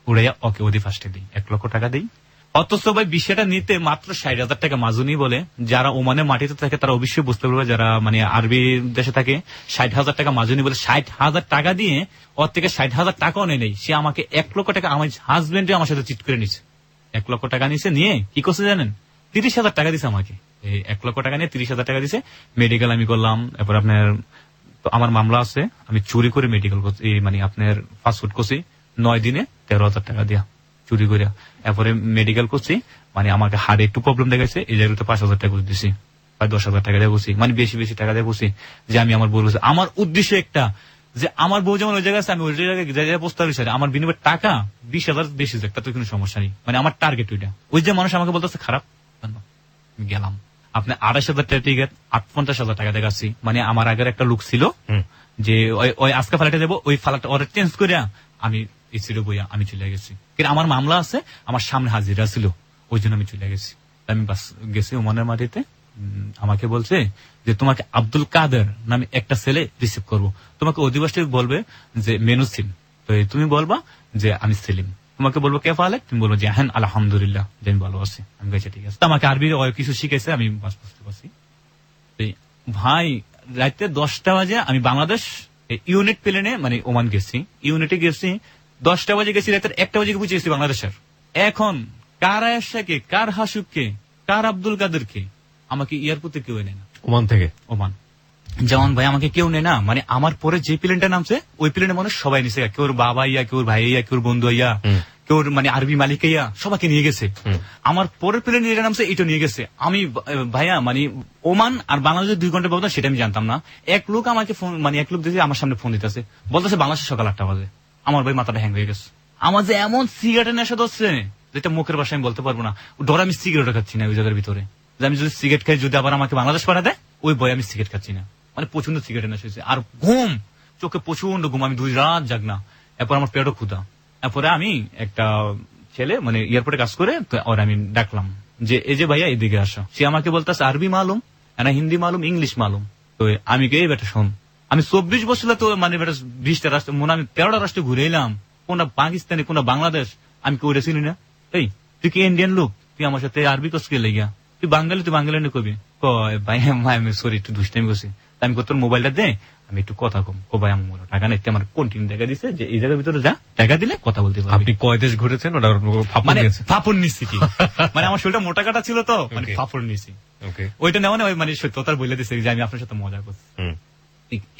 উড়াইয়া ওকে ওদি ফার্স্টে দিই, 1 লক্ষ টাকা দিই। অথচ ভাই বিষয়টা নিতে মাত্র 60,000 টাকা মাজুনি বলে। যারা ওমানে মাটিতে থাকে তারা অবশ্যই বুঝতে পারবে, যারা মানে আরবি দেশে থাকে, 60,000 টাকা মাজুনি বলে। 60,000 টাকা দিয়ে ওর থেকে 60,000 টাকাও নেই, সে আমাকে 1 লক্ষ টাকা, আমার হাজবেন্ডে আমার সাথে চিট করে নিচ্ছে। 1 লক্ষ টাকা নিছে, নিয়ে কি করছে জানেন? 30,000 টাকা দিছে আমাকে। এই 1 লক্ষ টাকা নিয়ে 30,000 টাকা দিছে। মেডিকেল আমি করলাম, এরপর আপনার আমার মামলা আছে, আমি চুরি করে মেডিকেল করছি, মানে আপনার ফাস্টফুড করছি 9 দিনে 13,000 টাকা দিয়া চুরি করিয়া। এরপরে মেডিকেল করছি, মানে আমাকে হাড়ে একটু প্রবলেম দেখাইছে, এই জায়গাতে 5,000 টাকা দিচ্ছি, প্রায় 10,000 টাকা দিয়ে বসি, মানে বেশি বেশি টাকা দিয়ে বসি, যে আমি আমার বউ বলছি। আমার উদ্দেশ্য একটা, যে আমার বউ যেমন ওই জায়গায় আছে, আমি ওই জায়গায় প্রস্তাব হিসেবে আমার বিনিময় টাকা 20,000 বেশি, একটা তো কোনো সমস্যা নেই, মানে আমার টার্গেট ওইটা। ওই যে মানুষ আমাকে বলতেছে খারাপ, গেলাম আপনি 28,000 টাকা টিকিট 50,000 টাকা দেখাচ্ছি। মানে আমার আগের একটা লুক ছিল যে ওই আজকে ফালাটা দেবো, ওই ফালাটা ওরা চেঞ্জ করিয়া আমি এই ছিল বইয়া আমি চলে গেছি। কিন্তু আমার মামলা আছে, আমার সামনে হাজিরা ছিল, ওই জন্য আমি চলে গেছি। আমি বাস গেছি ওমানের মাটিতে। আমাকে বলছে যে তোমাকে আব্দুল কাদের নামে একটা ছেলে রিসিভ করবো, তোমাকে অধিবাসী বলবে যে মেনুসিম, তো তুমি বলবা যে আমি সেলিম। তোমাকে বলবো কে ফালে, তুমি বলবো যে হ্যাঁ আলহামদুলিল্লাহ, যে আমি ভালো আছি। আমি গেছি ঠিক আছে। আমাকে আরবি কিছু শিখেছে, আমি বাস বুঝতে পারছি। ভাই রাতে 10টা বাজে আমি বাংলাদেশ ইউনিট প্লেনে মানে ওমান গেছি, ইউনিটে গেছি 10টা বাজে গেছি, রাতের 1টা বাজে বুঝে গেছি বাংলাদেশের। এখন কার আয়েশাকে, কার হাসুককে, কার আব্দুল কাদেরকে আমাকে এয়ারপোর্টে কেউ নেয় না। ওমান থেকে? ওমান যেমন ভাই আমাকে কেউ নেয় না, মানে আমার পরে যে প্লেনটা নামছে ওই প্লেনে মানুষ সবাই নিছে, কেউ বাবা ইয়া, কেউ ভাই ইয়া, কেউ বন্ধু ইয়া, কেউ মানে আরবি মালিক ইয়া, সবাইকে নিয়ে গেছে। আমার পরের প্লেনে যেটা নামছে এটা নিয়ে গেছে। আমি ভাইয়া মানে ওমান আর বাংলাদেশের 2 ঘন্টা ব্যবধান, সেটা আমি জানতাম না। এক লোক আমাকে ফোন, মানে এক লোক দেখে আমার সামনে ফোন দিতেছে, বলতেছে বাংলাদেশের সকাল 8টা বাজে। আমার ভাই মাথাটা হ্যাং হয়ে গেছে। আমার যে এমন সিগারেটের নেশা ধরছে যেটা মুখের ভাষায় আমি বলতে পারবো না। ডর আমি সিগারেট খাচ্ছি না ওই জায়গার ভিতরে, যে আমি যদি সিগারেট খাই যদি আবার আমাকে বাংলাদেশ পাঠা দেয়, ওই ভয় আমি সিগারেট খাচ্ছি না। মানে প্রচন্ড সিগারেট নেশা হয়েছে। আর ঘুম, চোখে প্রচন্ড ঘুম, আমি 2 রাত জাগনা। এরপর আমার পেটও ক্ষুধা। এরপরে আমি একটা ছেলে মানে এয়ারপোর্টে কাজ করে, ওর আমি ডাকলাম যে এই যে ভাইয়া এদিকে আসো। সে আমাকে বলতেছে আরবি মালুম না, হিন্দি মালুম, ইংলিশ মালুম। তো আমি কে বেটা শোন, আমি 24 বছর তো মানে বেটা 20টা রাষ্ট্র, মনে আমি 13টা রাষ্ট্রে ঘুরে এলাম, কোনটা পাকিস্তানি কোনটা বাংলাদেশ, আমি কেউ চিনি না। এই তুই কি ইন্ডিয়ান লোক, তুই আমার সাথে আরবি কস কে লেগিয়া, তুই বাঙালি, তুই বাঙালি কবি ভাই, আমি সরি একটু দুষ্টামি করছি। আমি তোর মোবাইলটা দে, আমি একটু কথা কম। ও ভাই আমার টাকা নেই, আমার কন্টিনিউ টাকা দিছে যে এই জায়গার ভিতরে যা, টাকা দিলে কথা বলতে পারবি। আপনি কয় দেশ ঘুরেছেন? ওটা মানে ফাপড় নিচ্ছি কি, মানে আমার শরীরটা মোটা কাটা ছিল তো, মানে ফাপড় নিছি। ওকে। ওইটা নেওয়া না ওই মানে সত্যতার বলে দিছে যে আমি আপনার সাথে মজা করছি।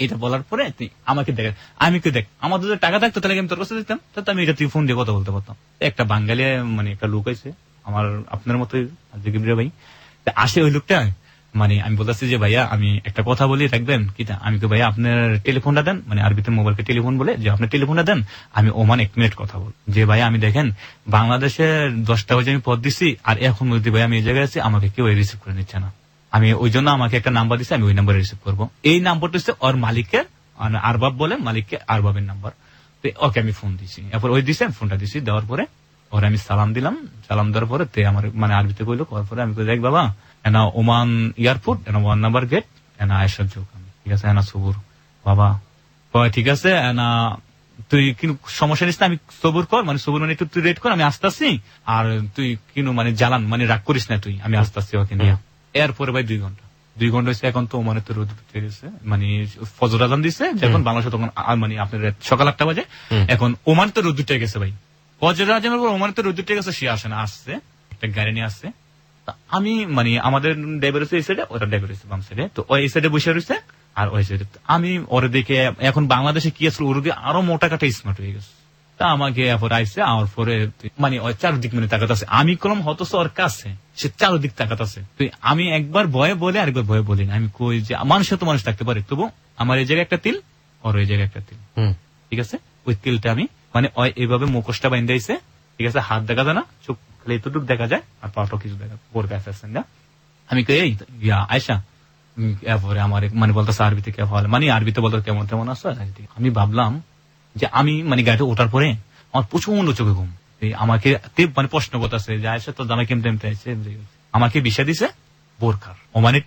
এটা বলার পরে তুই আমাকে দেখ, আমি কি দেখ আমাদের যদি টাকা থাকতো তাহলে আমি তোর কাছে দিতাম, তো আমি এটা তুই ফোন দিয়ে কথা বলতে পারতাম। একটা বাঙালি মানে একটা লোক আছে আমার আপনার মতোই ভাই, আসে ওই লোকটা মানে আমি বলতেছি যে ভাইয়া আমি একটা কথা বলি রাখবেন কিটা, আমি তো ভাইয়া আপনার টেলিফোনটা দেন, মানে আরবিতে মোবাইলকে টেলিফোন বলে, যে আপনার টেলিফোনটা দেন আমি ওমান 1 মিনিট কথা বল। যে ভাইয়া আমি দেখেন বাংলাদেশে 10টা বাজে আমি পদ দিছি, আর এখন যদি ভাই আমি এই জায়গায় আছি আমাকে কেউ রিসিভ করে নিচ্ছে না। আমি ওই জন্য আমাকে একটা নাম্বার দিছে, আমি ওই নাম্বারে রিসিভ করবো। এই নাম্বারটা হচ্ছে ওর মালিকের, আরবাব বলে মালিককে, আরবাবের নাম্বার। ওকে আমি ফোন দিছি, এরপর ওই দিছে ফোনটা দিছি, দেওয়ার পরে ওরে আমি সালাম দিলাম। সালাম দেওয়ার পরে তে আমার মানে আরবিতে কইলো, করার পরে আমি দেখ বাবা এনা ওমান এয়ারপোর্ট, এনা 1 নাম্বার গেট, এনা আয়েশার চৌক, ঠিক আছে এনা সবুর বাবা ঠিক আছে এনা তুই কিন্তু সমস্যা নিস না, আমি সবুর কর, মানে সবুর মানে একটু তুই রেট কর, আমি আসতেছি, আর তুই কিন্তু মানে জ্বালান মানে রাগ করিস না তুই, আমি আসতেছি ওকে নিয়ে। এরপরে ভাই 2 ঘন্টা হয়েছে, এখন তো ওমানে তো রোদ উঠে গেছে, মানে ফজর আজান দিচ্ছে যখন বাংলাদেশে তখন মানে আপনার সকাল 8টা বাজে, এখন ওমান তো রোদ উঠে গেছে ভাই। ফজর আজানের পর ওমানে তো রোদ উঠে গেছে, সে আসে না, আসছে একটা গাড়ি নিয়ে আসছে। আমি মানে আমাদের ড্রাইভার হচ্ছে এই সাইডে, ওটা ড্রাইভার হচ্ছে বাম সাইডে, তো ওই সাইডে বসে রয়েছে আর ওই সাইডে আমি ওরে দেখে, এখন বাংলাদেশে কি আসলে ওর আরো মোটা কাটা স্মার্ট হয়ে গেছে। তা আমাকে এরপর আইসে আমার পরে মানে ওই চারদিক মানে তাকাত আছে, আমি কলম হতো ওর কাছে, সে চারদিক তাকাত আছে। আমি একবার ভয়ে বলে আরেকবার ভয়ে বলি না, আমি কই যে মানুষের তো মানুষ থাকতে পারে, তবু আমার এই জায়গায় একটা তিল, ওর ওই জায়গায় একটা তিল, ঠিক আছে। ওই তিলটা আমি মানে এইভাবে মুখোশটা বাইন্ধে আইছে, ঠিক আছে, হাত দেখা যায় না, চোখ খালি এতটুকু দেখা যায়, আর পাটা কিছু দেখা পড়বে আসছেন না। আমি কই এই আয়সা, এরপরে আমার মানে বলতেছে আরবিতে কে ভালো, মানে আরবিতে বলতে কেমন কেমন আসো। আমি ভাবলাম যে আমি মানে গাড়িতে ওঠার পরে আমার প্রচন্ড চোখে ঘুম, আমাকে মানে প্রশ্ন করতেছে যে আয়সা তো দামে কেমতে আমাকে বিষয় দিছে বোরকার। ওমানের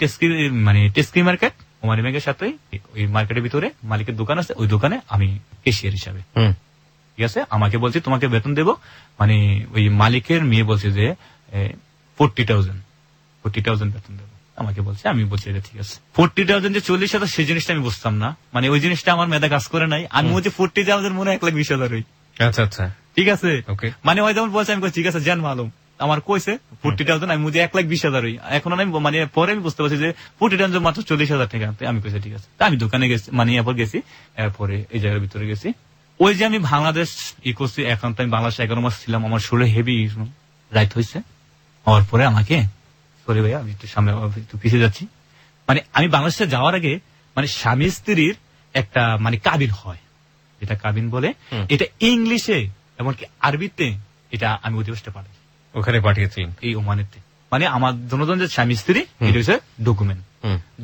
মানে টেস্কি মার্কেট, ওমানি ব্যাংকের সাথে ওই মার্কেটের ভিতরে মালিকের দোকান আছে, ওই দোকানে আমি ক্যাশিয়ার হিসাবে, ঠিক আছে। আমাকে বলছে তোমাকে বেতন দেবো, মানে ওই মালিকের মেয়ে বলছে যে 40,000 বেতন দেবো আমাকে বলছে। আমি বলছি ঠিক আছে। 40,000 যে 40,000 সেই জিনিসটা আমি বুঝতাম না, মানে ওই জিনিসটা আমার মেধা কাজ করে নাই। আমি বলছি 40,000 মনে 1,20,000 হই। আচ্ছা আচ্ছা, ঠিক আছে, মানে ওই যেমন বলছে, আমি ঠিক আছে জান মালুম, আমার কইছে 40,000, আমি বুঝি 1,20,000 হই। এখন আমি মানে পরে আমি বুঝতে পারছি যে 40,000 মাত্র 40,000 টাকা। আমি কইছি ঠিক আছে, আমি দোকানে গেছি, মানে এরপর গেছি, এরপরে এই জায়গার ভিতরে গেছি। ওই যে আমি বাংলাদেশ ই করছি, এখন তো আমি বাংলাদেশে 11 মাস ছিলাম, আমার শরীরে হেভি রাইট হয়েছে। হওয়ার পরে আমাকে, সরি ভাইয়া আমি একটু সামনে একটু পিছিয়ে যাচ্ছি, মানে আমি বাংলাদেশে যাওয়ার আগে মানে স্বামী স্ত্রীর একটা মানে কাবিন হয়, যেটা কাবিন বলে, এটা ইংলিশে এমনকি আরবিতে, এটা আমি অধিবেশনে পাঠাই, ওখানে পাঠিয়েছি এই ওমানেতে। মানে আমার দুজন যে স্বামী স্ত্রী, এটা হচ্ছে ডকুমেন্ট,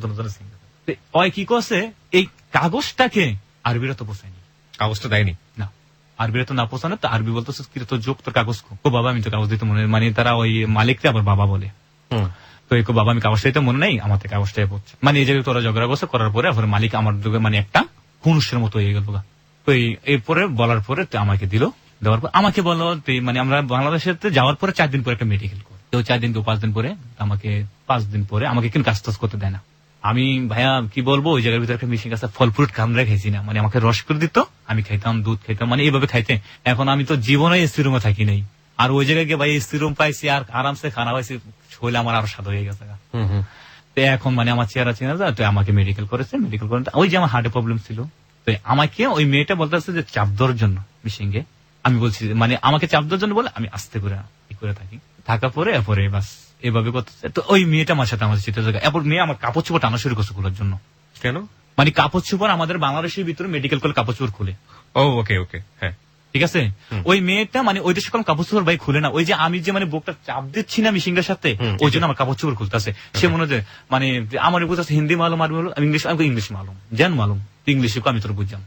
দুজনের সিঙ্গেল। ওই কি করছে, এই কাগজটাকে আরবিরা তো পৌঁছায়নি, কাগজটা দেয়নি না, আরবিরা তো না পৌঁছানো, তো আরবি বলতেছে কি তোর যোগ তোর কাগজ কো বাবা, আমি তো কাগজ দিতে মনে, মানে তারা ওই মালিককে আবার বাবা বলে, তো এই বাবা আমি কাগজটা দিতে মনে নেই, আমার থেকে কাগজটাই পড়ছে। মানে এই জায়গায় তোরা ঝগড়া করছে, করার পরে মালিক আমার যোগে মানে একটা পুরুষের মতো হয়ে গেল। তো এরপরে বলার পরে আমাকে দিল, দেওয়ার পর আমাকে বললো মানে আমরা বাংলাদেশে যাওয়ার পরে 4 দিন পরে একটা মেডিকেল করে, তো 4 দিন কেউ 5 দিন পরে, আমাকে 5 দিন পরে আমাকে কিন্তু কাজ টাজ করতে দেয় না। আমি ভাইয়া কি বলবো, ওই জায়গার ভিতরে একটা মেশিন আছে, ফল ফ্রুট কামড়ে খাইছি না, মানে আমাকে রস করে দিত, আমি খাইতাম, দুধ খাইতাম, মানে এইভাবে খাইতে। এখন আমি তো জীবনে এসি রুমে থাকি নাই, আর ওই জায়গায় গিয়ে ভাই এসি রুম পাইছি, আর আরামসে খানা পাইছি, শরীরে আমার আরো স্বাদ হয়ে গেছে। তো এখন মানে আমার চেহারা চেনা যায়, তো আমাকে মেডিকেল করেছে, মেডিকেল করে ওই যে আমার হার্টের প্রবলেম ছিল, তো আমাকে ওই মেয়েটা বলতেছে যে চাপ দেওয়ার জন্য মিশিংয়ে, আমি বলছি মানে আমাকে চাপ দেওয়ার জন্য বলে আমি আস্তে করে থাকি, থাকা পরে এরপরে বাস এভাবে করতেছে। তো ওই মেয়েটা আমার সাথে আমাদের চিন্তা জায়গা, এরপর মেয়ে আমার কাপড় চোপড় টানা শুরু করছে খোলার জন্য। কেন? মানে কাপড় চোপড় আমাদের বাংলাদেশের ভিতরে মেডিকেল করে কাপড় চোপড় খুলে। ও ওকে ওকে, হ্যাঁ ঠিক আছে। ওই মেয়েটা মানে ওই দেশে কোনো কাপড় চোপড় ভাই খুলে না, ওই যে আমি যে মানে বুকটা চাপ দিচ্ছি না মিশিংটার সাথে, ওই জন্য আমার কাপড় চোপড় খুলতেছে। সে মনে হয় মানে আমার বুঝতেছে হিন্দি মালুম, আরবি মালুম, ইংলিশ মালুম, জান মালুম, ইংলিশে আমি তোর বুঝলাম,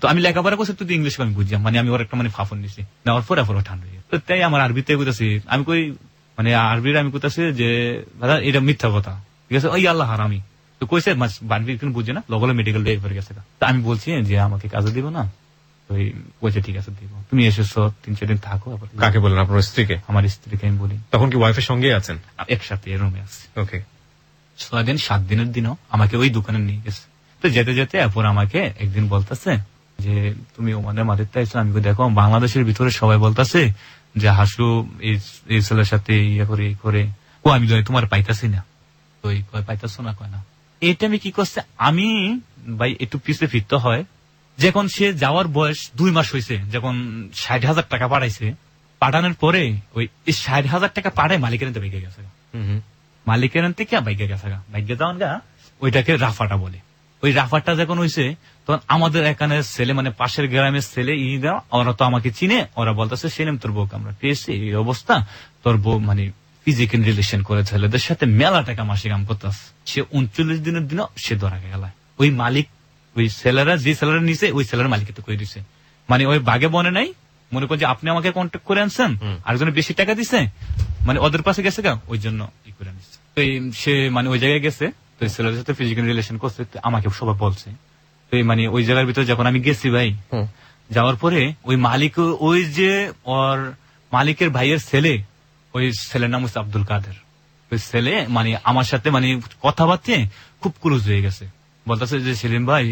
তো আমি লেখাপড়া করছি, তুই ইংলিশ আমি বুঝলাম, মানে আমি ওর একটা মানে ফাফন নিছি, নেওয়ার পরে ঠান্ডা হয়ে গেছে। তাই আমার আরবিতে বুঝতেছি, আমি কই মানে আরবির আমি কোথাছি যে দাদা এটা মিথ্যা কথা, ঠিক আছে, ওই আল্লাহ হারামি, তো কইছে বানবি কিন্তু বুঝে না, লগলে মেডিকেল দিয়ে পরে গেছে। তা আমি বলছি যে আমাকে কাজে দিব না, তো বলছে ঠিক আছে দিব, তুমি এসেছো 3-4 দিন থাকো। কাকে বলেন? আপনার স্ত্রীকে? আমার স্ত্রীকে আমি বলি। তখন কি ওয়াইফের সঙ্গে আছেন? একসাথে রুমে আছি। ওকে। 6 দিন 7 দিনের দিনও আমাকে ওই দোকানে নিয়ে গেছে। তো যেতে যেতে এরপর আমাকে একদিন বলতেছে যে তুমি ওমানের মাটিতে আইছো, আমি দেখো বাংলাদেশের ভিতরে সবাই বলতেছে যে হাসু এই ছেলের সাথে ইয়ে করে ও, আমি তোমার পাইতাছি না, তো এই কয় পাইতেছ না, কয় না। এই টাইমে কি করছে, আমি ভাই একটু পিছিয়ে ফিরতে হয়, যখন সে যাওয়ার বয়স 2 মাস হয়েছে, যখন 60,000 টাকা পাঠাইছে, পাঠানোর পরে ওই 60,000 টাকা পাঠায় মালিকের হাতে বাইকে গেছে। মালিকের থেকে বাইকে গেছে, বাইকে যাওয়ান গা, ওইটাকে রাফাটা বলে। ওই রাফাটা যখন হয়েছে, তখন আমাদের এখানে ছেলে, মানে পাশের গ্রামের ছেলে ইরা, ওরা তো আমাকে চিনে, ওরা বলতেছে সেলিম তোর বউকে আমরা পেয়েছি, এই অবস্থা, তোর বউ মানে ফিজিক্যাল রিলেশন করে ছেলেদের সাথে মেলা টাকা মাসে কাম করতেছে। সে 39 দিনের দিনও সে ধরা গেল। ওই মালিক, ওই ছেলেরা, যে ছেলেরা নিচে, ওই ছেলের মালিকে তো করে দিছে, মানে ওই বাগে বনে নাই, মনে করেন যে আপনি আমাকে কন্ট্যাক্ট করে আনছেন, আরেকজনে বেশি টাকা দিছে, মানে ওদের পাশে গেছে গা, ওই জন্য ই করে নিচ্ছে। তো সে মানে ওই জায়গায় গেছে, তো ছেলের সাথে ফিজিক্যাল রিলেশন করছে, আমাকে সবাই বলছে। তো মানে ওই জায়গার ভিতরে যখন আমি গেছি ভাই, যাওয়ার পরে ওই মালিক, ওই যে ওর মালিকের ভাইয়ের ছেলে, ওই ছেলের নাম হচ্ছে আব্দুল কাদের। ওই ছেলে মানে আমার সাথে মানে কথাবার্তা খুব ক্লোজ হয়ে গেছে, বলতেছে যে সেলিম ভাই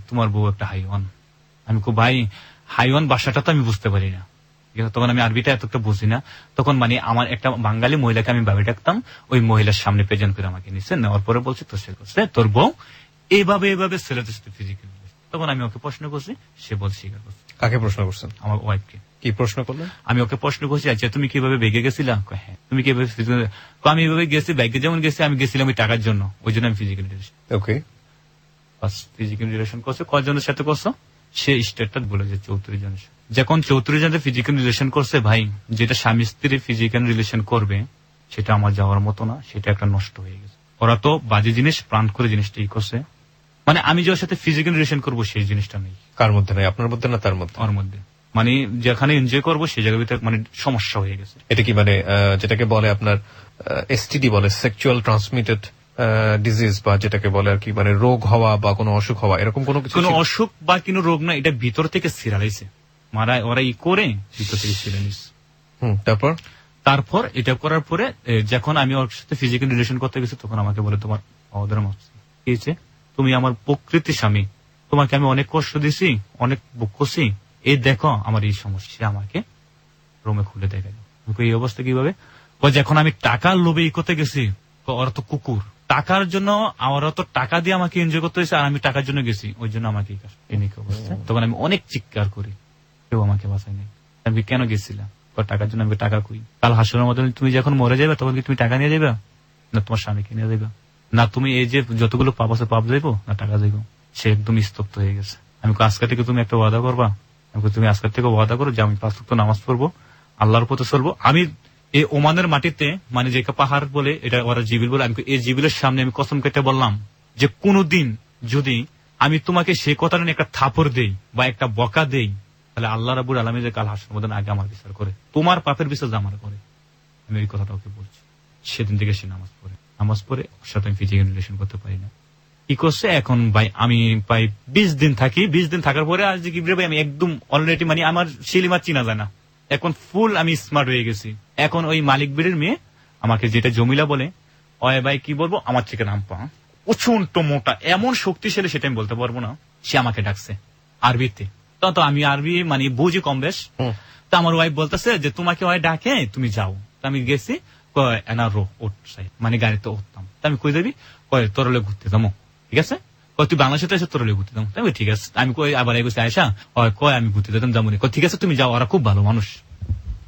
তোমার বউ একটা হাইওয়ান। আমি খুব ভাই হাইওয়ান ভাষাটা তো আমি বুঝতে পারি না, তখন আমি আরবিটা এতটা বুঝি না। তখন মানে আমার একটা বাঙালি মহিলাকে আমি ভাবে ডাকতাম, ওই মহিলার সামনে প্রেজেন্ট করে আমাকে নিচ্ছে, নেওয়ার পরে বলছে তো সে করছে তোর বউ এইভাবে এইভাবে ছেলেদের সাথে ফিজিক্যাল। তখন আমি ওকে প্রশ্ন করছি, সে বলছে স্বীকার করছে। কাকে প্রশ্ন করছেন? আমার ওয়াইফকে। কি প্রশ্ন করলেন? আমি ওকে প্রশ্ন করছি, আচ্ছা তুমি কিভাবে বেগে গেছিলা? হ্যাঁ। তুমি কিভাবে? আমি এভাবে গেছি, ব্যাগে যেমন গেছি, আমি গেছিলাম ওই টাকার জন্য, ওই জন্য আমি ফিজিক্যাল রিলেশন। ওকে, ফিজিক্যাল রিলেশন করছে, কয়জনের সাথে করছো? সে স্টেটটা বলে যে 34 জনের সাথে। যখন 34 জনের ফিজিক্যাল রিলেশন করছে ভাই, যেটা স্বামী স্ত্রী ফিজিক্যাল রিলেশন করবে সেটা আমার যাওয়ার মতো না, সেটা একটা নষ্ট হয়ে গেছে। ওরা তো বাজে জিনিস প্ল্যান করে জিনিসটা ই করছে, মানে আমি যার সাথে ফিজিক্যাল রিলেশন করবো সেই জিনিসটা নেই। কার মধ্যে নেই? আপনার মধ্যে না তার মধ্যে? ওর মধ্যে, মানে যেখানে এনজয় করবো সেই জায়গার ভিতরে মানে সমস্যা হয়ে গেছে। এটা কি মানে যেটাকে বলে আপনার এসটিডি বলে, সেক্সুয়াল ট্রান্সমিটেড ডিজিজ, বা যেটাকে বলে আর কি, মানে রোগ হওয়া বা কোনো অসুখ হওয়া, এরকম কোনো কিছু? কোনো অসুখ বা কোনো রোগ না, এটা ভিতর থেকে ছিড়াইছে, মারা ওরা ই করে ভিতর থেকে ছিঁড়ে নিচ্ছে। তারপর এটা করার পরে যখন আমি ওর সাথে ফিজিক্যাল রিলেশন করতে গেছি, তখন আমাকে বলে তোমার অধর্ম হয়েছে, তুমি আমার প্রকৃতি স্বামী, তোমাকে আমি অনেক কষ্ট দিছি, অনেক বুক করছি, এই দেখো আমার এই সমস্যা। আমাকে রুমে খুলে দেখে এই অবস্থা কিভাবে, যখন আমি টাকার লোভে ই করতে গেছি, ওরা তো কুকুর, টাকার জন্য ওরা তো টাকা দিয়ে আমাকে এনজয় করতে হয়েছে, আর আমি টাকার জন্য গেছি, ওই জন্য আমাকে অবস্থা। তখন আমি অনেক চিৎকার করি, কেউ আমাকে বাঁচায় নাই। আমি কেন গেছিলাম? টাকার জন্য। আমি টাকা কই? কাল হাসরের মধ্যে তুমি যখন মরে যাবে তখন কি তুমি টাকা নিয়ে যাবে, না তোমার স্বামীকে নিয়ে যাবে, না তুমি এই যে যতগুলো পাপ আছে পাপ যাইবো, না টাকা যাইবো? সে একদম স্তব্ধ হয়ে গেছে। আমি আজকে থেকে তুমি একটা ওয়াদা করবা, তুমি আজকের থেকে ওয়াদা করো যে আমি 5 ওয়াক্ত নামাজ পড়বো, আল্লাহর পথে চলবো। আমি এই ওমানের মাটিতে, মানে যে পাহাড় বলে এটা ওরা জিবিল বলে, আমি এই জিবিলের সামনে আমি কসম কেটে বললাম যে কোনদিন যদি আমি তোমাকে সে কথা নিয়ে একটা থাপড় দেই বা একটা বকা দেই, তাহলে আল্লাহ রাব্বুল আলামিন যে কাল হাসরের মধ্যে আগে আমার বিচার করে, তোমার পাপের বিচার আমার করে। আমি এই কথাটা ওকে বলছি। সেদিন থেকে সে নামাজ পড়ে ওর সাথে আমি ফিজিক্যাল রিলেশন করতে পারি না। কি করছে এখন ভাই, আমি প্রায় 20 দিন থাকি। 20 দিন থাকার পরে আজ কি ভাই আমি একদম অলরেডি, মানে আমার সেলিমা চিনা যায় না, এখন ফুল আমি স্মার্ট হয়ে গেছি। এখন ওই মালিক বেড়ের মেয়ে আমাকে যেটা জমিলা বলে, ওই ভাই কি বলবো, আমার থেকে নাম পা প্রচন্ড মোটা, এমন শক্তিশালী সেটা আমি বলতে পারবো না। সে আমাকে ডাকছে আরবিতে, তো আমি আরবি মানে বুঝি কম বেশ। তো আমার ওয়াইফ বলতেছে যে তোমাকে ওই ডাকে, তুমি যাও। তো আমি গেছি, মানে গাড়িতে উঠতাম। আমি কই যাবি? কয় তরলে ঘুরতে যাবো। ঠিক আছে, তুই বাংলাদেশে এসে তরলে ঘুরতে যাবো। আমি ঠিক আছে। আমি কই আবার এগোছি আয়সা, কয় আমি ঘুরতে যেতাম যাবো। ঠিক আছে তুমি যাও, ওরা খুব ভালো মানুষ।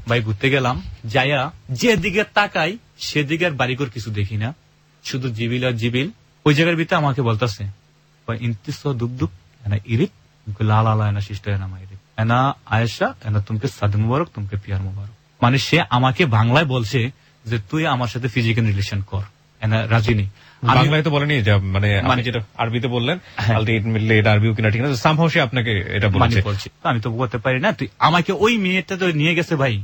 ভাই ঘুরতে গেলাম, যাইয়া যেদিকে তাকাই সেদিকে আর বাড়িঘর কিছু দেখি না, শুধু জিবিল আর জিবিল। ওই জায়গার ভিতরে আমাকে বলতেছে ইন্তিস দুপ দুপ এনা ইরিত লাল আলা এনা সিস্টার এনা মাইরিত এনা আয়েশা এনা তোমাকে সাদে মুবারক, তোমাকে পিয়ার মুবারক। মানে সে আমাকে বাংলায় বলছে যে তুই আমার সাথে ফিজিক্যাল রিলেশন কর, এনা রাজিনী। বাংলায় তো বলেনি, মানে যেটা আরবিতে বললেন, আলটিমেটলি এটা আরবিও কিনা ঠিক না, সামহাউ সে আপনাকে এটা বলছে। আমি তো বলতে পারি না, তুই আমাকে ওই মেয়েটা তো নিয়ে গেছে ভাই।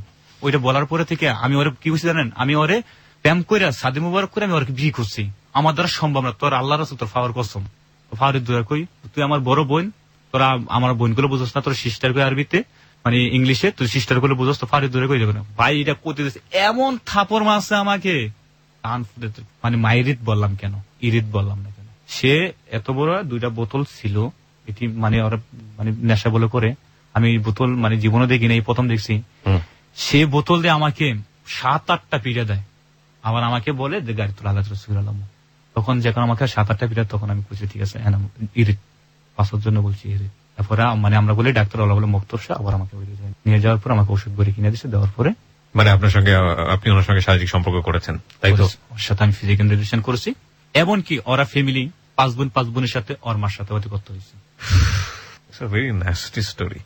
ওইটা বলার পরে থেকে আমি ওরে কি বুঝছি জানেন, আমি ওরে প্যাম করে সাদে মুবারক করে আমি ওরে বিয়ে করছি। আমার দ্বারা সম্ভব না, তোর আল্লাহ রাসূল তোর ফাওয়ার কসম, ফাওয়ারের দোয়া কই, তুই আমার বড় বোন, তোরা আমার বোনগুলো বুঝোস না, তোর সিস্টার কই আরবিতে, মানে ইংলিশে তুই সিস্টার গুলো বুঝোস, তো ফাওয়ারের দোয়া কই যাবে না ভাই। এটা করতে দিচ্ছে, এমন থাপড় মারছে আমাকে, মানে মাইরিত বললাম কেন, ইরিত বললাম না কেন। সে এত বড় 2টা বোতল ছিল, এটি মানে ওরা মানে নেশা বলে করে, আমি বোতল মানে জীবনে দেখি না, এই প্রথম দেখছি। সে বোতল দিয়ে আমাকে 7-8টা পিড়ে দেয়, আবার আমাকে বলে যে গাড়ি তোলা আল্লাহ রাসূল। তখন যখন আমাকে 7-8টা পিরিয়ড, তখন আমি বলছি ঠিক আছে ইরিট পাসের জন্য বলছি ইরিট। তারপরে মানে আমরা বলি ডাক্তার ওলা বলে মুক্তরসা, আবার আমাকে নিয়ে যাওয়ার পর আমাকে ওষুধ বড়ি কিনে দিচ্ছে, দেওয়ার পরে মানে আপনার সঙ্গে আপনি ওনার সঙ্গে শারীরিক সম্পর্ক করেছেন, তাই তো? ওর সাথে আমি ফিজিক্যাল রিলেশন করেছি। এমনকি ওরা ফ্যামিলি 5 বোনের সাথে ওর মার সাথে অতি করতে হয়েছে। Very nasty story,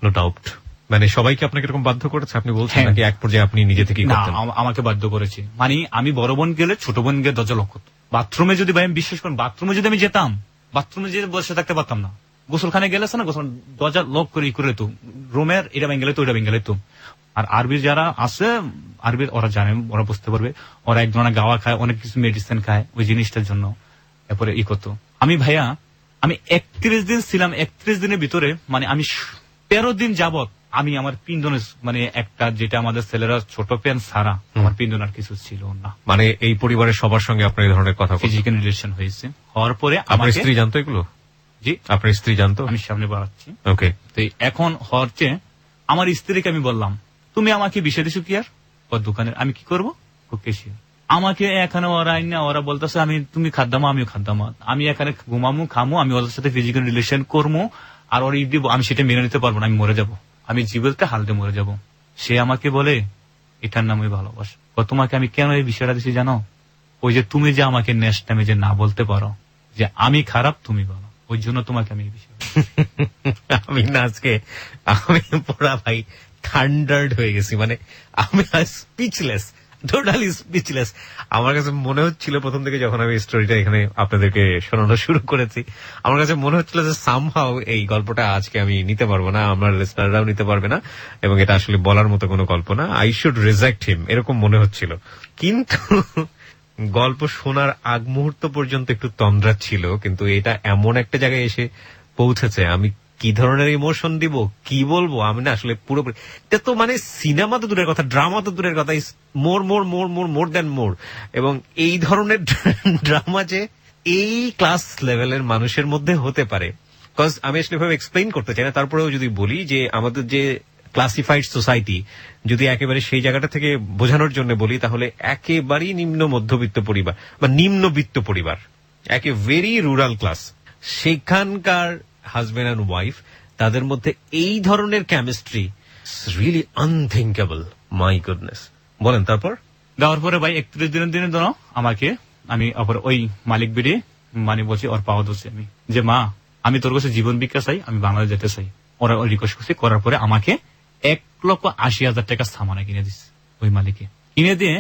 no doubt. মানে সবাইকে আপনাকে এরকম বাধ্য করেছে আপনি বলছেন, নাকি এক পর্যায়ে আপনি নিজে থেকেই না, করতেন? আমাকে বাধ্য করেছে। মানে আমি বড় বোন গেলে ছোট বোন গিয়ে দরজা লক করতো। বাথরুমে যদি ভাই আমি বিশ্বাস করেন, বাথরুমে যদি আমি যেতাম, বাথরুমে যেতে বসে থাকতে পারতাম না। গোসলখানে গেলে না, গোসল দরজা লক করে তো রুমের এটা ভেঙে তো ওইটা ভেঙে তো। আর আরবি যারা আছে, আরবির ওরা জানে, ওরা বুঝতে পারবে, ওরা এক ধরনের গাওয়া খায়, অনেক কিছু মেডিসিন খায় ওই জিনিসটার জন্য। এরপরে করতো। আমি ভাইয়া আমি 31 দিন ছিলাম। 31 দিনের ভিতরে মানে আমি 13 দিন যাবত আমি আমার পিন্ডনে মানে একটা, যেটা আমাদের ছেলেরা ছোট প্যান সারা, আমার পিন্ডন আর কিছু ছিল না। মানে এই পরিবারের সবার সঙ্গে আপনার এই ধরনের কথা ফিজিক্যাল রিলেশন হয়েছে। হওয়ার পরে আপনার স্ত্রী জানতো এগুলো? জি, আপনার স্ত্রী জানতো? আমি সামনে বাড়াচ্ছি। ওকে। তো এখন হওয়ার চেয়ে আমার স্ত্রীকে আমি বললাম, তুমি আমাকে বিষয় দিছো কি আর ওর দোকানের, আমি কি করবো কেশিয়ার। আমাকে এখানে ওরা আইনা ওরা বলতেছে আমি তুমি খাদ্দামা আমিও খাদ্দামা, আমি এখানে ঘুমামু খামু, আমি ওদের সাথে ফিজিক্যাল রিলেশন করবো, আর ওর দিব, আমি সেটা মেনে নিতে পারবো না, আমি মরে যাব, আমি জীবনতে হালতে মরে যাব। সে আমাকে বলে এটার নামই ভালোবাসা। তোমাকে আমি কেন এই বিষয়টা দিচ্ছি জানো? ওই যে তুমি যে আমাকে নেক্সট টাইমে যে না বলতে পারো যে আমি খারাপ তুমি বলো, ওই জন্য তোমাকে আমি এই বিষয় আমি না আজকে আমি পুরা ভাই থান্ডার্ড হয়ে গেছি, মানে আমি স্পিচলেস, টোটালি স্পিচলেস। আমার কাছে মনে হচ্ছিল প্রথম থেকে যখন আমি স্টোরিটা এখানে আপনাদেরকে শোনানো শুরু করেছি, আমার কাছে মনে হচ্ছিল যে সামহাও এই গল্পটা আজকে আমি নিতে পারবো না, আমার লিসনাররাও নিতে পারবে না, এবং এটা আসলে বলার মতো কোনো গল্প না। আই শুড রিজেক্ট হিম, এরকম মনে হচ্ছিল। কিন্তু গল্প শোনার আগ মুহূর্ত পর্যন্ত একটু তন্দ্রা ছিল, কিন্তু এটা এমন একটা জায়গায় এসে পৌঁছেছে, আমি কি ধরনের ইমোশন দিব কি বলবো আমি না আসলে পুরোপুরি। এটা তো মানে সিনেমা তো দূরের কথা, ড্রামা তো দূরের কথা, মোর মোর মোর মোর মোর দ্যান মোর। এবং এই ধরনের ড্রামা যে এই ক্লাস লেভেলের মানুষের মধ্যে হতে পারে, বিকজ আমি আসলে ভাবে এক্সপ্লেইন করতে চাই না, তারপরেও যদি বলি যে আমাদের যে ক্লাসিফাইড সোসাইটি, যদি একেবারে সেই জায়গাটা থেকে বোঝানোর জন্য বলি, তাহলে একেবারেই নিম্ন মধ্যবিত্ত পরিবার বা নিম্নবিত্ত পরিবার, একে ভেরি রুরাল ক্লাস, সেখানকার হাজবেন্ড অ্যান্ড ওয়াইফ, তাদের মধ্যে এই ধরনের chemistry really unthinkable. My goodness. বলেন তারপর? দেওয়ার পরে ভাই 31 দিনের জন্য আমাকে আমি আবার ওই মালিক বিড়ি মানে বলছি ওর পাওয়া দোষে আমি যে মা আমি তোর কাছে জীবন ভিক্ষা চাই, আমি বাংলাদেশ যেতে চাই। ওরা রিকোয়েস্ট করছে, করার পরে আমাকে 1,80,000 টাকা সামানা কিনে দিচ্ছে ওই মালিকে। কিনে দিয়ে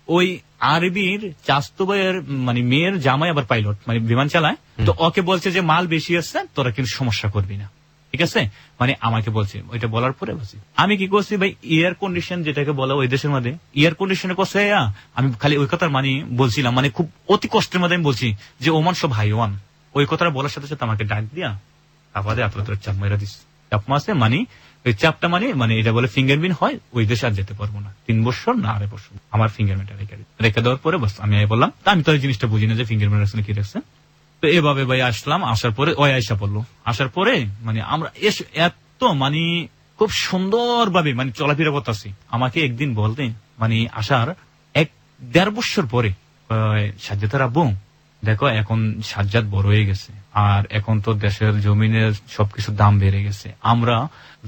ওই আরবির চাস্তো ভাইয়ের মানে মেয়ের জামাই আবার পাইলট, মানে বিমান চালায়, তো ওকে বলছে যে মাল বেশি আসছে, তোরা কিন্তু সমস্যা করবি না, ঠিক আছে। মানে আমাকে বলছে, ওইটা বলার পরে বলছি আমি কি করছি ভাই, এয়ার কন্ডিশন যেটাকে বলা ওই দেশের মধ্যে এয়ার কন্ডিশনে করছে, আমি খালি ওই কথার মানে বলছিলাম, মানে খুব অতি কষ্টের মধ্যে আমি বলছি যে ওমান সব ভাই ওয়ান। ওই কথাটা বলার সাথে সাথে আমাকে ডাক দিয়া আপাতত আপনাদের চাপ মেরা দিস, চাপ মাসে মানে ওই চাপটা মানে এটা বলে ফিঙ্গারপ্রিন্ট হয়, ওই দেশে আর যেতে পারবো না 3 বছর না 2.5 বছর। আমার ফিঙ্গারপ্রিন্ট রেখে দেওয়ার পরে বস আমি বললাম, তা আমি তো এই জিনিসটা বুঝি না যে ফিঙ্গারপ্রিন্ট রাখছে কি রাখছে। তো এভাবে ভাই আসলাম, আসার পরে ওই আয়সা পড়লো, আসার পরে মানে আমরা এত মানে খুব সুন্দর ভাবে মানে চলাফেরা করতেছি। আমাকে একদিন বলতে মানে আসার 1-1.5 বছর পরে, সাজ্জাদের আব্বু দেখো এখন সাজ্জাদ বড় হয়ে গেছে, আর এখন তো দেশের জমিনের সবকিছুর দাম বেড়ে গেছে, আমরা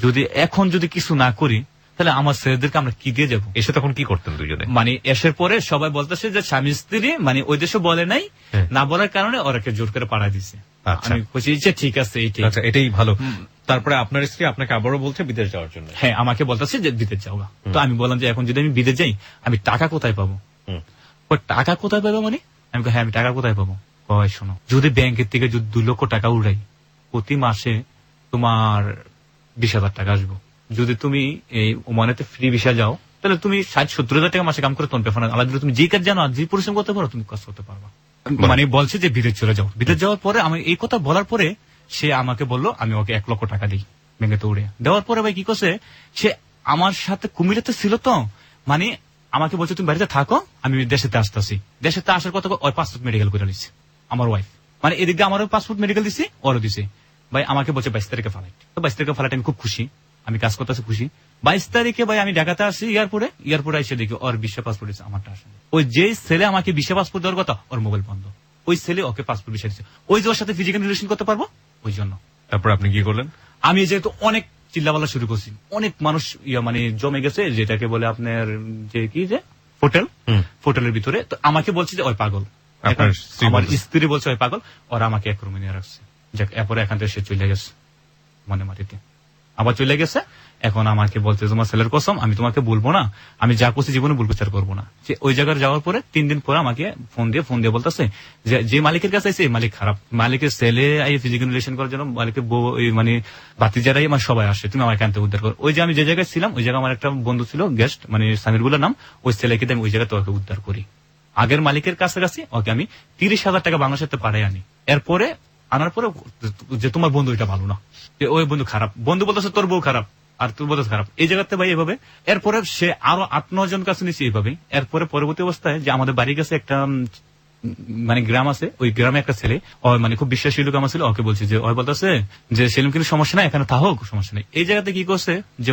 যদি এখন কিছু না করি তাহলে আমার ছেলেদেরকে আমরা কি দিয়ে যাবো। এসে তখন কি করতেন দুজনে? মানে এসের পরে সবাই বলতেছে যে স্বামী স্ত্রী মানে ওই দেশে বলে নাই, না বলার কারণে ওরাকে জোর করে পাড়া দিছে। আমি বলছি ঠিক আছে, এটাই ভালো। তারপরে আপনার স্ত্রী আপনাকে আবারও বলছে বিদেশ যাওয়ার জন্য? হ্যাঁ, আমাকে বলতেছে যে বিদেশ যাওয়া। তো আমি বললাম যে এখন যদি আমি বিদেশ যাই আমি টাকা কোথায় পাবো? টাকা কোথায় পাবো মানে আমি হ্যাঁ আমি টাকা কোথায় পাবো? কয় শোনো, যদি ব্যাংকের থেকে যদি 2 লক্ষ টাকা উড়াই, প্রতি মাসে তোমার 20,000 টাকা আসবো। যদি তুমি এই ওমানেতে ফ্রি ভিসা যাও তাহলে তুমি 60-70,000 টাকা মাসে কাম করে তোমার পেফার আলাদা, তুমি যে কাজ জানো যে পরিশ্রম করতে পারো তুমি কাজ করতে পারবা। মানে বলছে যে বিদেশ চলে যাও। বিদেশ যাওয়ার পরে আমি এই কথা বলার পরে সে আমাকে বললো আমি ওকে 1 লক্ষ টাকা দিই ব্যাংকে উড়ে দেওয়ার পরে ভাই কি করছে, সে আমার সাথে কুমিল্লাতে ছিল, তো মানে আমাকে বলছে তুমি বাড়িতে থাকো আমি দেশেতে আসতেছি। দেশেতে আসার কথা ওই পাসপোর্ট মেডিকেল করে দিচ্ছে আমার ওয়াইফ, মানে এদিকে আমারও পাসপোর্ট মেডিকেল দিছি ওরও দিছে। ভাই আমাকে বলছে 22 তারিখে ফ্লাইট, তো 22 তারিখে ফ্লাইট আমি খুব খুশি, আমি কাজ করতেছি খুশি। 22 তারিখে ভাই আমি ঢাকাতে আসি এয়ারপোর্টে এসে দেখি ওর বিশ্ব পাসপোর্ট দিচ্ছে, আমারটা আসে। ওই যে ছেলে আমাকে বিশ্ব পাসপোর্ট দেওয়ার কথা ওর মোবাইল বন্ধ, ওই ছেলে ওকে পাসপোর্ট বিষয় দিচ্ছে, ওই যে ওর সাথে ফিজিক্যাল রিলেশন করতে পারবো ওই জন্য। তারপর আপনি কি করলেন? আমি যেহেতু অনেক চিল্লাপাল্লা শুরু করছি, অনেক মানুষ মানে জমে গেছে, যেটাকে বলে আপনার যে কি যে হোটেলের ভিতরে। তো আমাকে বলছে যে ওই পাগল, আপনার স্ত্রী আমার বলছে? স্ত্রী বলছে ওই পাগল, ওরা আমাকে এক রুমে নিয়ে রাখছে। যাক, এরপরে এখান থেকে সে চলে গেছে মনে মাটিতে, আবার চলে গেছে। এখন আমাকে বলছে তোমার ছেলের কসম, আমি তোমাকে বলবো না, আমি যা করছি জীবনে ভুল বিচার করবো না। যে ওই জায়গায় যাওয়ার পরে 3 দিন পরে আমাকে ফোন দিয়ে বলতেছে যে মালিকের কাছে আছে মালিক খারাপ, মালিকের ছেলে ফিজিক্যাল রিলেশন করার জন্য মালিকের বউ মানে বাতিজারাই আমার সবাই আসে, তুমি আমাকে আনতে উদ্ধার করো। ওই যে আমি যে জায়গায় ছিলাম ওই জায়গায় আমার একটা বন্ধু ছিল গেস্ট, মানে সামির বলে নাম, ওই ছেলেকে আমি ওই জায়গায় তোকে উদ্ধার করি। আগের মালিকের কাছাকাছি ওকে আমি 30,000 টাকা বাংলাদেশে পাঠাই আনি। এরপরে আনার পরে যে তোমার বন্ধু এটা ভালো না, যে ওই বন্ধু খারাপ, বন্ধু বলতেছে তোর বউ খারাপ আর তোর বন্ধু খারাপ, এই জায়গাতে ভাই এভাবে। এরপরে সে আরো 8-9 জন কাছে নিচ্ছে এইভাবে। এরপরে পরবর্তী অবস্থায় যে আমাদের বাড়ির কাছে একটা মানে গ্রাম আছে, ওই গ্রামে একটা ছেলে মানে খুব বিশ্বাসী লোক আমার ছিল, ওকে বলছে যে ওই বলতেছে যে সেলিম কিন্তু সমস্যা নাই, এখানে থাকুক সমস্যা নেই। এই জায়গাতে কি করছে যে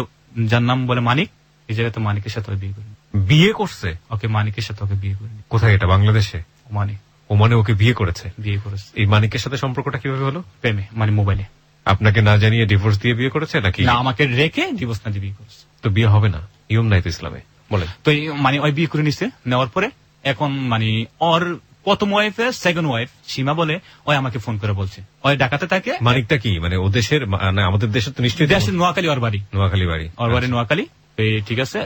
যার নাম বলে মানিক, এই জায়গাতে মানিকের সাথে বিয়ে করে বিয়ে করছে? ওকে মানিকের সাথে ওকে বিয়ে করে কোথায় এটা? বাংলাদেশে? মানিক ওমানে ওকে বিয়ে করেছে? বিয়ে করেছে। এই মানিকের সাথে সম্পর্কটা কিভাবে হলো? প্রেমে, মানে মোবাইলে। আপনাকে না জানিয়ে ডিভোর্স দিয়ে বিয়ে করেছে নাকি? না, আমাকে রেখে ডিভোর্স না দিয়ে বিয়ে করেছে। তো বিয়ে হবে না, নিয়ম নাই তো ইসলামে, বলেন। তো মানে ওই বিয়ে করে নিছে, নেওয়ার পরে এখন মানে ওর প্রথম ওয়াইফের সেকেন্ড ওয়াইফ সীমা বলে ওই আমাকে ফোন করে বলছে ওই ডাকাতে থাকে। মানিকটা কি মানে ও দেশের, মানে আমাদের দেশের তো নিশ্চয়ই? দেশের নোয়াখালী ওর বাড়ি। নোয়াখালী বাড়ি? ওর বাড়ি নোয়াখালী। ঠিক আছে,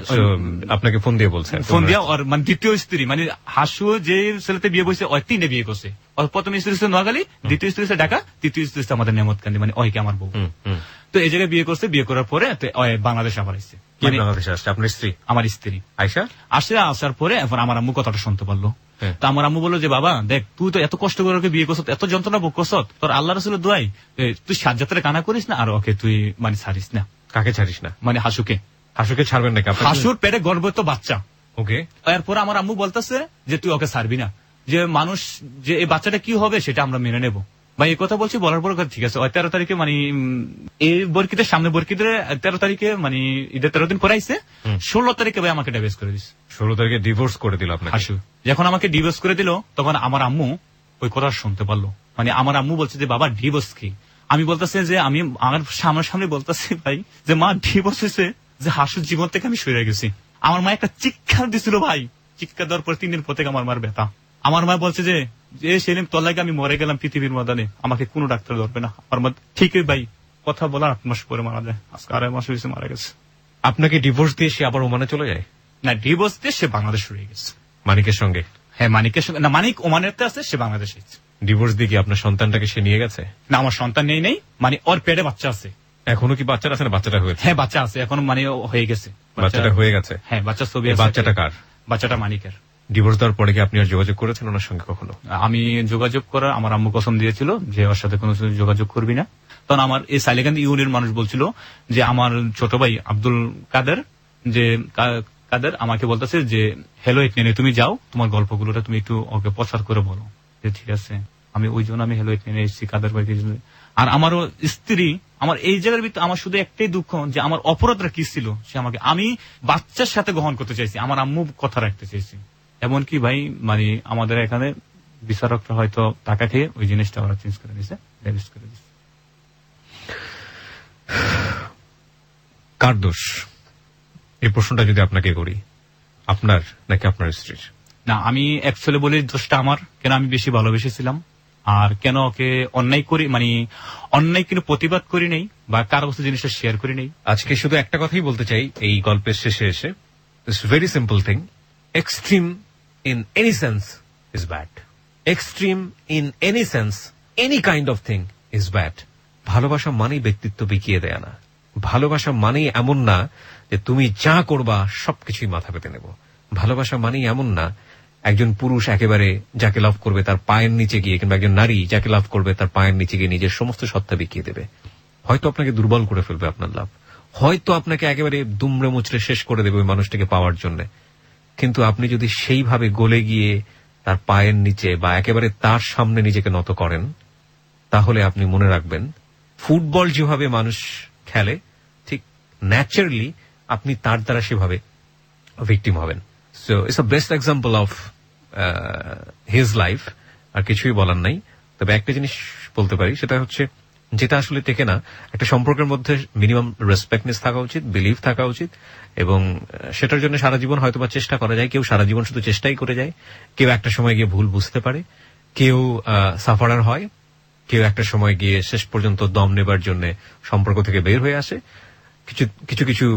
আপনাকে ফোন দিয়ে বলছেন? ফোন দিয়া ওর মানে দ্বিতীয় স্ত্রী, মানে হাসু যে ছেলেতে বিয়ে বসে ওই 3টে বিয়ে করছে। ওর প্রথম স্ত্রী হচ্ছে নোয়াখালী, দ্বিতীয় স্ত্রী হচ্ছে ঢাকা, তৃতীয় স্ত্রী হচ্ছে আমাদের নেমতকান্দি, মানে ওইকে আমার বউ। তো এই জায়গায় বিয়ে করছে, বিয়ে করার পরে বাংলাদেশ আবার আসছে। মানে বাংলাদেশে আসছে আপনার স্ত্রী? আমার স্ত্রী আয়শা আসার পরে এখন আমার আম্মু কথাটা শুনতে পারলো। তো আমার আম্মু বললো যে বাবা দেখ, তুই তো এত কষ্ট করে ওকে বিয়ে করছ, এত যন্ত্রণা ভোগ করছ, তোর আল্লাহ রাসূলের দোয়াই তুই 7 যাত্রায় কানা করিস না, আর ওকে তুই মানে ছাড়িস না। কাকে ছাড়িস না? মানে হাসুকে। হাসুকে ছাড়বেন নাকি? হাসুর পেটে গর্ভবত বাচ্চা। ওকে। এরপর আমার আম্মু বলতেছে যে তুই ওকে ছাড়বি না, যে মানুষ যে এই বাচ্চাটা কি হবে সেটা আমরা মেনে নেব। ভাই এই কথা বলছি, বলার পর ঠিক আছে। 13 তারিখে মানে এই বরকিদের সামনে বরকিদের 13 তারিখে মানে ঈদের 13 দিন পরে আইছে, 16 তারিখে ভাই আমাকে ডিভোর্স করে দিচ্ছে। 16 তারিখে ডিভোর্স করে দিল আপনাকে? হাসু যখন আমাকে ডিভোর্স করে দিল তখন আমার আম্মু ওই কথা শুনতে পারলো। মানে আমার আম্মু বলছে যে বাবা ডিভোর্স কি? আমি বলতেছি যে আমি আমার সামনে বলতেছি ভাই যে মা ডিভোর্স হয়েছে, যে হাসুর জীবন থেকে আমি সরে গেছি। আমার মা একটা চিৎকার দিছিল ভাই, চিৎকার দেওয়ার পর 3 দিন পর থেকে আমার মার ব্যথা। আমার মা বলছে যে সেলিম তোর লাগে আমি মরে গেলাম পৃথিবীর ময়দানে, আমাকে কোনো ডাক্তার ধরবে না। আমার মা ঠিকই ভাই, কথা বলার 8 মাস পরে মারা যায়, আজকে 2.5 মাস হয়েছে মারা গেছে। আপনাকে ডিভোর্স দিয়ে সে আবার ওমানে চলে যায়? না, ডিভোর্স দিয়ে সে বাংলাদেশ রয়ে গেছে মানিকের সঙ্গে। হ্যাঁ মানিকের সঙ্গে, না মানিক ওমানেতে আছে, সে বাংলাদেশে আছে। ডিভোর্স দিয়ে কি আপনার সন্তানটাকে সে নিয়ে গেছে? না, আমার সন্তান নেই, মানে ওর পেটে বাচ্চা আছে। এখনো কি বাচ্চাটা আছে না বাচ্চাটা হয়েছে? হ্যাঁ বাচ্চা আছে, এখন মানে হয়ে গেছে। বাচ্চাটা হয়ে গেছে? হ্যাঁ বাচ্চা ছবি আছে। বাচ্চাটা কার? বাচ্চাটা মানিকের। ডিভোর্স দেওয়ার পরে কি আপনি আর যোগাযোগ করেছেন ওনার সঙ্গে কখনো? আমি যোগাযোগ করার আমার আম্মু কসম দিয়েছিল যে ওর সাথে কোনো যোগাযোগ করবি না। তখন আমার এই সাইলেকান্দি ইউনিয়নের মানুষ বলছিল যে আমার ছোট ভাই আব্দুল কাদের, যে কাদের আমাকে বলতেছে যে হ্যালো এটনেনে তুমি যাও, তোমার গল্পগুলোটা তুমি একটু ওকে প্রচার করে বলো। যে ঠিক আছে, আমি ওই জন্য আমি হ্যালো এটনেনে এসেছি কাদের ভাইকে। আর আমারও স্ত্রী, আমার এই জায়গার ভিতরে আমার শুধু একটাই দুঃখ যে আমার অপরাধটা কি ছিল, সে আমাকে আমি বাচ্চার সাথে গ্রহণ করতে চাইছি, আমার আম্মু কথা রাখতে চাইছি। এমনকি ভাই মানে আমাদের এখানে বিচারকরা হয়তো টাকা খেয়ে ওই জিনিসটা ওরা চেঞ্জ করে দিচ্ছে, ডিলিট করে দিচ্ছে। কার দোষ? এই প্রশ্নটা যদি আপনাকে করি, আপনার নাকি আপনার স্ত্রীর? না, আমি অ্যাকচুয়ালি বলি দোষটা আমার। কেন আমি বেশি ভালোবেসেছিলাম, আর কেন ওকে অন্যায় করি, মানে অন্যায় কিন্তু প্রতিবাদ করি নেই বা কারো কাছে জিনিসটা শেয়ার করি নেই। আজকে শুধু একটা কথাই বলতে চাই এই গল্পের শেষে এসে, it's very simple thing, extreme in any sense is bad. Extreme in any sense, any kind of thing is bad. ভালোবাসা মানেই ব্যক্তিত্ব বিকিয়ে দেয়া না। ভালোবাসা মানেই এমন না যে তুমি যা করবা সবকিছুই মাথা পেতে নেব। ভালোবাসা মানেই এমন না একজন পুরুষ একেবারে যাকে লাভ করবে তার পায়ের নিচে গিয়ে, কিংবা একজন নারী যাকে লাভ করবে তার পায়ের নিচে গিয়ে নিজের সমস্ত সত্তা বিকিয়ে দেবে। হয়তো আপনাকে দুর্বল করে ফেলবে আপনার লাভ, হয়তো আপনাকে একেবারে দুমড়ে মুচড়ে শেষ করে দেবে ওই মানুষটাকে পাওয়ার জন্য। কিন্তু আপনি যদি সেইভাবে গলে গিয়ে তার পায়ের নিচে বা একেবারে তার সামনে নিজেকে নত করেন, তাহলে আপনি মনে রাখবেন ফুটবল যেভাবে মানুষ খেলে ঠিক ন্যাচারালি আপনি তার দ্বারা সেভাবে ভিকটিম হবেন। So it's a best example of his life আর কিছুই বলার নাই। তবে একটা জিনিস বলতে পারি, সেটা হচ্ছে যেটা আসলে টেকে না, একটা সম্পর্কের মধ্যে মিনিমাম রেসপেক্টনেস থাকা উচিত, বিলিভ থাকা উচিত, এবং সেটার জন্য সারা জীবন হয়তোবা চেষ্টা করা যায়। কেউ সারা জীবন শুধু চেষ্টাই করে যায়, কেউ একটা সময় গিয়ে ভুল বুঝতে পারে, কেউ সাফারার হয়, কেউ একটা সময় গিয়ে শেষ পর্যন্ত দম নেবার জন্য সম্পর্ক থেকে বের হয়ে আসে। কিছু কিছু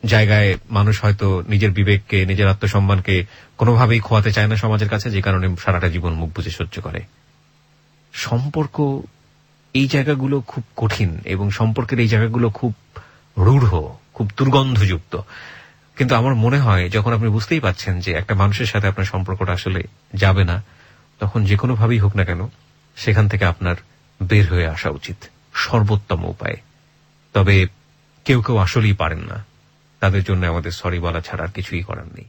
জায়গায় মানুষ হয়তো নিজের বিবেককে, নিজের আত্মসম্মানকে কোনোভাবেই খোয়াতে চায় না সমাজের কাছে, যে কারণে সারাটা জীবন মুখ বুজে সহ্য করে। সম্পর্ক এই জায়গাগুলো খুব কঠিন, এবং সম্পর্কের এই জায়গাগুলো খুব রূঢ়, খুব দুর্গন্ধযুক্ত। কিন্তু আমার মনে হয় যখন আপনি বুঝতেই পাচ্ছেন যে একটা মানুষের সাথে আপনার সম্পর্কটা আসলে যাবে না, তখন যে কোনো ভাবেই হোক না কেন সেখান থেকে আপনার বের হয়ে আসা উচিত সর্বোত্তম উপায়ে। তবে কেউ কেউ আসলেই পারেন না, তাদের জন্য আমাদের সরি বলা ছাড়া আর কিছুই করার নেই।